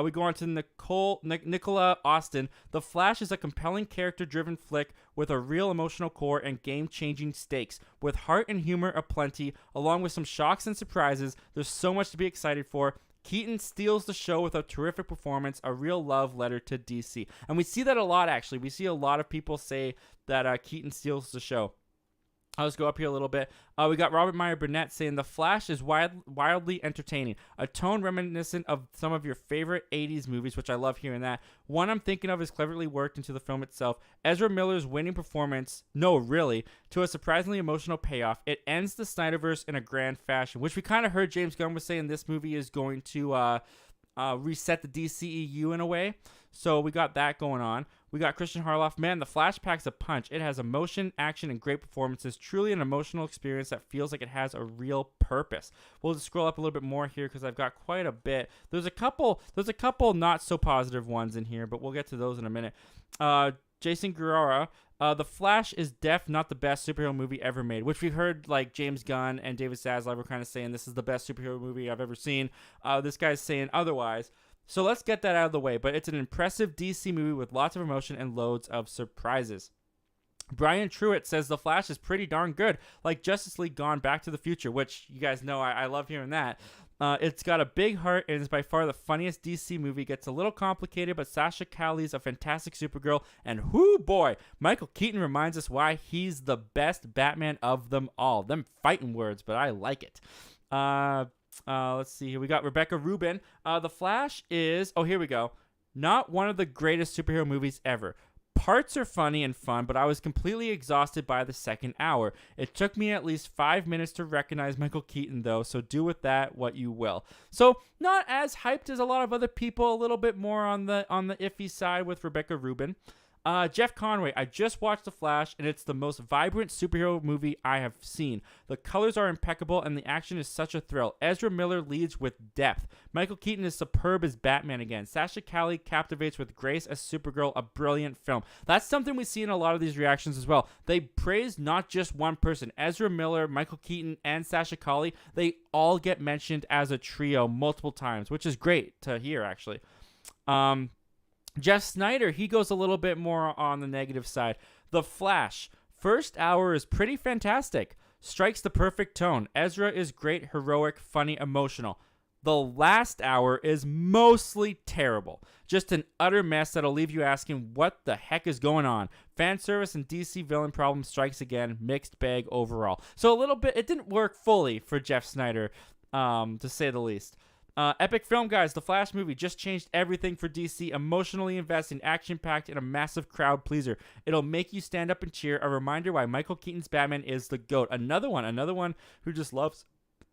We go on to Nicola Austin. The Flash is a compelling character-driven flick with a real emotional core and game-changing stakes. With heart and humor aplenty, along with some shocks and surprises, there's so much to be excited for. Keaton steals the show with a terrific performance, a real love letter to DC. And we see that a lot, actually. We see a lot of people say that Keaton steals the show. I'll just go up here a little bit. We got Robert Meyer Burnett saying, The Flash is wildly entertaining. A tone reminiscent of some of your favorite 80s movies, which I love hearing that. One I'm thinking of is cleverly worked into the film itself. Ezra Miller's winning performance, no, really, to a surprisingly emotional payoff. It ends the Snyderverse in a grand fashion, which we kind of heard James Gunn was saying this movie is going to reset the DCEU in a way. So we got that going on. We got Christian Harloff. Man, The Flash packs a punch. It has emotion, action, and great performances. Truly an emotional experience that feels like it has a real purpose. We'll just scroll up a little bit more here because I've got quite a bit. There's a couple not so positive ones in here, but we'll get to those in a minute. Jason Guerrera. The Flash is not the best superhero movie ever made, which we heard like James Gunn and David Zaslav were kind of saying this is the best superhero movie I've ever seen. This guy's saying otherwise. So let's get that out of the way, but it's an impressive DC movie with lots of emotion and loads of surprises. Brian Truitt says The Flash is pretty darn good, like Justice League Gone, Back to the Future, which you guys know I love hearing that. It's got a big heart and is by far the funniest DC movie. Gets a little complicated, but Sasha Calle's a fantastic Supergirl, and whoo boy, Michael Keaton reminds us why he's the best Batman of them all. Them fighting words, but I like it. Let's see here. We got Rebecca Rubin. The Flash is, here we go, not one of the greatest superhero movies ever. Parts are funny and fun, but I was completely exhausted by the second hour. It took me at least 5 minutes to recognize Michael Keaton, though, so do with that what you will. So not as hyped as a lot of other people, a little bit more on the iffy side with Rebecca Rubin. Jeff Conway, I just watched The Flash, and it's the most vibrant superhero movie I have seen. The colors are impeccable, and the action is such a thrill. Ezra Miller leads with depth. Michael Keaton is superb as Batman again. Sasha Calle captivates with grace as Supergirl, a brilliant film. That's something we see in a lot of these reactions as well. They praise not just one person. Ezra Miller, Michael Keaton, and Sasha Calle, they all get mentioned as a trio multiple times, which is great to hear, actually. Jeff Snyder, he goes a little bit more on the negative side. The Flash, first hour is pretty fantastic. Strikes the perfect tone. Ezra is great, heroic, funny, emotional. The last hour is mostly terrible. Just an utter mess that'll leave you asking what the heck is going on. Fan service and DC villain problem strikes again. Mixed bag overall. So a little bit, it didn't work fully for Jeff Snyder, to say the least. Epic film, guys. The Flash movie just changed everything for DC. Emotionally investing, action-packed, and a massive crowd pleaser. It'll make you stand up and cheer. A reminder why Michael Keaton's Batman is the GOAT. Another one who just loves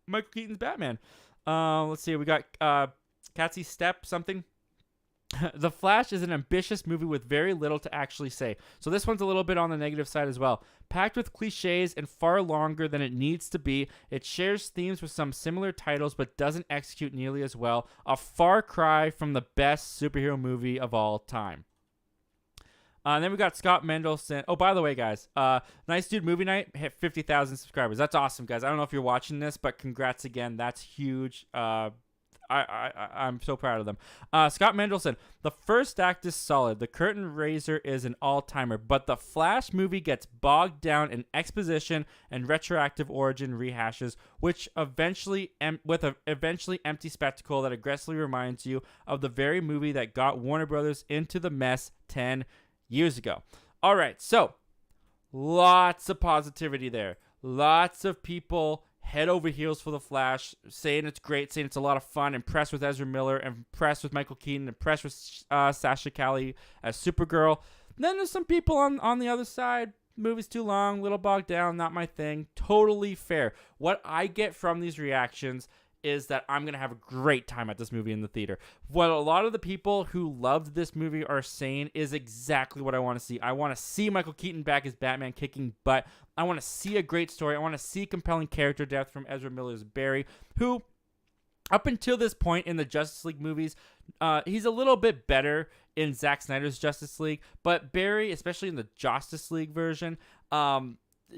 Michael Keaton's Batman. Let's see. We got Catsy Step something. The Flash is an ambitious movie with very little to actually say. So this one's a little bit on the negative side as well. Packed with cliches and far longer than it needs to be. It shares themes with some similar titles but doesn't execute nearly as well. A far cry from the best superhero movie of all time. And then we got Scott Mendelson. Oh, by the way, guys, Nice Dude Movie Night hit 50,000 subscribers. That's awesome, guys. I don't know if you're watching this, but congrats again. That's huge. I'm so proud of them. Scott Mendelson, the first act is solid. The Curtain Raiser is an all-timer, but the Flash movie gets bogged down in exposition and retroactive origin rehashes, which eventually empty spectacle that aggressively reminds you of the very movie that got Warner Brothers into the mess 10 years ago. All right, so lots of positivity there. Lots of people head over heels for The Flash, saying it's great, saying it's a lot of fun, impressed with Ezra Miller, impressed with Michael Keaton, impressed with Sasha Calle as Supergirl. Then there's some people on the other side, movie's too long, little bogged down, not my thing. Totally fair. What I get from these reactions is that I'm going to have a great time at this movie in the theater. What a lot of the people who loved this movie are saying is exactly what I want to see. I want to see Michael Keaton back as Batman kicking butt. I want to see a great story. I want to see compelling character depth from Ezra Miller's Barry, who, up until this point in the Justice League movies, he's a little bit better in Zack Snyder's Justice League, but Barry, especially in the Justice League version,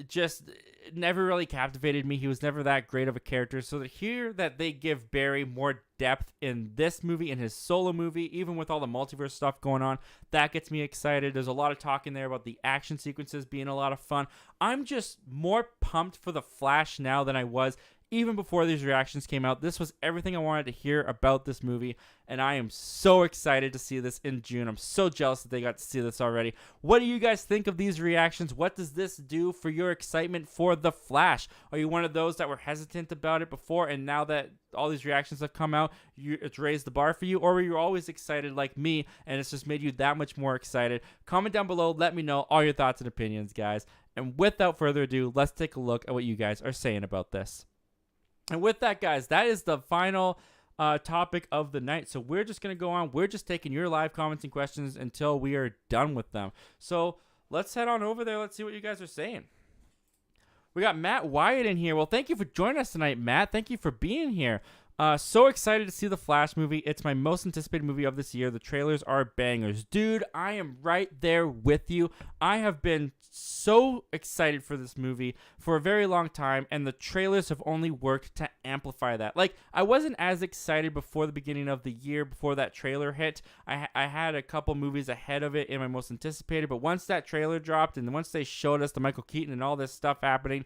just never really captivated me. He was never that great of a character. So to hear that they give Barry more depth in this movie, in his solo movie, even with all the multiverse stuff going on, that gets me excited. There's a lot of talk in there about the action sequences being a lot of fun. I'm just more pumped for The Flash now than I was even before these reactions came out. This was everything I wanted to hear about this movie, and I am so excited to see this in June. I'm so jealous that they got to see this already. What do you guys think of these reactions? What does this do for your excitement for The Flash? Are you one of those that were hesitant about it before, and now that all these reactions have come out, it's raised the bar for you? Or were you always excited like me, and it's just made you that much more excited? Comment down below. Let me know all your thoughts and opinions, guys. And without further ado, let's take a look at what you guys are saying about this. And with that, guys, that is the final topic of the night. So we're just going to go on. We're just taking your live comments and questions until we are done with them. So let's head on over there. Let's see what you guys are saying. We got Matt Wyatt in here. Well, thank you for joining us tonight, Matt. Thank you for being here. So excited to see the Flash movie. It's my most anticipated movie of this year. The trailers are bangers. Dude, I am right there with you. I have been so excited for this movie for a very long time, and the trailers have only worked to amplify that. Like, I wasn't as excited before the beginning of the year, before that trailer hit. I had a couple movies ahead of it in my most anticipated, but once that trailer dropped and once they showed us the Michael Keaton and all this stuff happening,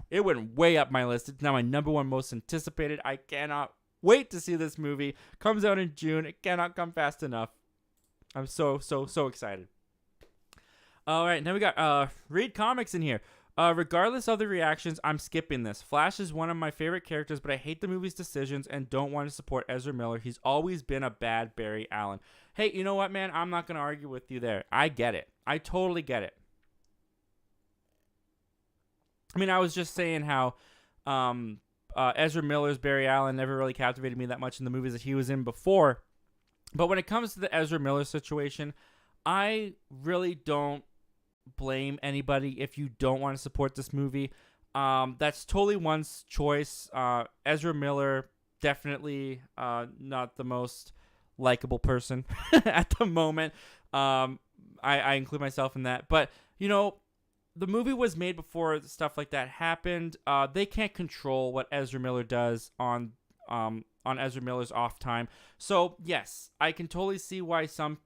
it went way up my list. It's now my number one most anticipated. I cannot wait to see this movie. Comes out in June. It cannot come fast enough. I'm so excited. All right, now we got Read Comics in here. Regardless of the reactions, I'm skipping this. Flash is one of my favorite characters, but I hate the movie's decisions and don't want to support Ezra Miller. He's always been a bad Barry Allen. Hey, you know what, man? I'm not going to argue with you there. I get it. I totally get it. I mean, I was just saying how Ezra Miller's Barry Allen never really captivated me that much in the movies that he was in before. But when it comes to the Ezra Miller situation, I really don't blame anybody if you don't want to support this movie. That's totally one's choice. Ezra Miller, definitely not the most likable person at the moment. I include myself in that. But, you know, the movie was made before stuff like that happened. They can't control what Ezra Miller does on Ezra Miller's off time. So, yes, I can totally see why some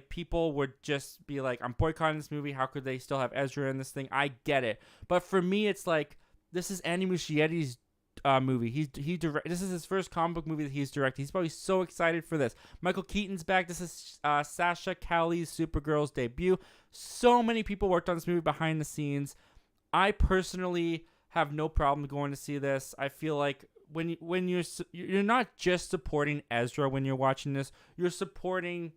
people would just be like, I'm boycotting this movie. How could they still have Ezra in this thing? I get it. But for me, it's like, this is Andy Muschietti's movie. This is his first comic book movie that he's directed. He's probably so excited for this. Michael Keaton's back. This is Sasha Calle's Supergirl's debut. So many people worked on this movie behind the scenes. I personally have no problem going to see this. I feel like when you're not just supporting Ezra when you're watching this, you're supporting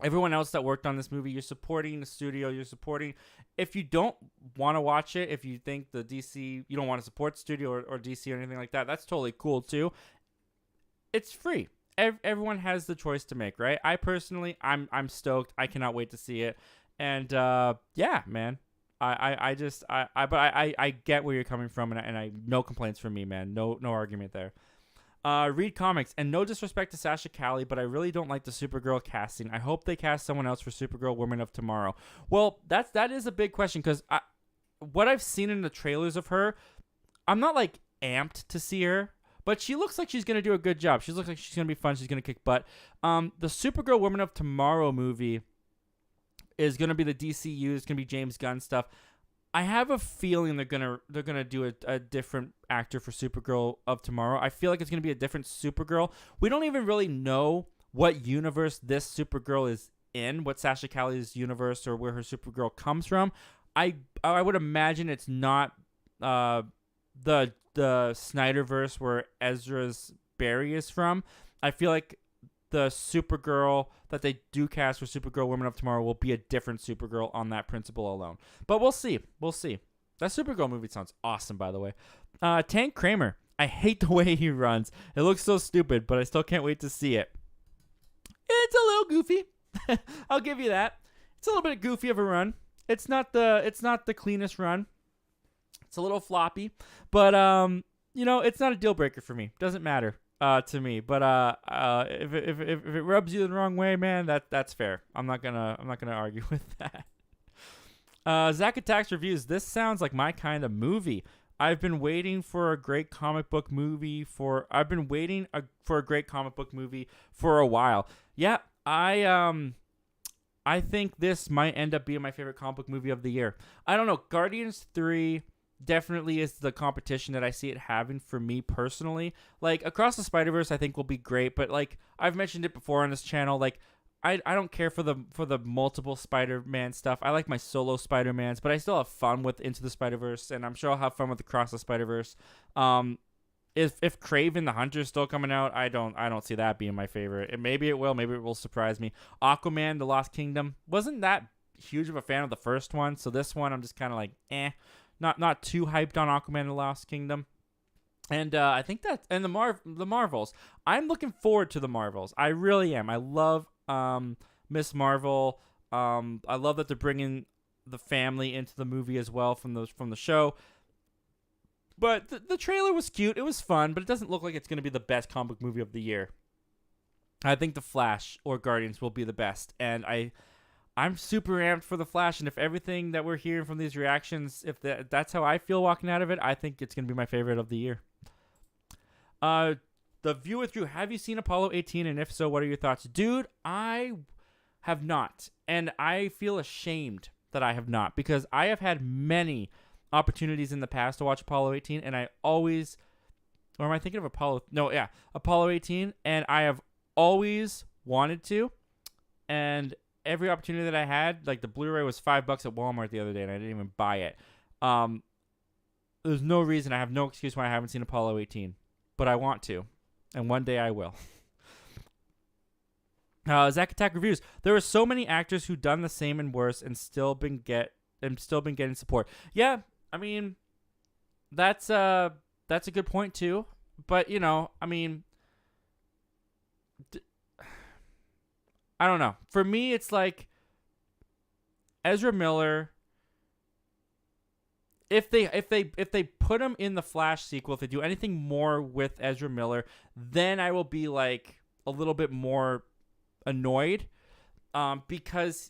everyone else that worked on this movie. You're supporting the studio. You're supporting. If you don't want to watch it, if you think the DC, you don't want to support the studio or DC or anything like that, that's totally cool too. It's free. Everyone has the choice to make, right? I personally, I'm stoked. I cannot wait to see it. And yeah, man. I get where you're coming from, and I no complaints from me, man. No argument there. Read Comics, and no disrespect to Sasha Calle, but I really don't like the Supergirl casting. I hope they cast someone else for Supergirl Woman of Tomorrow. Well, that is a big question, because what I've seen in the trailers of her, I'm not like amped to see her, but she looks like she's going to do a good job. She looks like she's going to be fun. She's going to kick butt. The Supergirl Woman of Tomorrow movie is going to be the DCU. It's going to be James Gunn stuff. I have a feeling they're gonna do a different actor for Supergirl of Tomorrow. I feel like it's gonna be a different Supergirl. We don't even really know what universe this Supergirl is in, what Sasha Calle's universe or where her Supergirl comes from. I would imagine it's not the Snyderverse where Ezra's Barry is from. I feel like the Supergirl that they do cast for Supergirl Woman of Tomorrow will be a different Supergirl on that principle alone. But we'll see. We'll see. That Supergirl movie sounds awesome, by the way. Tank Kramer. I hate the way he runs. It looks so stupid, but I still can't wait to see it. It's a little goofy. I'll give you that. It's a little bit goofy of a run. It's not the cleanest run. It's a little floppy, but it's not a deal breaker for me. Doesn't matter to me. But if it rubs you the wrong way, man, that's fair. I'm not gonna argue with that. Zach Attacks Reviews. This sounds like my kind of movie. I've been waiting for a great comic book movie for a great comic book movie for a while. Yeah, I think this might end up being my favorite comic book movie of the year. I don't know. Guardians 3 definitely is the competition that I see it having for me personally. Like, Across the Spider-Verse I think will be great, but like I've mentioned it before on this channel, like I don't care for the multiple Spider-Man stuff. I like my solo Spider-Mans, but I still have fun with Into the Spider-Verse, and I'm sure I'll have fun with Across the Spider-Verse. If Kraven the Hunter is still coming out, I don't see that being my favorite. Maybe it will surprise me. Aquaman the Lost Kingdom, wasn't that huge of a fan of the first one, so this one I'm just kind of like not too hyped on Aquaman the Lost Kingdom. And I think that's and the Marvels. I'm looking forward to the Marvels. I really am. I love Miss Marvel. I love that they're bringing the family into the movie as well from the show. But the trailer was cute. It was fun, but it doesn't look like it's going to be the best comic book movie of the year. I think The Flash or Guardians will be the best, and I'm super amped for The Flash. And if everything that we're hearing from these reactions, if that's how I feel walking out of it, I think it's going to be my favorite of the year. The Viewer Through, have you seen Apollo 18? And if so, what are your thoughts? Dude, I have not. And I feel ashamed that I have not, because I have had many opportunities in the past to watch Apollo 18, and I always, or am I thinking of Apollo 18, and I have always wanted to, and every opportunity that I had, like the Blu-ray was $5 at Walmart the other day, and I didn't even buy it. There's no reason, I have no excuse why I haven't seen Apollo 18, but I want to, and one day I will. Zach Attack Reviews. There are so many actors who done the same and worse and still been getting support. Yeah, I mean, that's a good point too. But I mean, I don't know. For me, it's like Ezra Miller. If they put him in the Flash sequel, if they do anything more with Ezra Miller, then I will be like a little bit more annoyed, because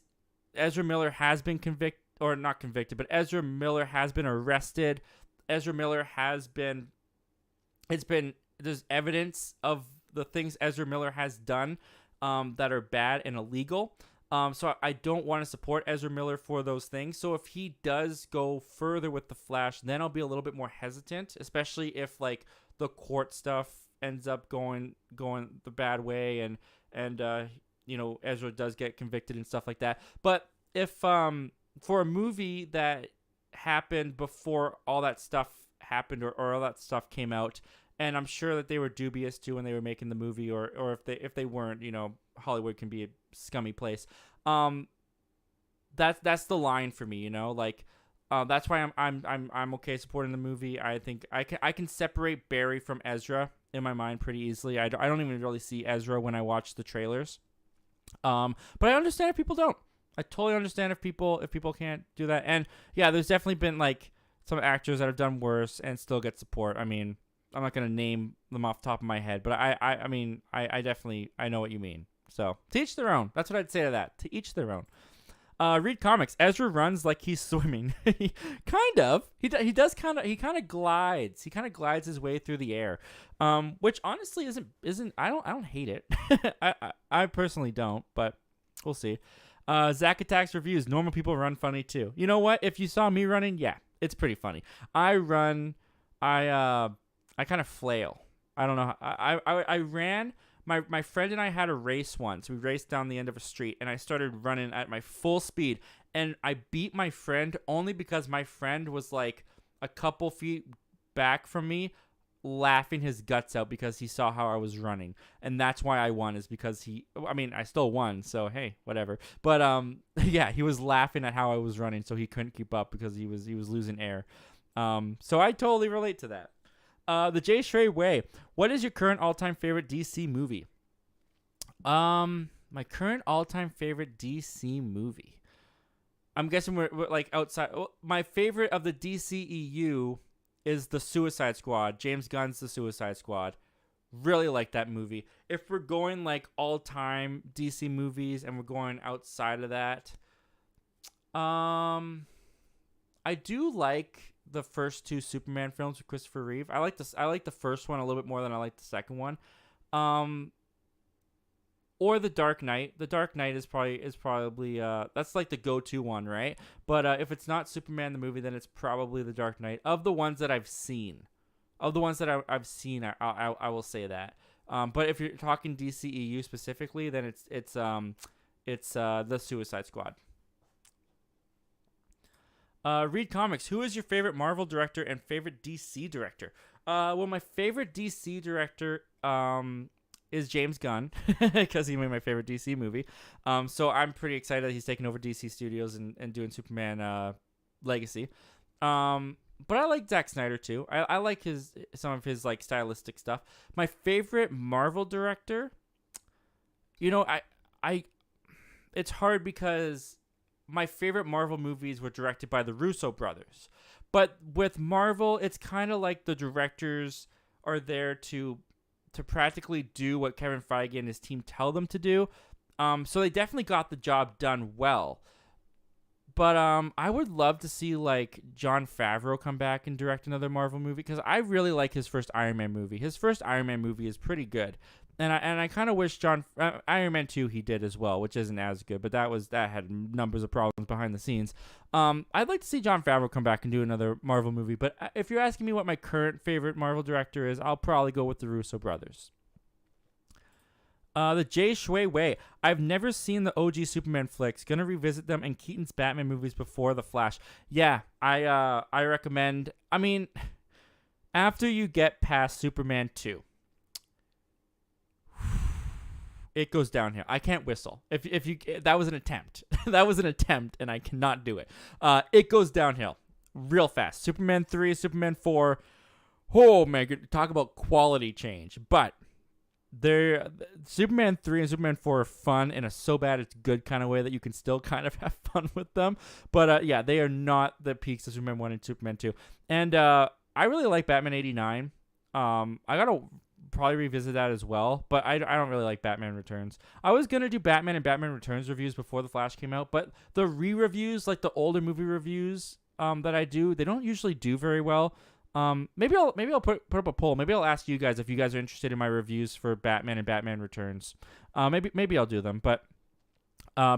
Ezra Miller has been convicted, or not convicted, but Ezra Miller has been arrested. Ezra Miller has been, there's evidence of the things Ezra Miller has done that are bad and illegal. So I don't want to support Ezra Miller for those things. So if he does go further with the Flash, then I'll be a little bit more hesitant, especially if like the court stuff ends up going the bad way, and Ezra does get convicted and stuff like that. But if for a movie that happened before all that stuff happened, or all that stuff came out, and I'm sure that they were dubious too when they were making the movie, or if they weren't, Hollywood can be a scummy place. That's the line for me, that's why I'm okay supporting the movie. I think I can separate Barry from Ezra in my mind pretty easily. I don't even really see Ezra when I watch the trailers. But I understand if people don't. I totally understand if people can't do that. And yeah, there's definitely been like some actors that have done worse and still get support. I mean, I'm not gonna name them off the top of my head, but I mean I definitely know what you mean. So to each their own. That's what I'd say to that. To each their own. Read comics. Ezra runs like he's swimming. Kind of. He kind of glides. He kind of glides his way through the air. Which honestly isn't. I don't hate it. I personally don't, but we'll see. Zach Attacks Reviews. Normal people run funny too. You know what? If you saw me running, yeah, it's pretty funny. I run. I kind of flail. I don't know. I ran. My friend and I had a race once. We raced down the end of a street, and I started running at my full speed. And I beat my friend only because my friend was like a couple feet back from me, laughing his guts out because he saw how I was running. And that's why I won, is because I still won, so hey, whatever. But yeah, he was laughing at how I was running, so he couldn't keep up because he was losing air. So I totally relate to that. The J. Shrey Way. What is your current all-time favorite DC movie? My current all-time favorite DC movie. I'm guessing we're like outside. My favorite of the DCEU is the Suicide Squad. James Gunn's The Suicide Squad. Really like that movie. If we're going like all-time DC movies and we're going outside of that, I do like the first two Superman films with Christopher Reeve. I like the first one a little bit more than I like the second one. Or The Dark Knight. The Dark Knight is probably that's like the go-to one, right? But if it's not Superman the movie, then it's probably The Dark Knight. Of the ones that I've seen, I will say that. But if you're talking DCEU specifically, then it's the Suicide Squad. Read comics. Who is your favorite Marvel director and favorite DC director? Well, my favorite DC director is James Gunn because he made my favorite DC movie. So I'm pretty excited that he's taking over DC Studios and doing Superman Legacy. But I like Zack Snyder too. I like some of his like stylistic stuff. My favorite Marvel director, it's hard because my favorite Marvel movies were directed by the Russo brothers. But with Marvel, it's kind of like the directors are there to practically do what Kevin Feige and his team tell them to do. So they definitely got the job done well. But I would love to see like Jon Favreau come back and direct another Marvel movie because I really like his first Iron Man movie. His first Iron Man movie is pretty good, and I kind of wish Iron Man 2 he did as well, which isn't as good, but that had numbers of problems behind the scenes. I'd like to see Jon Favreau come back and do another Marvel movie, but if you're asking me what my current favorite Marvel director is, I'll probably go with the Russo brothers. The J. Shui Wei. I've never seen the OG Superman flicks. Gonna revisit them and Keaton's Batman movies before The Flash. Yeah, I recommend. I mean, after you get past Superman 2, it goes downhill. I can't whistle. If you that was an attempt. That was an attempt, and I cannot do it. It goes downhill real fast. Superman 3, Superman 4. Oh man, talk about quality change, but. Superman 3 and Superman 4 are fun in a so bad it's good kind of way that you can still kind of have fun with them. But yeah, they are not the peaks of Superman 1 and Superman 2. And I really like Batman 89. I gotta probably revisit that as well, but I don't really like Batman Returns. I was gonna do Batman and Batman Returns reviews before The Flash came out, but the re-reviews, like the older movie reviews that I do, they don't usually do very well. Maybe I'll put up a poll. Maybe I'll ask you guys if you guys are interested in my reviews for Batman and Batman Returns. Maybe I'll do them, but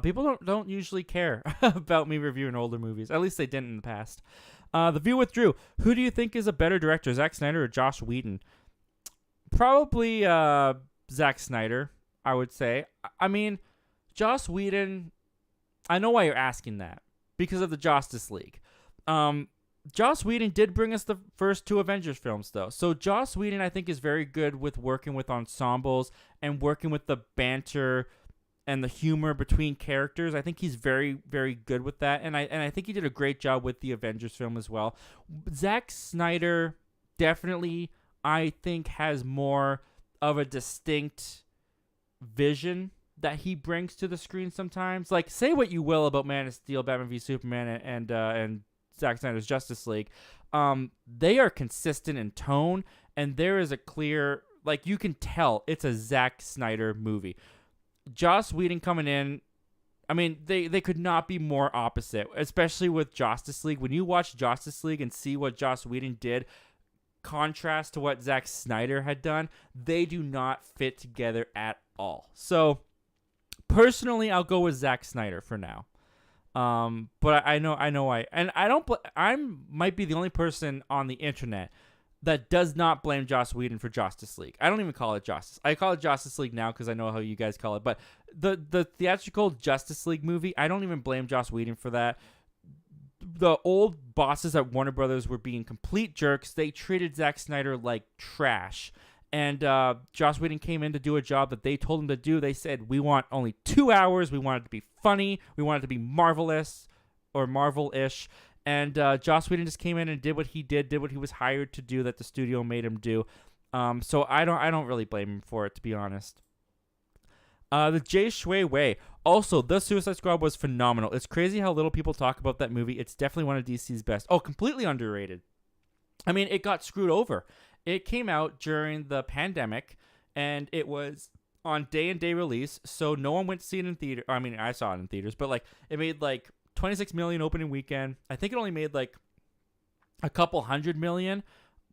people don't usually care about me reviewing older movies. At least they didn't in the past. The View with Drew. Who do you think is a better director, Zack Snyder or Joss Whedon? Probably Zack Snyder, I would say. I mean, Joss Whedon. I know why you're asking that because of the Justice League. Joss Whedon did bring us the first two Avengers films, though. So Joss Whedon, I think, is very good with working with ensembles and working with the banter and the humor between characters. I think he's very, very good with that, and I think he did a great job with the Avengers film as well. Zack Snyder definitely, I think, has more of a distinct vision that he brings to the screen sometimes. Like, say what you will about Man of Steel, Batman v Superman, and Zack Snyder's Justice League, they are consistent in tone, and there is a clear, like, you can tell it's a Zack Snyder movie. Joss Whedon coming in, I mean, they could not be more opposite, especially with Justice League. When you watch Justice League and see what Joss Whedon did, contrast to what Zack Snyder had done, they do not fit together at all. So, personally, I'll go with Zack Snyder for now. But I might be the only person on the internet that does not blame Joss Whedon for Justice League. I don't even call it Justice. I call it Justice League now because I know how you guys call it. But the theatrical Justice League movie, I don't even blame Joss Whedon for that. The old bosses at Warner Brothers were being complete jerks. They treated Zack Snyder like trash. And Joss Whedon came in to do a job that they told him to do. They said, we want only 2 hours. We want it to be funny. We want it to be marvelous or Marvel-ish. And Joss Whedon just came in and did what he did what he was hired to do, that the studio made him do. So I don't really blame him for it, to be honest. The Jay Shui Wei. Also, The Suicide Squad was phenomenal. It's crazy how little people talk about that movie. It's definitely one of DC's best. Oh, completely underrated. I mean, it got screwed over. It came out during the pandemic, and it was on day-and-day release, so no one went to see it in theater. I mean, I saw it in theaters, but like it made like 26 million opening weekend. I think it only made like a couple hundred million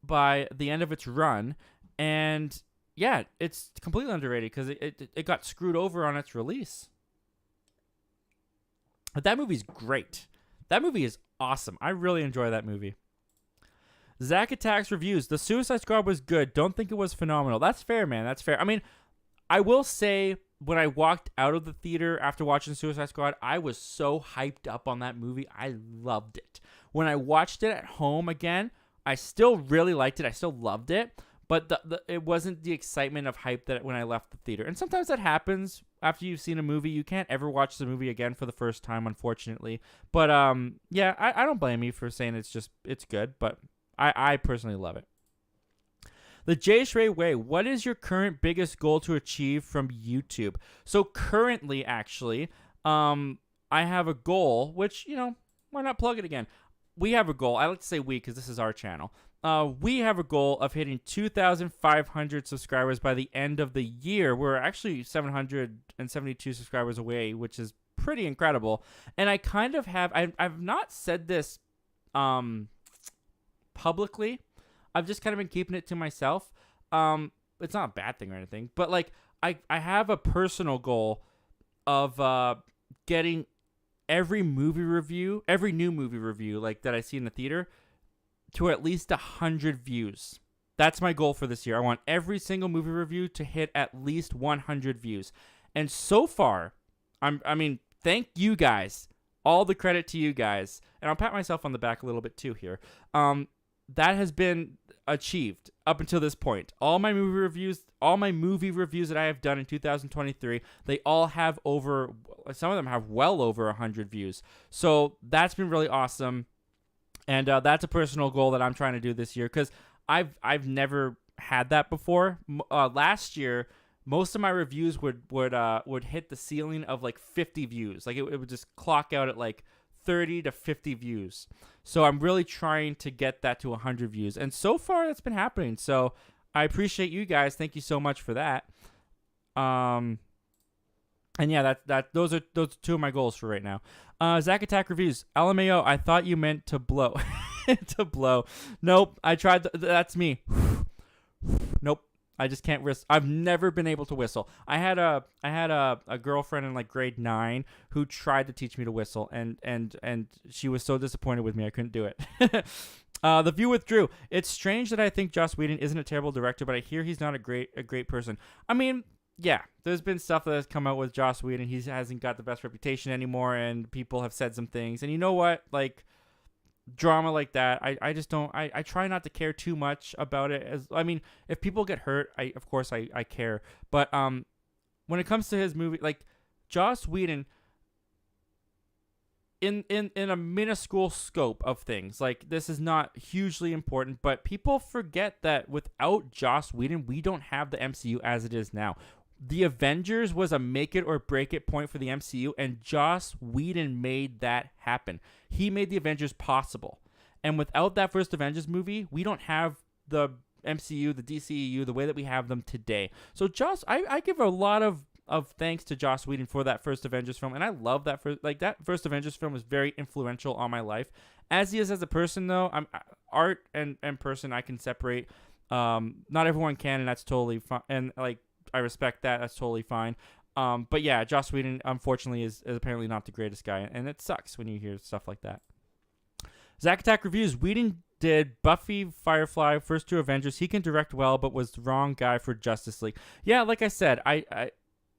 by the end of its run, and yeah, it's completely underrated because it got screwed over on its release. But that movie's great. That movie is awesome. I really enjoy that movie. Zach Attacks reviews. The Suicide Squad was good. Don't think it was phenomenal. That's fair, man. That's fair. I mean, I will say when I walked out of the theater after watching Suicide Squad, I was so hyped up on that movie. I loved it. When I watched it at home again, I still really liked it. I still loved it. But it wasn't the excitement of hype that when I left the theater. And sometimes that happens after you've seen a movie. You can't ever watch the movie again for the first time, unfortunately. But yeah, I don't blame you for saying it's good. But I personally love it. The Jay Shui Wei, what is your current biggest goal to achieve from YouTube? So currently, actually, I have a goal, which, why not plug it again? We have a goal. I like to say we because this is our channel. We have a goal of hitting 2,500 subscribers by the end of the year. We're actually 772 subscribers away, which is pretty incredible. And I kind of have, I've not said this publicly. I've just kind of been keeping it to myself. It's not a bad thing or anything, but like I have a personal goal of getting every new movie review like that I see in the theater to at least 100 views. That's my goal for this year. I want every single movie review to hit at least 100 views. And so far, I mean, thank you guys. All the credit to you guys. And I'll pat myself on the back a little bit too here. That has been achieved up until this point. All my movie reviews that I have done in 2023, they all have some of them have well over 100 views. So that's been really awesome. And that's a personal goal that I'm trying to do this year because I've never had that before. Last year, most of my reviews would hit the ceiling of like 50 views. Like it would just clock out at like 30 to 50 views. So I'm really trying to get that to 100 views. And so far that's been happening. So I appreciate you guys. Thank you so much for that. And yeah, those are two of my goals for right now. Zach Attack reviews. LMAO, I thought you meant to blow. To blow. Nope. I tried. That's me. Nope. I just can't whistle. I've never been able to whistle. I had a girlfriend in like grade 9 who tried to teach me to whistle, and she was so disappointed with me I couldn't do it. The View with Drew. It's strange that I think Joss Whedon isn't a terrible director, but I hear he's not a great person. I mean, yeah, there's been stuff that has come out with Joss Whedon. He hasn't got the best reputation anymore, and people have said some things. And you know what? Like, drama like that, I just don't. I try not to care too much about it. If people get hurt, of course I care. But when it comes to his movie, like Joss Whedon, in a minuscule scope of things, like this is not hugely important, but people forget that without Joss Whedon, we don't have the MCU as it is now. The Avengers was a make it or break it point for the MCU, and Joss Whedon made that happen. He made the Avengers possible. And without that first Avengers movie, we don't have the MCU, the DCEU, the way that we have them today. So I give a lot of thanks to Joss Whedon for that first Avengers film, and I love that that first Avengers film was very influential on my life. As he is as a person, though, art and person I can separate. Not everyone can, and that's totally fine. And like, I respect that. That's totally fine. But yeah, Joss Whedon, unfortunately, is apparently not the greatest guy, and it sucks when you hear stuff like that. Zack Attack reviews. Whedon did Buffy, Firefly, first two Avengers. He can direct well, but was the wrong guy for Justice League. Yeah, like I said, I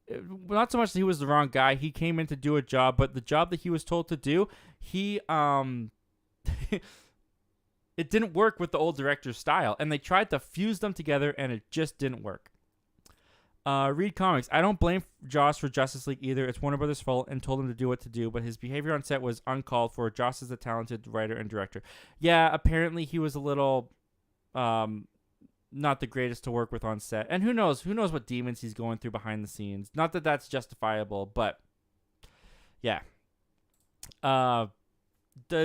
not so much that he was the wrong guy. He came in to do a job, but the job that he was told to do, it didn't work with the old director's style, and they tried to fuse them together, and it just didn't work. Read comics. I don't blame Joss for Justice League either. It's Warner Brothers' fault and told him to do what to do, but his behavior on set was uncalled for. Joss is a talented writer and director. Yeah, apparently he was a little not the greatest to work with on set. And who knows what demons he's going through behind the scenes. Not that that's justifiable, but yeah. The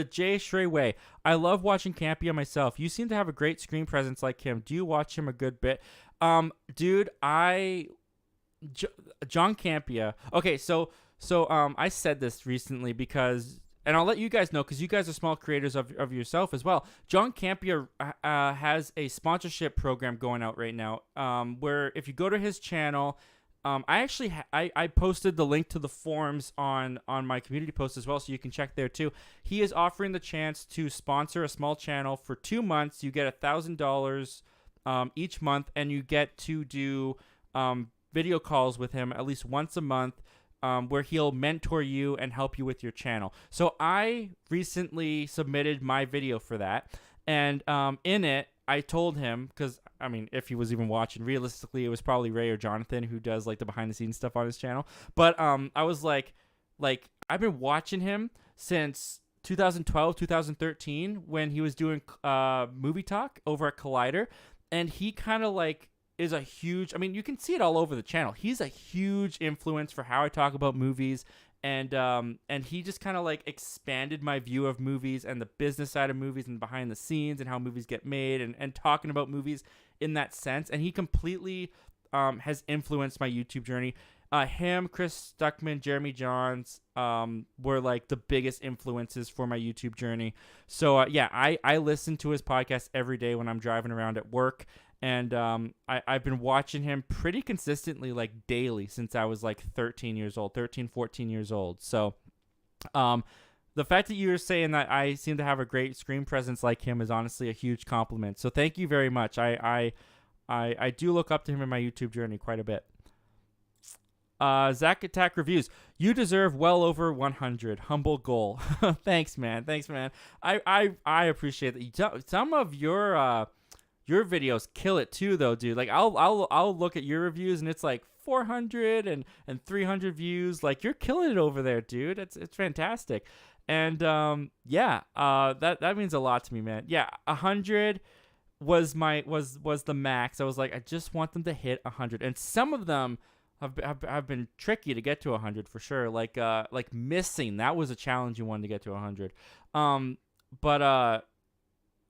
Jay Shrey Way. I love watching Campia myself. You seem to have a great screen presence like him. Do you watch him a good bit? Dude, John Campia. Okay, so I said this recently because, and I'll let you guys know because you guys are small creators of yourself as well. John Campia has a sponsorship program going out right now. Where if you go to his channel, I actually I posted the link to the forums on my community post as well, so you can check there too. He is offering the chance to sponsor a small channel for 2 months. You get $1,000 each month, and you get to do video calls with him at least once a month, where he'll mentor you and help you with your channel. So I recently submitted my video for that, and in it, I told him, because, I mean, if he was even watching, realistically, it was probably Ray or Jonathan who does, like, the behind-the-scenes stuff on his channel. But I was like, I've been watching him since 2012, 2013, when he was doing movie talk over at Collider. And he kind of, like, is a huge, I mean, you can see it all over the channel. He's a huge influence for how I talk about movies. And he just kind of like expanded my view of movies and the business side of movies and behind the scenes and how movies get made and talking about movies in that sense. And he completely has influenced my YouTube journey. Him, Chris Stuckman, Jeremy Johns were like the biggest influences for my YouTube journey. So yeah, I listen to his podcast every day when I'm driving around at work. And I've been watching him pretty consistently, like daily, since I was like 14 years old. So the fact that you're saying that I seem to have a great screen presence like him is honestly a huge compliment. So thank you very much. I do look up to him in my YouTube journey quite a bit. Zach Attack Reviews. You deserve well over 100. Humble goal. Thanks, man. I appreciate that. Some of your videos kill it too, though, dude. Like I'll look at your reviews and it's like 400 and 300 views. Like you're killing it over there, dude. It's fantastic. And that means a lot to me, man. Yeah, 100 was the max. I was like, I just want them to hit 100, and some of them have been tricky to get to 100 for sure. Like missing, that was a challenging one to get to 100. But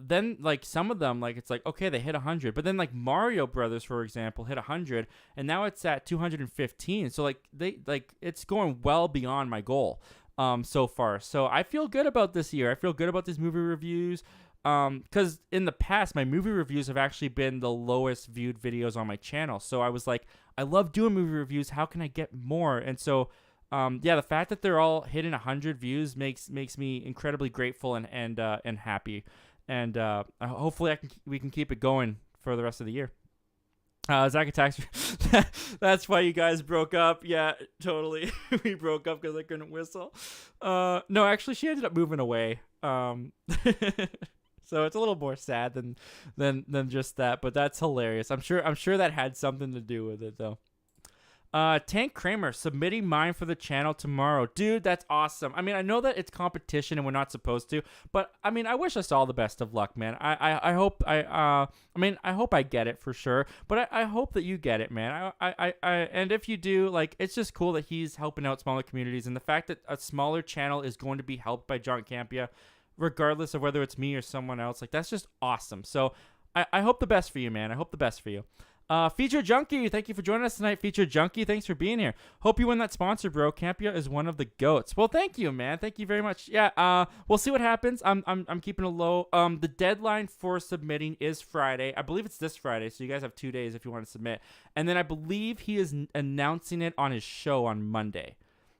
then like some of them, like it's like, okay, they hit 100, but then like Mario Brothers, for example, hit 100, and now it's at 215. So like it's going well beyond my goal so far. So I feel good about this year. I feel good about these movie reviews, because in the past my movie reviews have actually been the lowest viewed videos on my channel. So I was like, I love doing movie reviews. How can I get more? And so the fact that they're all hitting 100 views makes me incredibly grateful and happy. And hopefully we can keep it going for the rest of the year. Zach attacks. That's why you guys broke up. Yeah, totally. We broke up because I couldn't whistle. No, actually, she ended up moving away. So it's a little more sad than just that. But that's hilarious. I'm sure that had something to do with it, though. Tank Kramer submitting mine for the channel tomorrow. Dude, that's awesome. I mean, I know that it's competition and we're not supposed to, but I mean, I wish us all the best of luck, man. I hope I hope I get it for sure, but I hope that you get it, man. And if you do, like, it's just cool that he's helping out smaller communities, and the fact that a smaller channel is going to be helped by John Campia, regardless of whether it's me or someone else, like, that's just awesome. So I hope the best for you, man. I hope the best for you. Feature Junkie, thank you for joining us tonight. Feature Junkie, thanks for being here. Hope you win that sponsor, bro. Campia is one of the goats. Well, thank you, man. Thank you very much. Yeah, we'll see what happens. I'm keeping it low. The deadline for submitting is Friday. I believe it's this Friday, so you guys have 2 days if you want to submit. And then I believe he is announcing it on his show on Monday.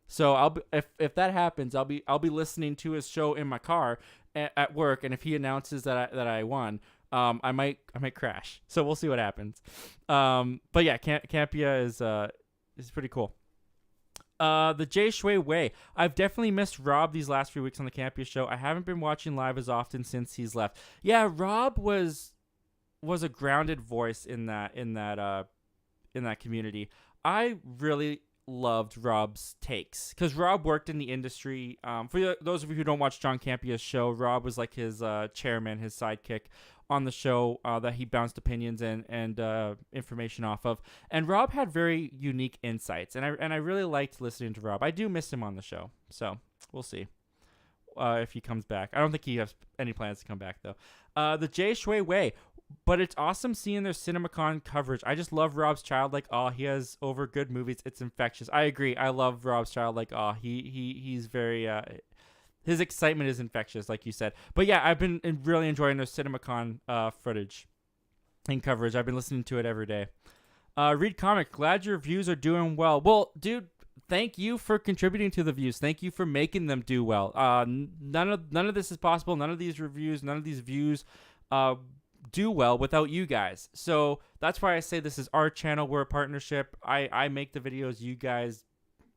So if that happens, I'll be listening to his show in my car at work, and if he announces that I won, I might crash. So we'll see what happens. But yeah, Campia is pretty cool. The Jay Shui Way. I've definitely missed Rob these last few weeks on the Campia show. I haven't been watching live as often since he's left. Yeah, Rob was a grounded voice in that in that community. I really loved Rob's takes because Rob worked in the industry. For those of you who don't watch John Campia's show, Rob was like his chairman, his sidekick on the show that he bounced opinions and information off of. And Rob had very unique insights, and I really liked listening to Rob. I do miss him on the show, so we'll see if he comes back. I don't think he has any plans to come back though. The Jay Shui Wei. But it's awesome seeing their Cinemacon coverage. I just love Rob's childlike awe. He has over good movies. It's infectious. I agree. I love Rob's childlike awe. He's very his excitement is infectious, like you said. But yeah, I've been really enjoying their Cinemacon footage and coverage. I've been listening to it every day. Read Comic. Glad your views are doing well. Well, dude, thank you for contributing to the views. Thank you for making them do well. None of this is possible. None of these reviews, none of these views do well without you guys. So that's why I say this is our channel. We're a partnership. I make the videos. You guys,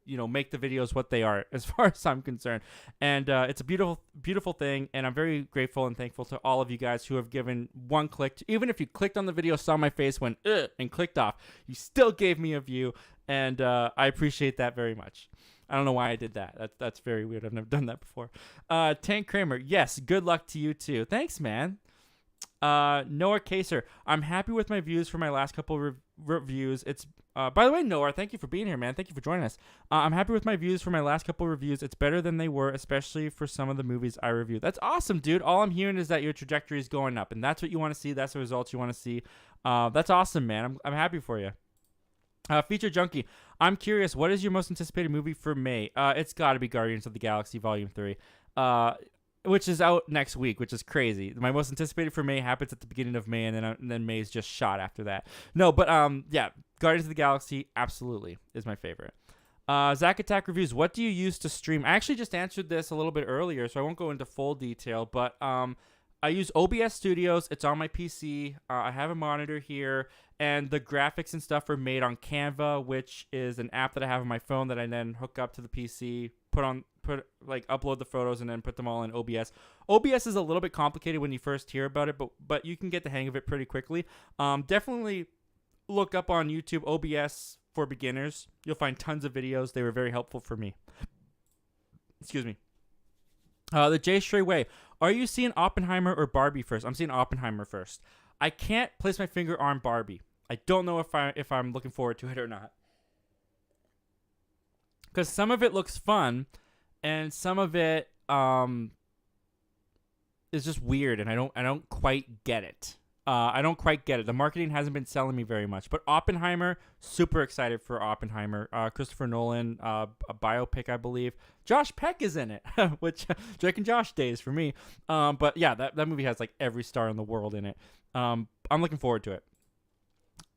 make the videos what they are as far as I'm concerned. And it's a beautiful, beautiful thing. And I'm very grateful and thankful to all of you guys who have given one click. Even if you clicked on the video, saw my face, went, and clicked off, you still gave me a view. And I appreciate that very much. I don't know why I did that. That's very weird. I've never done that before. Tank Kramer. Yes. Good luck to you too. Thanks, man. Noah Kaser, I'm happy with my views for my last couple reviews. It's by the way, Noah, thank you for being here, man. Thank you for joining us. I'm happy with my views for my last couple reviews. It's better than they were, especially for some of the movies I reviewed. That's awesome, dude. All I'm hearing is that your trajectory is going up, and that's what you want to see. That's the results you want to see. That's awesome, man. I'm happy for you. Feature Junkie, I'm curious, what is your most anticipated movie for May? It's got to be Guardians of the Galaxy Volume 3. Which is out next week, which is crazy. My most anticipated for May happens at the beginning of May, and then May is just shot after that. No, but yeah, Guardians of the Galaxy absolutely is my favorite. Zack Attack Reviews, what do you use to stream? I actually just answered this a little bit earlier, so I won't go into full detail, but I use OBS Studios. It's on my PC. I have a monitor here, and the graphics and stuff are made on Canva, which is an app that I have on my phone that I then hook up to the PC, upload the photos, and then put them all in OBS. OBS is a little bit complicated when you first hear about it, but you can get the hang of it pretty quickly. Definitely look up on YouTube OBS for beginners. You'll find tons of videos. They were very helpful for me. Excuse me. The Jay Shui Wei. Are you seeing Oppenheimer or Barbie first? I'm seeing Oppenheimer first. I can't place my finger on Barbie. I don't know if I'm looking forward to it or not. Because some of it looks fun, and some of it is just weird, and I don't quite get it. I don't quite get it. The marketing hasn't been selling me very much. But Oppenheimer, super excited for Oppenheimer. Christopher Nolan, a biopic, I believe. Josh Peck is in it, which Drake and Josh days for me. But yeah, that movie has like every star in the world in it. I'm looking forward to it.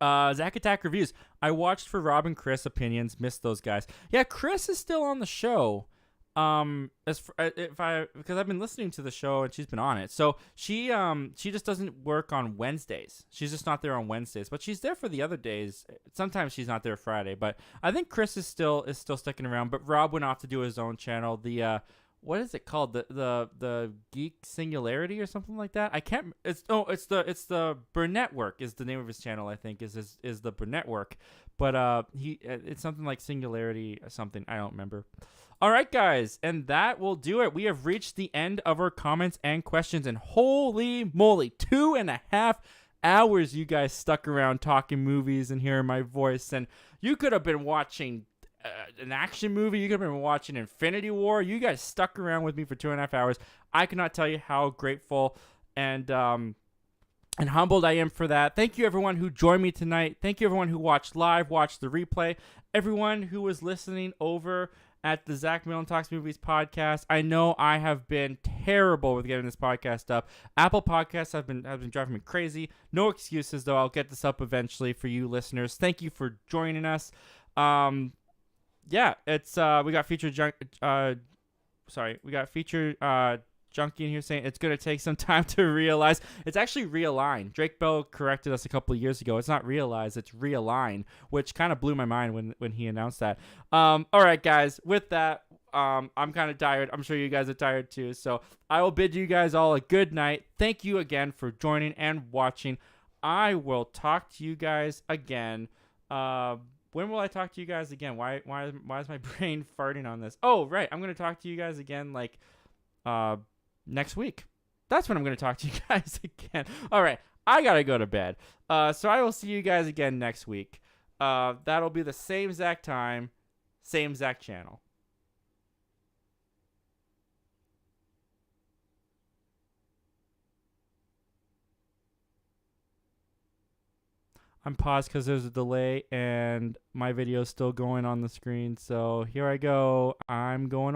Zack Attack Reviews. I watched for Rob and Chris opinions. Missed those guys. Yeah, Chris is still on the show. Because I've been listening to the show and she's been on it. So she just doesn't work on Wednesdays. She's just not there on Wednesdays, but she's there for the other days. Sometimes she's not there Friday, but I think Chris is still sticking around. But Rob went off to do his own channel. The what is it called? The Geek Singularity or something like that. I can't. It's the Burnett Work is the name of his channel. I think is the Burnett Work, but it's something like Singularity or something. I don't remember. All right, guys, and that will do it. We have reached the end of our comments and questions, and holy moly, 2.5 hours you guys stuck around talking movies and hearing my voice, and you could have been watching an action movie. You could have been watching Infinity War. You guys stuck around with me for 2.5 hours. I cannot tell you how grateful and humbled I am for that. Thank you, everyone who joined me tonight. Thank you, everyone who watched live, watched the replay, everyone who was listening over at the Zach Milne Talks Movies podcast. I know I have been terrible with getting this podcast up. Apple Podcasts have been driving me crazy. No excuses, though. I'll get this up eventually for you listeners. Thank you for joining us. Yeah, it's we got featured Junkie in here saying it's going to take some time to realize. It's actually realign. Drake Bell corrected us a couple of years ago. It's not realize, it's realign, which kind of blew my mind when he announced that. All right, guys, with that, I'm kind of tired. I'm sure you guys are tired too. So I will bid you guys all a good night. Thank you again for joining and watching. I will talk to you guys again When will I talk to you guys again? Why is my brain farting on this? Oh, right. I'm gonna talk to you guys again like next week. That's when I'm gonna talk to you guys again. All right. I gotta go to bed. So I will see you guys again next week. That'll be the same exact time, same exact channel. I'm paused because there's a delay and my video is still going on the screen. So here I go. I'm going